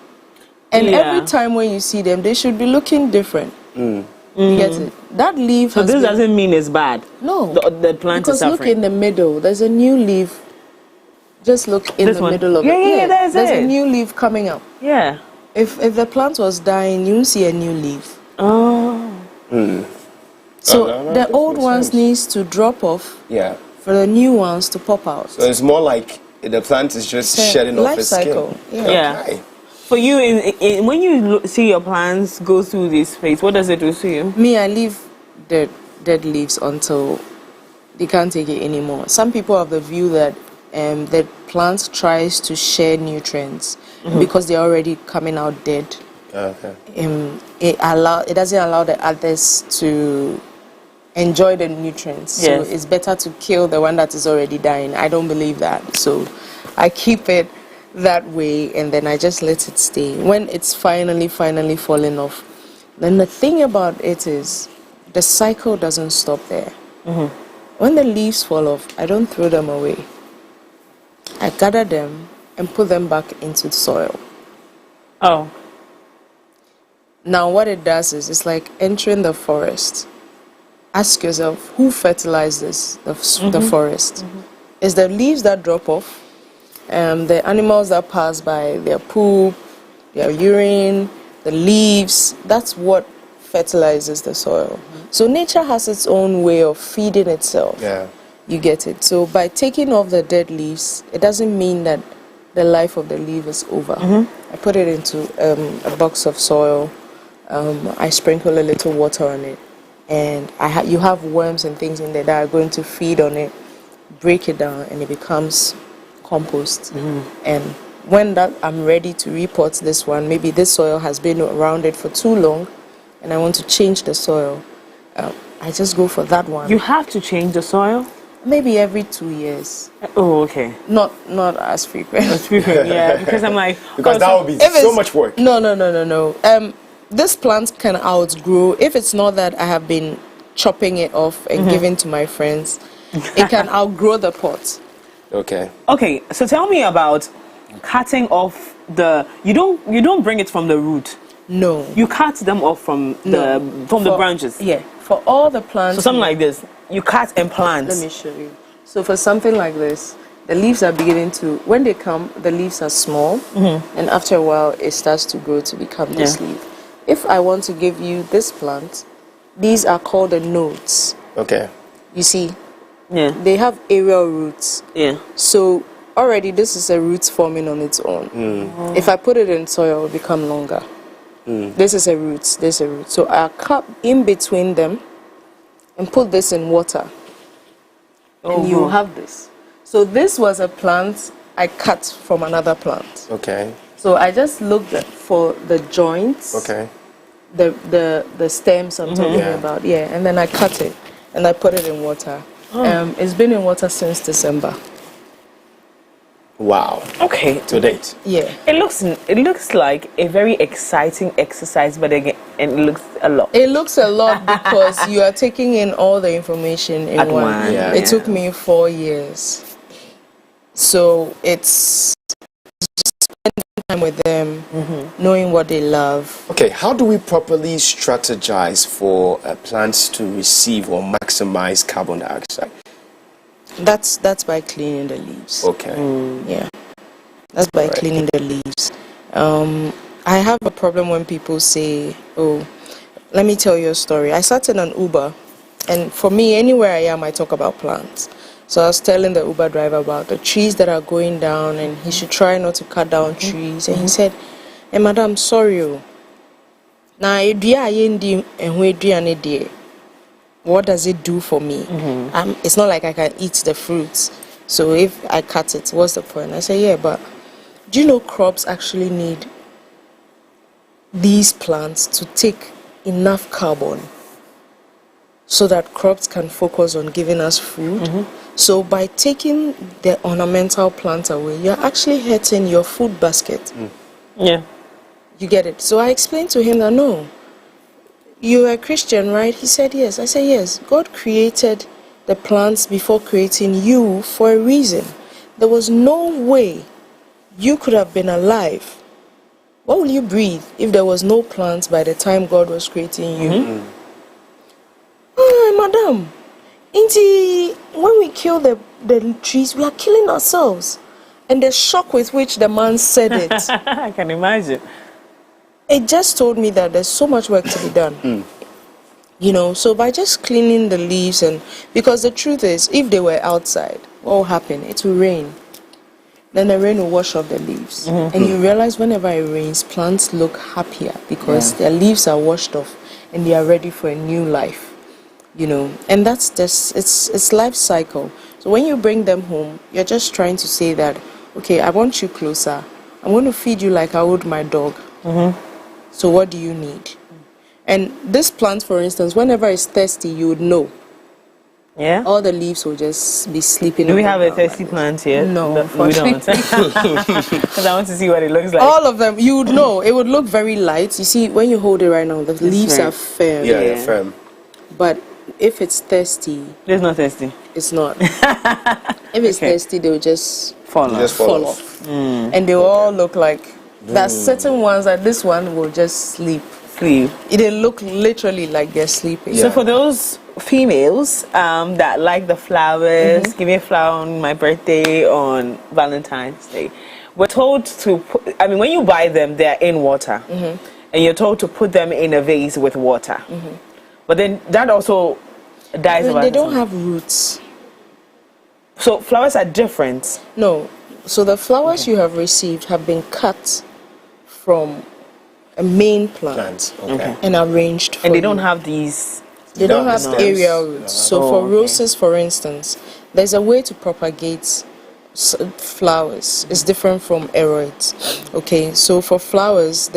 And every time when you see them, they should be looking different. You get it? That leaf. So this doesn't mean it's bad. No, the plant is suffering. Because look in the middle. There's a new leaf. Just look in the middle of it. Yeah, there's a new leaf coming up. Yeah. If the plant was dying, you won't see a new leaf. Oh. So the old ones needs to drop off. Yeah. For the new ones to pop out. So it's more like the plant is just shedding off its cycle. skin. Yeah. Okay. For you, when you see your plants go through this phase, what does it do to you? Me, I leave the dead leaves until they can't take it anymore. Some people have the view that the plant tries to share nutrients because they're already coming out dead. Okay. It doesn't allow the others to enjoy the nutrients. Yes. So it's better to kill the one that is already dying. I don't believe that. So I keep it that way, and then I just let it stay. When it's finally falling off, then the thing about it is the cycle doesn't stop there. When the leaves fall off, I don't throw them away. I gather them and put them back into the soil. Oh. Now what it does is, it's like entering the forest. Ask yourself, who fertilizes the forest? It's the leaves that drop off, the animals that pass by, their poop, their urine, the leaves. That's what fertilizes the soil. So nature has its own way of feeding itself. Yeah. You get it. So by taking off the dead leaves, it doesn't mean that the life of the leaf is over. I put it into a box of soil. I sprinkle a little water on it, and you have worms and things in there that are going to feed on it, break it down, and it becomes compost. And when I'm ready to repot this one, maybe this soil has been around it for too long, and I want to change the soil, I just go for that one. You have to change the soil? Maybe every 2 years. Oh, okay. Not as frequent. As frequent, yeah. Because I'm like... Because that would be so much work. No. This plant can outgrow. If it's not that I have been chopping it off and giving to my friends, it can outgrow the pot. Okay. Okay, so tell me about cutting off the... You don't bring it from the root. No. You cut them off from the branches. Yeah. For all the plants. So something like this. You cut and plant. Let me show you. So for something like this, the leaves are beginning to, when they come, the leaves are small, and after a while, it starts to grow to become this leaf. If I want to give you this plant, these are called the nodes. Okay. You see? Yeah. They have aerial roots. Yeah. So already this is a root forming on its own. If I put it in soil, it will become longer. This is a root, this is a root. So I cut in between them and put this in water. And you have this. So this was a plant I cut from another plant. Okay. So I just looked for the joints. Okay. The stems I'm talking about. Yeah. And then I cut it and I put it in water. It's been in water since December. Wow. Okay. To date. Yeah. It looks like a very exciting exercise, but again, it looks a lot. It looks a lot because you are taking in all the information in one. It took me 4 years. So it's just spending time with them, knowing what they love. Okay, how do we properly strategize for plants to receive or maximize carbon dioxide? That's by cleaning the leaves. Okay. Yeah. That's by cleaning the leaves. I have a problem when people say, oh, let me tell you a story. I sat in an Uber, and for me, anywhere I am, I talk about plants. So I was telling the Uber driver about the trees that are going down, and he should try not to cut down trees. And he said, hey, madam, sorry. Now, what does it do for me? It's not like I can eat the fruits. So if I cut it, what's the point? I say, yeah, but do you know crops actually need these plants to take enough carbon so that crops can focus on giving us food? So by taking the ornamental plant away, you're actually hurting your food basket. Yeah. You get it? So I explained to him that, no, you're a Christian, right? He said, yes. I said, yes. God created the plants before creating you for a reason. There was no way you could have been alive. What will you breathe if there was no plants by the time God was creating you? Madam, when we kill the trees, we are killing ourselves. And the shock with which the man said it. I can imagine. It just told me that there's so much work to be done. You know, so by just cleaning the leaves, and because the truth is, if they were outside, what will happen? It will rain. Then the rain will wash off the leaves. And you realize whenever it rains, plants look happier because their leaves are washed off and they are ready for a new life. You know, and that's just, it's life cycle. So when you bring them home, you're just trying to say that, okay, I want you closer. I'm going to feed you like I would my dog. So what do you need? And this plant, for instance, whenever it's thirsty, you would know. Yeah. All the leaves will just be sleeping. Do we have a thirsty plant here? No, we don't. Because I want to see what it looks like. All of them, you would know. It would look very light. You see, when you hold it right now, the leaves are firm. Yeah, they're firm. But if it's thirsty, it's not thirsty. It's not. If it's thirsty, they will just fall off. And they all look like. There are certain ones that this one will just sleep. They look literally like they're sleeping. So for those females that like the flowers, give me a flower on my birthday, on Valentine's Day, we're told to put, I mean, when you buy them, they're in water. And you're told to put them in a vase with water. But then that also dies over They don't have roots. So flowers are different? No. So the flowers you have received have been cut from a main plant and arranged for And they don't have these... They don't have aerial roots. So for roses, for instance, there's a way to propagate flowers. It's different from aeroids. Okay, so for flowers,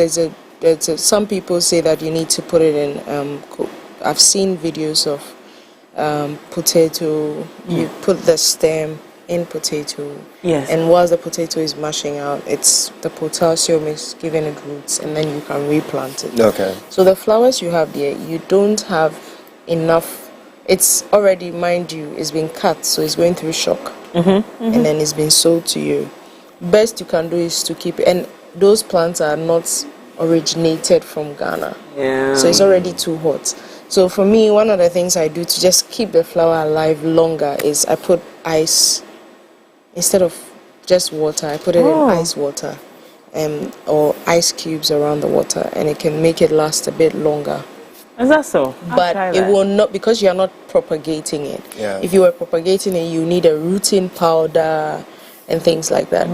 some people say that you need to put it in... I've seen videos of potato. You put the stem in potato. Yes. And whilst the potato is mashing out, it's the potassium is giving it roots, and then you can replant it. Okay. So the flowers you have there, you don't have enough. It's already, mind you, it's been cut, so it's going through shock, and then it's been sold to you. Best you can do is to keep it, and those plants are not originated from Ghana. Yeah. So it's already too hot. So for me, one of the things I do to just keep the flower alive longer is I put ice. Instead of just water, I put it in ice water or ice cubes around the water, and it can make it last a bit longer. Is that so? But it will not, because you are not propagating it. Yeah. If you were propagating it, you need a rooting powder and things like that.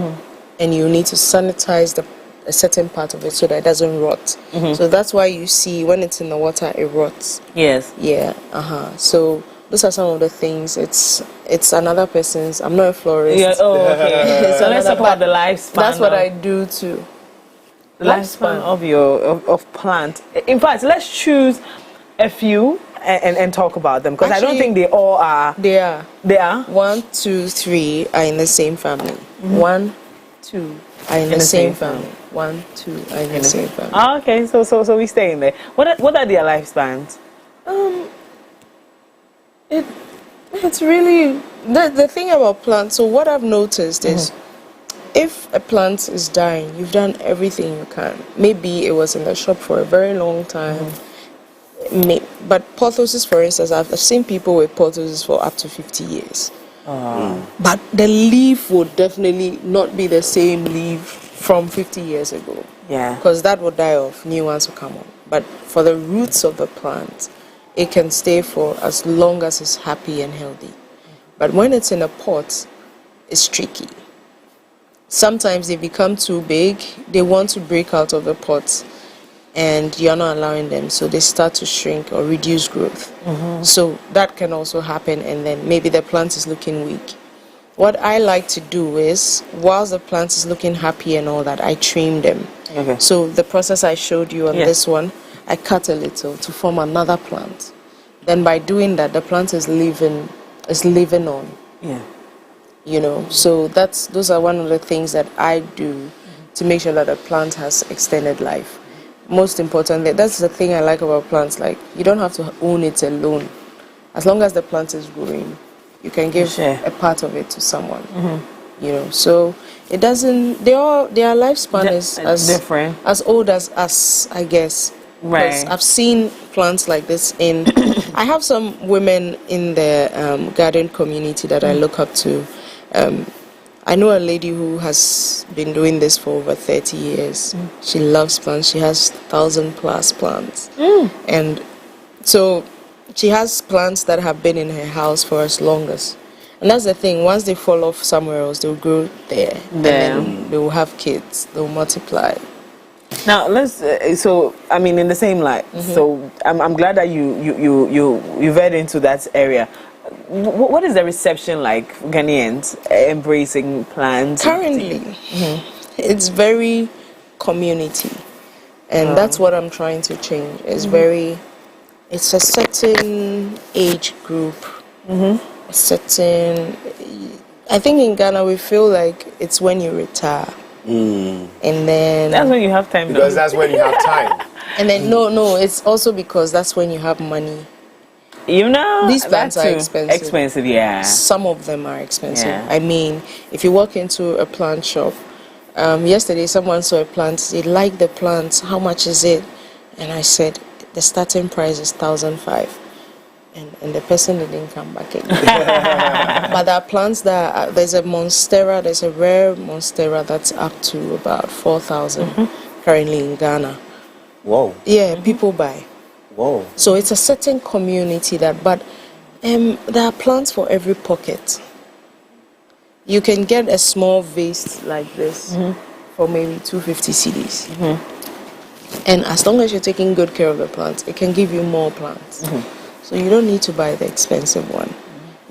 And you need to sanitize a certain part of it so that it doesn't rot. So that's why you see when it's in the water, it rots. Yes. Yeah. So those are some of the things. It's another person's. I'm not a florist. Yeah. Oh, okay. So let's talk about the lifespan. That's what I do too. The lifespan of plant. In fact, let's choose a few and talk about them, because I don't think they all are. They are. They are. 1, 2, 3 are in the same family. 1, 2 are in the same family. 1, 2 are in the same family. Oh, okay. So we stay in there. What are their lifespans? It's really the thing about plants. So what I've noticed is, if a plant is dying, you've done everything you can. Maybe it was in the shop for a very long time. But pothos, for instance, I've seen people with pothos for up to 50 years. But the leaf would definitely not be the same leaf from 50 years ago. Yeah. Because that would die off, new ones will come on. But for the roots of the plant, it can stay for as long as it's happy and healthy. But when it's in a pot, it's tricky. Sometimes they become too big, they want to break out of the pot, and you're not allowing them, so they start to shrink or reduce growth. So that can also happen, and then maybe the plant is looking weak. What I like to do is, whilst the plant is looking happy and all that, I trim them. Okay. So the process I showed you on this one, I cut a little to form another plant. Then by doing that, the plant is living on. Yeah. You know, so those are one of the things that I do to make sure that the plant has extended life. Most importantly, that's the thing I like about plants. Like, you don't have to own it alone. As long as the plant is growing, you can give a part of it to someone. You know, so it doesn't. Their lifespan is as different, as old as us, I guess. Right. I've seen plants like this in. I have some women in the garden community that I look up to. I know a lady who has been doing this for over 30 years. She loves plants. She has 1,000+ plants. And so she has plants that have been in her house for as long as. And that's the thing. Once they fall off somewhere else, they'll grow there. And then they will have kids. They'll multiply. Now let's. So I mean, in the same light. So I'm glad that you veered into that area. what is the reception like for Ghanaians embracing plants? Currently, it's very community, and that's what I'm trying to change. It's a certain age group, a certain. I think in Ghana we feel like it's when you retire, and then that's when you have time. Because that's when you have time. And then no, it's also because that's when you have money. You know, these plants are expensive. Expensive, yeah. Some of them are expensive. Yeah. I mean, if you walk into a plant shop, yesterday someone saw a plant. They liked the plant. How much is it? And I said the starting price is 1,500. And the person didn't come back again. But there are plants that there's a monstera. There's a rare monstera that's up to about 4,000 currently in Ghana. Whoa. Yeah, people buy. Whoa. So it's a certain community there are plants for every pocket. You can get a small vase like this for maybe 250 cedis. And as long as you're taking good care of the plants, it can give you more plants. So you don't need to buy the expensive one.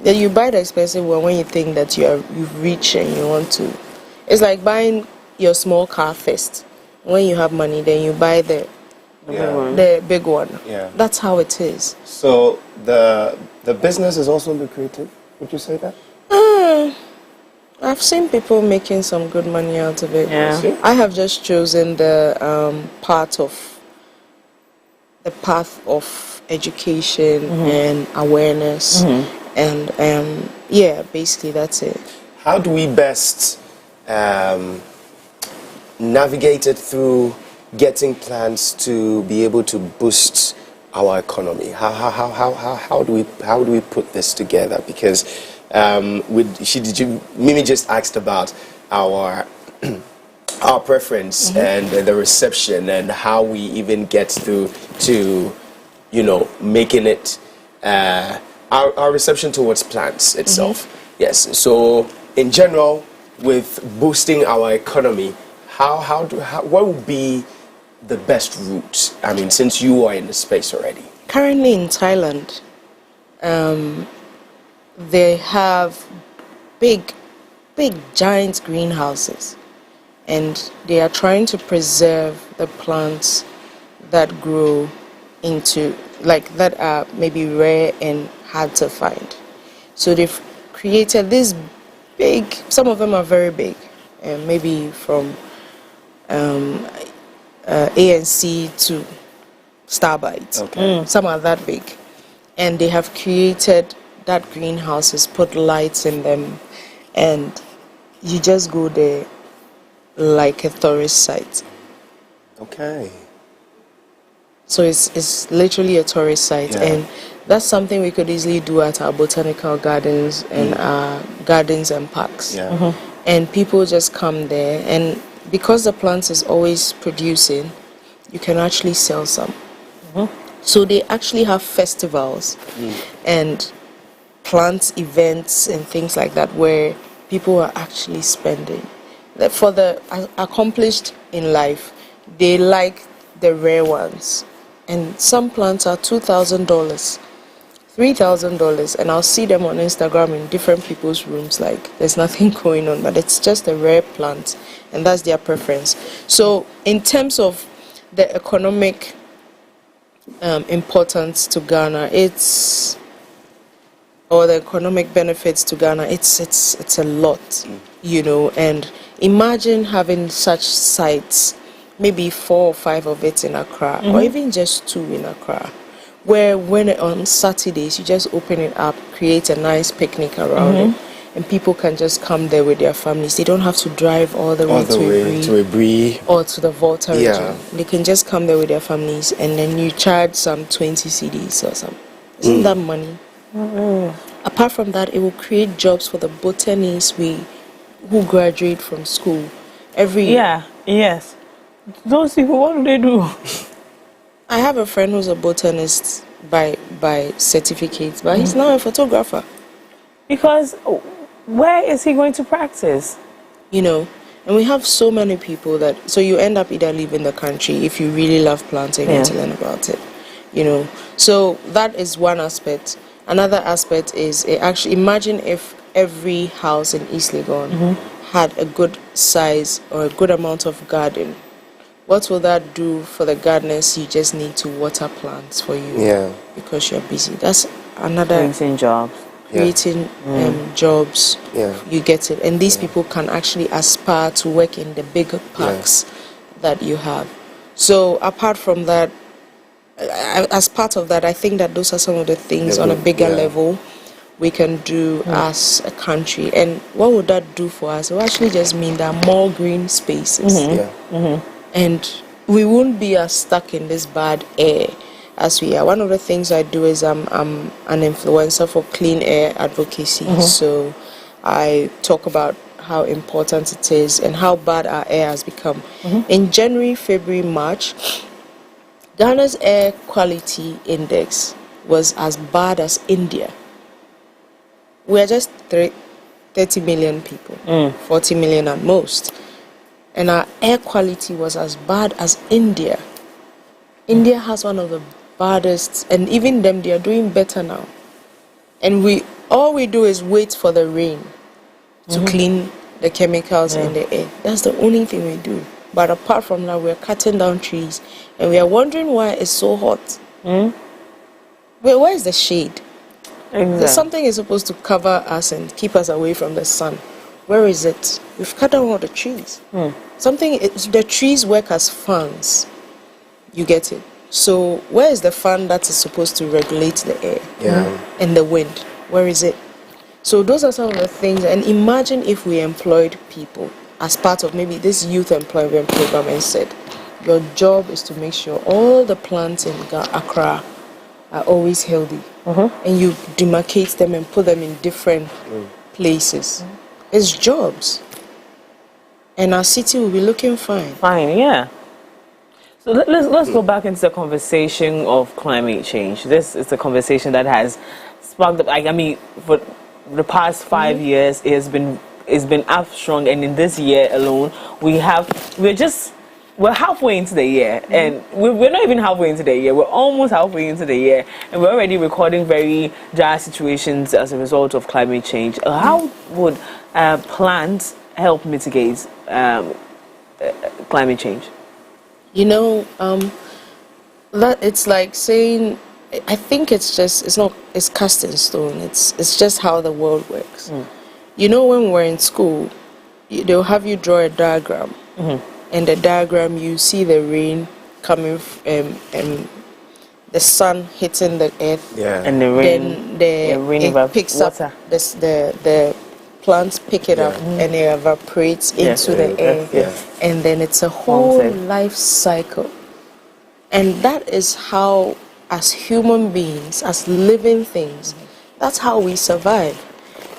Then you buy the expensive one when you think that you've reached and you want to. It's like buying your small car first. When you have money, then you buy the big one. Yeah. That's how it is. So the business is also lucrative. Would you say that? I've seen people making some good money out of it. Yeah. I have just chosen the path of education and awareness, and basically that's it. How do we best navigate it through getting plans to be able to boost our economy? How do we put this together? Because Mimi just asked about our preference and the reception and how we even get through to making it our reception towards plants itself. Yes. So in general, with boosting our economy, what would be the best route? I mean, since you are in the space already. Currently in Thailand, they have big giant greenhouses, and they are trying to preserve the plants that grow into that are maybe rare and hard to find. So they've created this big, some of them are very big, maybe from ANC to Starbite. Some are that big, and they have created that greenhouses, put lights in them, and you just go there like a tourist site. Okay. So it's literally a tourist site, and that's something we could easily do at our botanical gardens and our gardens and parks. And people just come there, and because the plant is always producing, you can actually sell some. So they actually have festivals and plant events and things like that where people are actually spending. For the accomplished in life, they like the rare ones. And some plants are $2,000, $3,000, and I'll see them on Instagram in different people's rooms like there's nothing going on, but it's just a rare plant, and that's their preference. So in terms of the economic importance to Ghana, or the economic benefits to Ghana, it's a lot, and imagine having such sites, maybe 4 or 5 of it in Accra, or even just 2 in Accra, where when on Saturdays you just open it up, create a nice picnic around it, and people can just come there with their families. They don't have to drive all the way to Ebri or to the Volta region. They can just come there with their families, and then you charge some 20 cedis or something. Isn't that money? Apart from that, it will create jobs for the botanists who graduate from school every year. Yes. Those people, what do they do? I have a friend who's a botanist by certificate, but he's now a photographer. Because where is he going to practice? And we have so many people so you end up either leaving the country if you really love planting and to learn about it. So that is one aspect. Another aspect is actually imagine if every house in East Legon had a good size or a good amount of garden. What will that do for the gardeners? You just need to water plants for you because you're busy. That's another creating jobs. Creating jobs. You get it. And these people can actually aspire to work in the bigger parks that you have. So apart from that, as part of that, I think that those are some of the things on a bigger level we can do as a country. And what would that do for us? It will actually just mean there are more green spaces. And we won't be as stuck in this bad air as we are. One of the things I do is I'm an influencer for clean air advocacy. So I talk about how important it is and how bad our air has become. In January, February, March, Ghana's air quality index was as bad as India. We are just 30 million people, 40 million at most. And our air quality was as bad as India. India has one of the baddest, and even them, they are doing better now. And all we do is wait for the rain to clean the chemicals in the air. That's the only thing we do. But apart from that, we're cutting down trees, and we are wondering why it's so hot. Where is the shade? There's something is supposed to cover us and keep us away from the sun. Where is it? We've cut down all the trees. The trees work as fans. You get it? So where is the fan that is supposed to regulate the air and the wind? Where is it? So those are some of the things. And imagine if we employed people as part of maybe this youth employment program and said, your job is to make sure all the plants in Accra are always healthy. And you demarcate them and put them in different places. It's jobs. And our city will be looking fine. So let's go back into the conversation of climate change. This is a conversation that has sparked up. I mean, for the past 5 years, it's been up strong, and in this year alone, we're halfway into the year, and we're not even halfway into the year. We're almost halfway into the year, and we're already recording very dire situations as a result of climate change. How would plants help mitigate climate change? You know, that it's like saying, I think it's cast in stone. It's just how the world works. You know, when we're in school, they'll have you draw a diagram. In the diagram, you see the rain coming and the sun hitting the earth. And the rain, it picks water. Up the plants pick it up and it evaporates into the air. And then it's a whole life cycle. And that is how, as human beings, as living things, that's how we survive.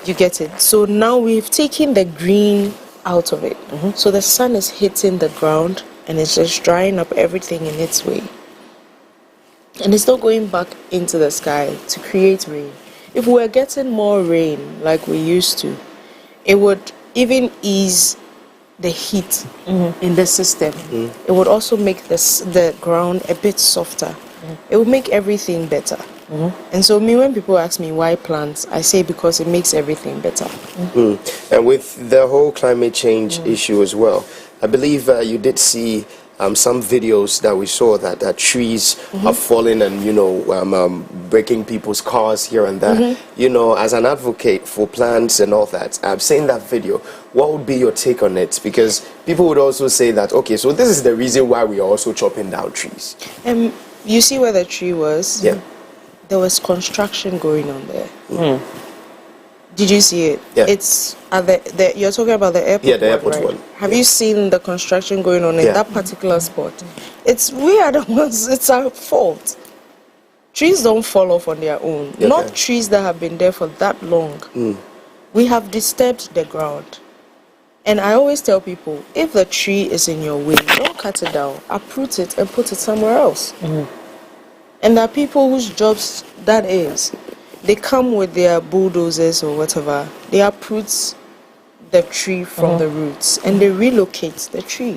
You get it? So now we've taken the green out of it. So the sun is hitting the ground and it's just drying up everything in its way. And it's not going back into the sky to create rain. If we're getting more rain like we used to, it would even ease the heat in the system. It would also make the ground a bit softer. It would make everything better. And so when people ask me why plants, I say because it makes everything better. And with the whole climate change issue as well, I believe you did see some videos that we saw that trees are falling and, you know, breaking people's cars here and there. You know, as an advocate for plants and all that, I've seen that video. What would be your take on it? Because people would also say that, okay, so this is the reason why we are also chopping down trees. You see where the tree was? There was construction going on there. Did you see it? It's at you're talking about the airport. Yeah, the airport one. Have you seen the construction going on in that particular spot? We are the ones. It's our fault. Trees don't fall off on their own. Not trees that have been there for that long. We have disturbed the ground. And I always tell people, if the tree is in your way, don't cut it down. Uproot it and put it somewhere else. And there are people whose jobs that is. They come with their bulldozers or whatever. They uproot the tree from the roots and they relocate the tree.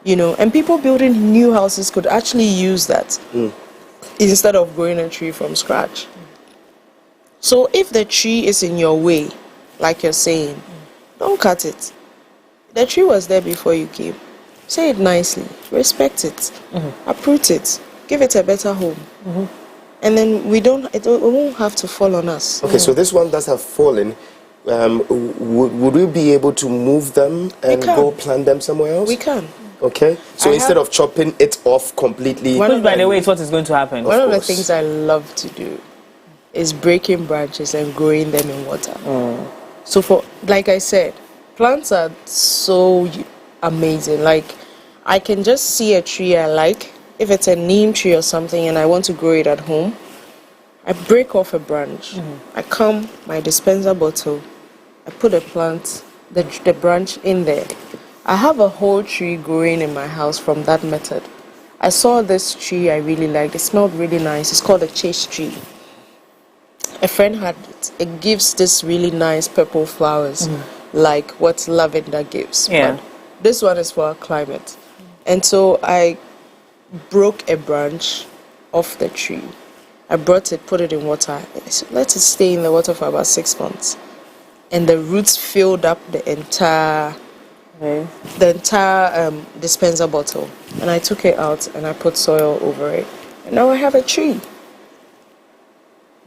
You know, and people building new houses could actually use that instead of growing a tree from scratch. So if the tree is in your way, like you're saying, don't cut it. The tree was there before you came. Say it nicely, respect it, uproot it, give it a better home. And then it won't have to fall on us. Okay, so this one does have fallen. Would we be able to move them and go plant them somewhere else? We can. Okay, so instead of chopping it off completely. Which, by the way, is what is going to happen. One of the things I love to do is breaking branches and growing them in water. So for, like I said, plants are so amazing. Like, I can just see a tree I like. If it's a neem tree or something and I want to grow it at home, I break off a branch. I come, my dispenser bottle, I put a plant, the branch in there. I have a whole tree growing in my house from that method. I saw this tree I really liked. It smelled really nice. It's called a chase tree. A friend had it. It gives this really nice purple flowers, like what lavender gives. Yeah. But this one is for our climate. And so I broke a branch off the tree. I brought it, put it in water. Let it stay in the water for about 6 months. And the roots filled up the entire dispenser bottle. And I took it out and I put soil over it. And now I have a tree.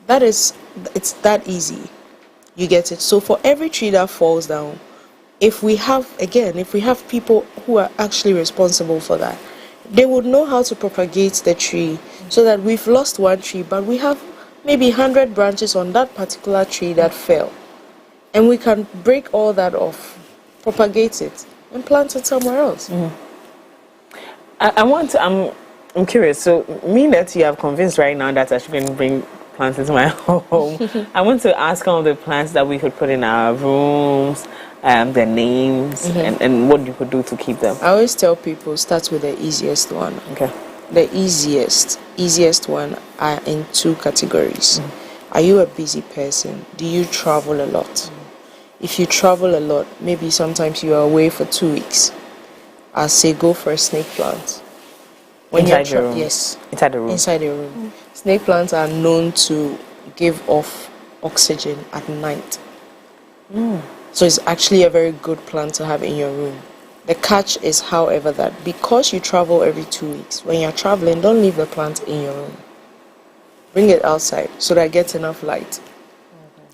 It's that easy. You get it? So for every tree that falls down, if we have people who are actually responsible for that, they would know how to propagate the tree so that we've lost one tree, but we have maybe 100 branches on that particular tree that fell. And we can break all that off, propagate it, and plant it somewhere else. I'm curious. So, me that you have convinced right now that I should bring plants into my home, I want to ask all the plants that we could put in our rooms, their names, and what you could do to keep them. I always tell people, start with the easiest one. Okay. The easiest one are in two categories. Are you a busy person? Do you travel a lot? If you travel a lot, maybe sometimes you are away for 2 weeks, I'll say go for a snake plant. Inside your room? Yes. Inside the room? Inside your room. Snake plants are known to give off oxygen at night. So it's actually a very good plant to have in your room. The catch is, however, that because you travel every 2 weeks, when you're traveling, don't leave the plant in your room. Bring it outside so that it gets enough light.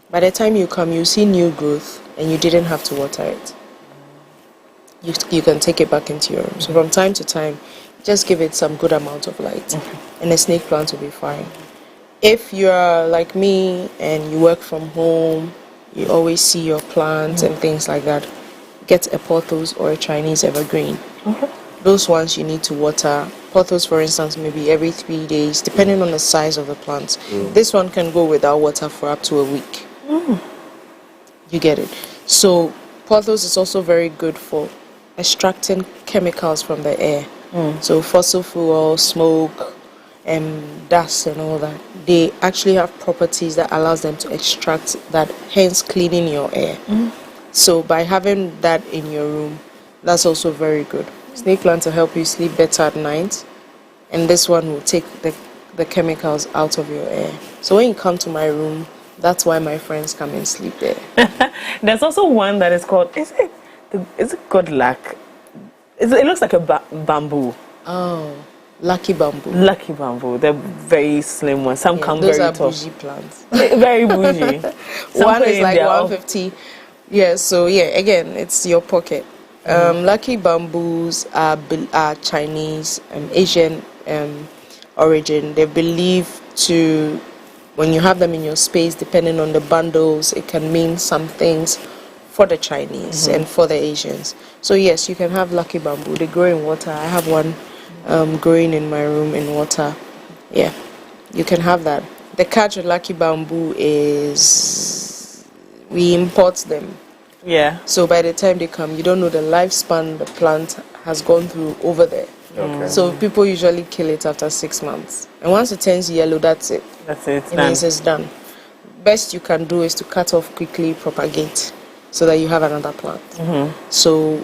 By the time you come, you see new growth and you didn't have to water it. You can take it back into your room. So from time to time, just give it some good amount of light and the snake plant will be fine. If you're like me and you work from home, you always see your plants and things like that, get a pothos or a Chinese evergreen. Those ones you need to water. Pothos, for instance, maybe every 3 days, depending on the size of the plant. This one can go without water for up to a week. You get it? So pothos is also very good for extracting chemicals from the air. So fossil fuel, smoke, and dust and all that. They actually have properties that allows them to extract that, hence cleaning your air. So by having that in your room, that's also very good. Snake plants will help you sleep better at night, and this one will take the chemicals out of your air. So when you come to my room, that's why my friends come and sleep there. There's also one that is called, is it good luck? It looks like a bamboo. Oh, lucky bamboo. Lucky bamboo. They're very slim ones. Some come very tall. Those are bougie plants. Very bougie. One is like 150. Yeah, so yeah, again, it's your pocket. Lucky bamboos are Chinese, Asian origin. They believe to, when you have them in your space, depending on the bundles, it can mean some things for the Chinese and for the Asians. So yes, you can have lucky bamboo. They grow in water. I have one growing in my room in water. Yeah, you can have that. The catch with lucky bamboo is we import them. Yeah. So by the time they come, you don't know the lifespan the plant has gone through over there. Okay. So people usually kill it after 6 months. And once it turns yellow, that's it. That's it. It means it's done. Best you can do is to cut off quickly, propagate, so that you have another plant. So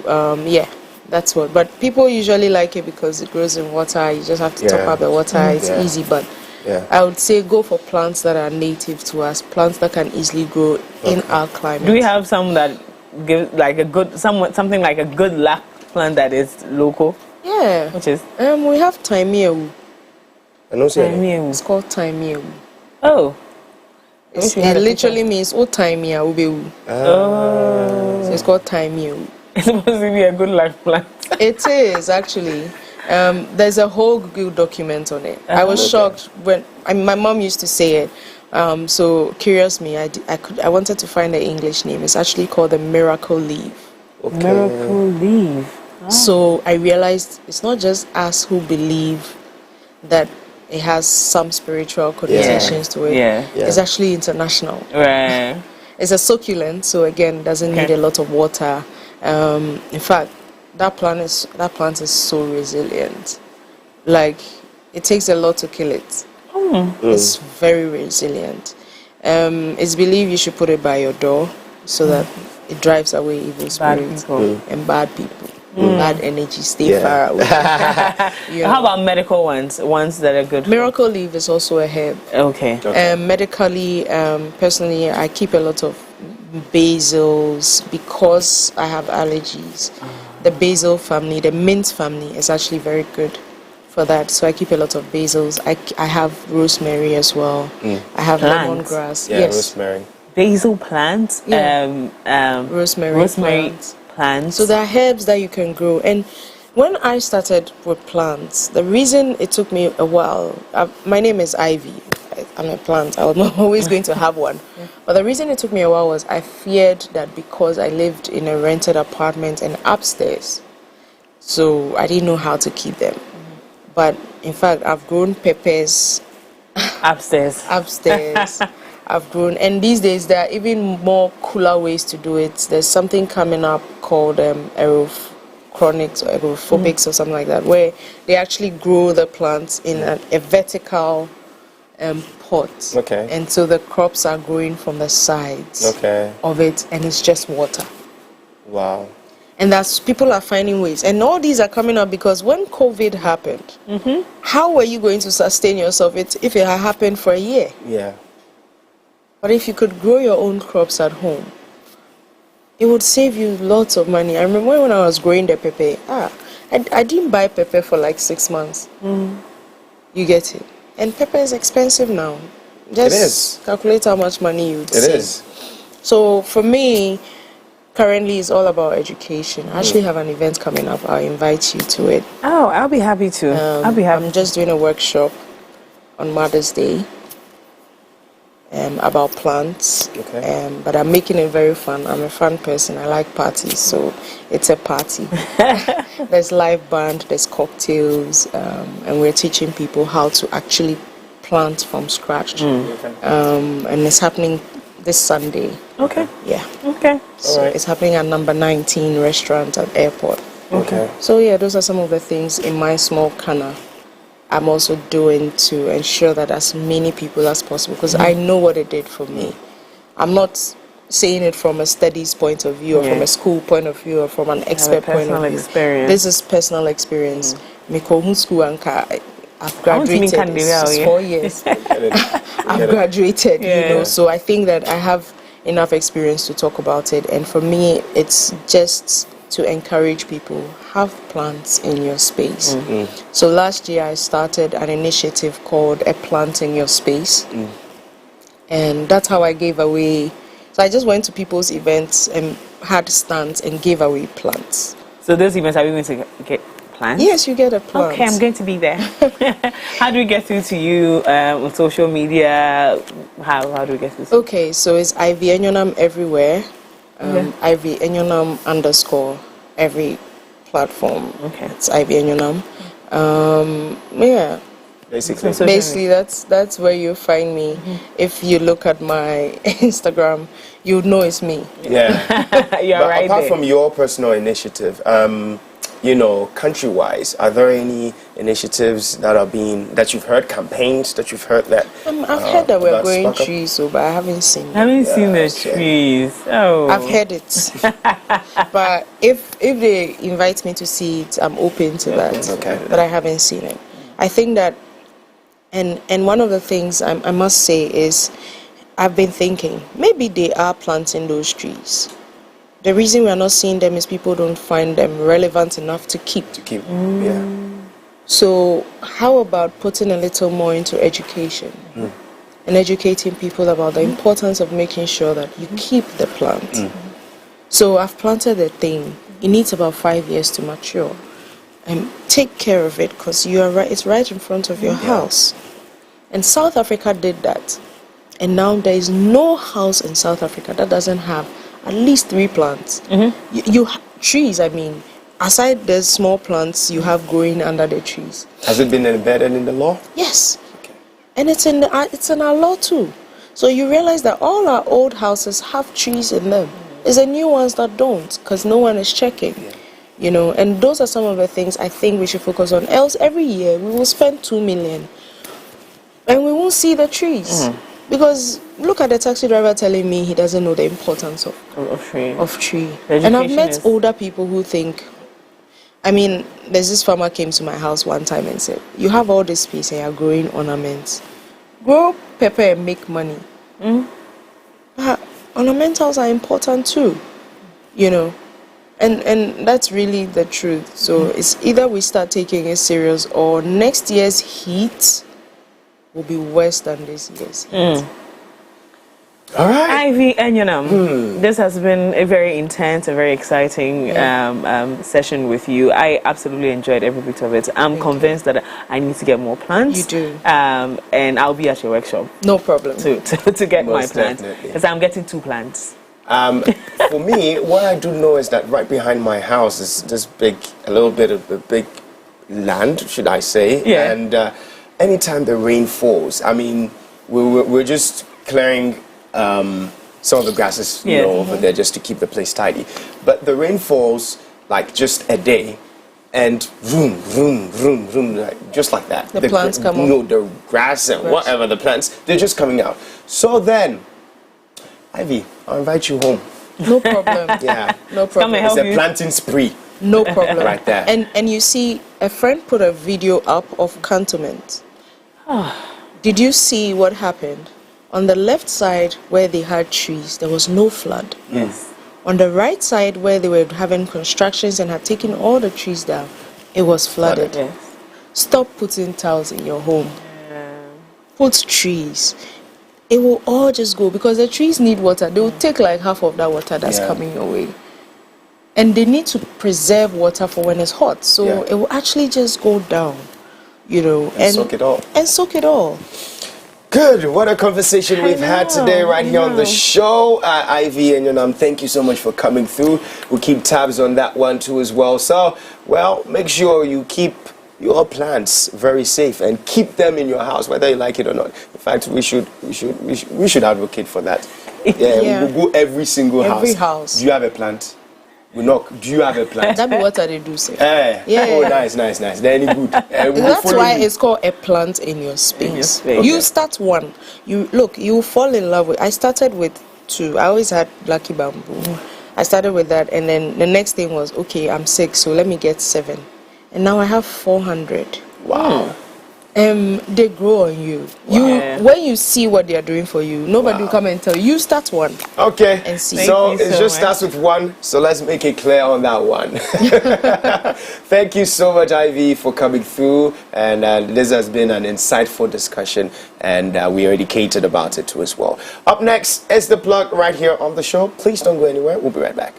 yeah, that's what. But people usually like it because it grows in water. You just have to top up the water. It's easy. But I would say go for plants that are native to us, plants that can easily grow in our climate. Do we have some that give like a good, something like a good luck plant that is local? Yeah. Which is? We have Taimiewu. I know It's called Taimiewu. Oh. It literally means O Taimia Ubewu. Oh. So it's called Taimiewu. It's supposed to be a good luck plant. It is actually. There's a whole Google document on it. I was shocked when my mom used to say it. So curious me, I wanted to find the English name. It's actually called the miracle leaf. Okay. Miracle leaf. Oh. So I realized it's not just us who believe that it has some spiritual connotations to it. It's actually international. Right. It's a succulent, so again, doesn't need a lot of water. In fact, that plant is so resilient. Like, it takes a lot to kill it. It's very resilient. It's believed you should put it by your door so that it drives away evil spirits and bad people. Bad energy, stay far away. How about medical ones that are good? Miracle leaf is also a herb. Okay. Medically, personally, I keep a lot of basils because I have allergies. The basil family, the mint family, is actually very good for that. So I keep a lot of basils. I have rosemary as well. I have lemongrass. Rosemary. Basil plants. Rosemary plants. So there are herbs that you can grow. And when I started with plants, the reason it took me a while, my name is Ivy. I'm a plant. I was always going to have one. But the reason it took me a while was I feared that because I lived in a rented apartment and upstairs, so I didn't know how to keep them. But in fact, I've grown peppers upstairs. I've grown, and these days there are even more cooler ways to do it. There's something coming up called aeroponics or aerophobics or something like that, where they actually grow the plants in a vertical pot. And so the crops are growing from the sides of it, and it's just water. Wow. And people are finding ways, and all these are coming up because when COVID happened, how were you going to sustain yourself if it had happened for a year? But if you could grow your own crops at home, it would save you lots of money. I remember when I was growing the pepper, I didn't buy pepper for like 6 months. You get it? And pepper is expensive now. Just calculate how much money you would save. It is. So for me, currently it's all about education. I actually have an event coming up. I'll invite you to it. Oh, I'll be happy to. I'm just doing a workshop on Mother's Day. About plants, but I'm making it very fun. I'm a fun person. I like parties, so it's a party. There's live band, there's cocktails, and we're teaching people how to actually plant from scratch. And it's happening this Sunday. So it's happening at number 19 restaurant at airport. So those are some of the things in my small corner I'm also doing to ensure that as many people as possible, because I know what it did for me. I'm not saying it from a studies point of view or from a school point of view or from an expert point of view. This is personal experience. I've graduated. It's 4 years. I've graduated, you know, so I think that I have enough experience to talk about it. And for me, it's just to encourage people, have plants in your space. So last year I started an initiative called A Plant in Your Space. And that's how I gave away. So I just went to people's events and had stands and gave away plants. So those events, are we going to get plants? Yes, you get a plant. Okay, I'm going to be there. How do we get through to you on social media? How do we get through to you? Okay, so it's Ivy Enyonam everywhere. Ivy Enyonam _ every platform. It's Ivy Enyonam. Basically that's where you find me. If you look at my Instagram, you know it's me. But apart from your personal initiative, you know, country-wise, are there any initiatives that you've heard, campaigns that you've heard that? I've heard that we're growing trees, but I haven't seen it. I haven't seen the trees. Oh, I've heard it. But if they invite me to see it, I'm open to that. But I haven't seen it. I think that And one of the things I must say is, I've been thinking, maybe they are planting those trees. The reason we are not seeing them is people don't find them relevant enough to keep. Yeah. So how about putting a little more into education and educating people about the importance of making sure that you keep the plant. So I've planted the thing. It needs about 5 years to mature. And take care of it because you are right. It's right in front of your house. And South Africa did that. And now there is no house in South Africa that doesn't have at least 3 plants. Trees, I mean, aside the small plants you have growing under the trees. Has it been embedded in the law? Yes. Okay. And it's in our law too. So you realize that all our old houses have trees in them. It's the new ones that don't, because no one is checking. You know, and those are some of the things I think we should focus on. Else, every year we will spend 2 million, and we won't see the trees. Because look at the taxi driver telling me he doesn't know the importance of tree. And I've met older people who think, I mean, there's this farmer came to my house one time and said, you have all this space and you're growing ornaments. Grow pepper and make money. Ornamentals are important too, you know. And that's really the truth. So it's either we start taking it serious or next year's heat will be worse than this year's heat. All right. Ivy Enyonam, this has been a very intense, a very exciting session with you. I absolutely enjoyed every bit of it. I'm convinced that I need to get more plants. You do. And I'll be at your workshop. No problem. To get Most my plants. definitely. Because I'm getting 2 plants. For me, what I do know is that right behind my house is this a little bit of a big land, should I say. Yeah. And anytime the rain falls, I mean, we're just clearing some of the grasses over there just to keep the place tidy. But the rain falls like just a day, and vroom, vroom, vroom, vroom, just like that. The plants come up. No, the grass and whatever, the plants, they're just coming out. So then, Ivy, I'll invite you home. No problem. Yeah. No problem. It's a planting spree. No problem. Right there. And you see, a friend put a video up of cantonment. Did you see what happened? On the left side where they had trees, there was no flood. Yes. On the right side where they were having constructions and had taken all the trees down, it was flooded. Yes. Stop putting tiles in your home. Put trees. It will all just go because the trees need water. They will take like half of that water that's coming your way. And they need to preserve water for when it's hot. So it will actually just go down, you know. And soak it all. And soak it all. Good. What a conversation we've had today right here on the show. Ivy and thank you so much for coming through. We'll keep tabs on that one too as well. So, well, make sure you keep your plants very safe and keep them in your house, whether you like it or not. In fact, we should advocate for that. We'll go every single house. Do you have a plant? We knock. Do you have a plant? That'd be what they do, say. Oh, nice. They're any good. That's why it's called a plant in your space. You start one. You fall in love with. I started with 2. I always had Lucky Bamboo. I started with that, and then the next thing was, okay, I'm 6, so let me get 7. And now I have 400. Wow. They grow on you. When you see what they are doing for you, nobody will come and tell you. You start one. Okay. And see. So it just starts with 1. So let's make it clear on that one. Thank you so much, Ivy, for coming through. And this has been an insightful discussion, and we are educated about it too as well. Up next is the plug right here on the show. Please don't go anywhere. We'll be right back.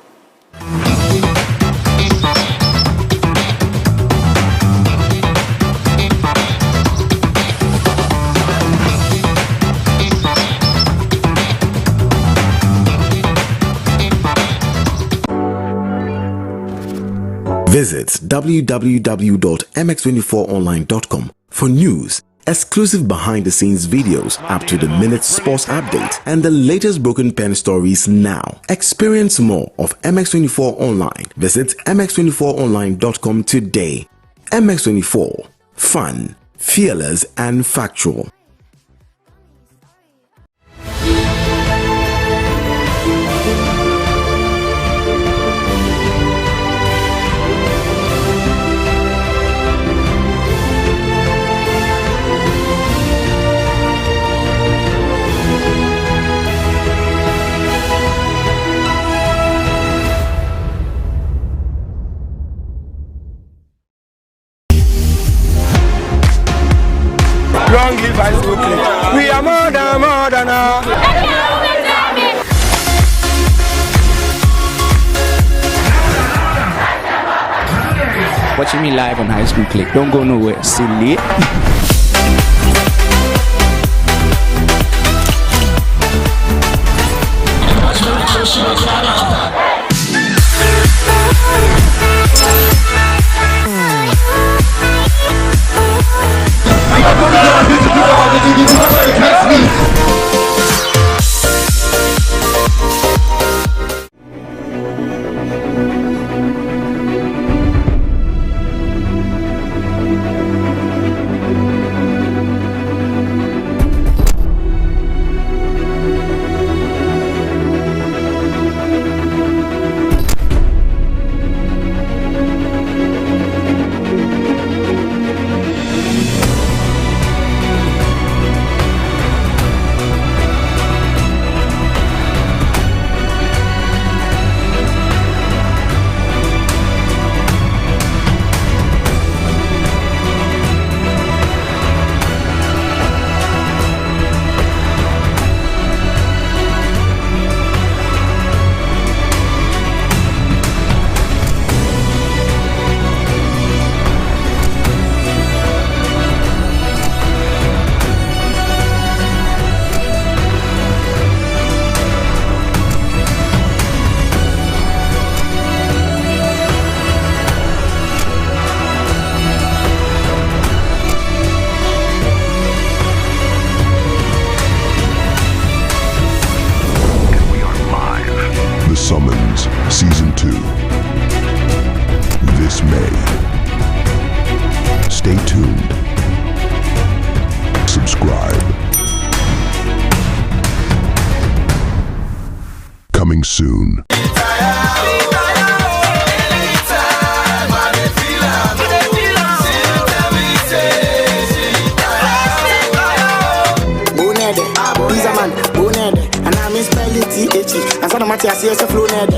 Visit www.mx24online.com for news, exclusive behind-the-scenes videos, up-to-the-minute sports updates, and the latest Broken Pen stories now. Experience more of MX24 Online. Visit mx24online.com today. MX24. Fun, fearless, and factual. watching me live on High School Click. Don't go nowhere. Silly. Summons Season 2 this May. Stay tuned. Subscribe. Coming soon. And some Mattia says a flow ned.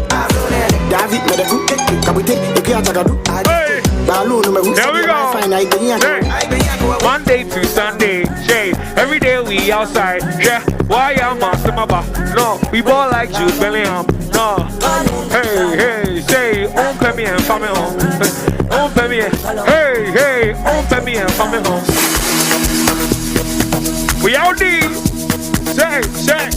David Medeku, Kabute, Ekiatagadu. There we go. Monday to Sunday, shade. Every day we outside. Yeah, why am I no, we ball like Jude Bellingham. No, hey, say, on pay me and family home. On pay me, hey, on pay me and family home. We out there. Say.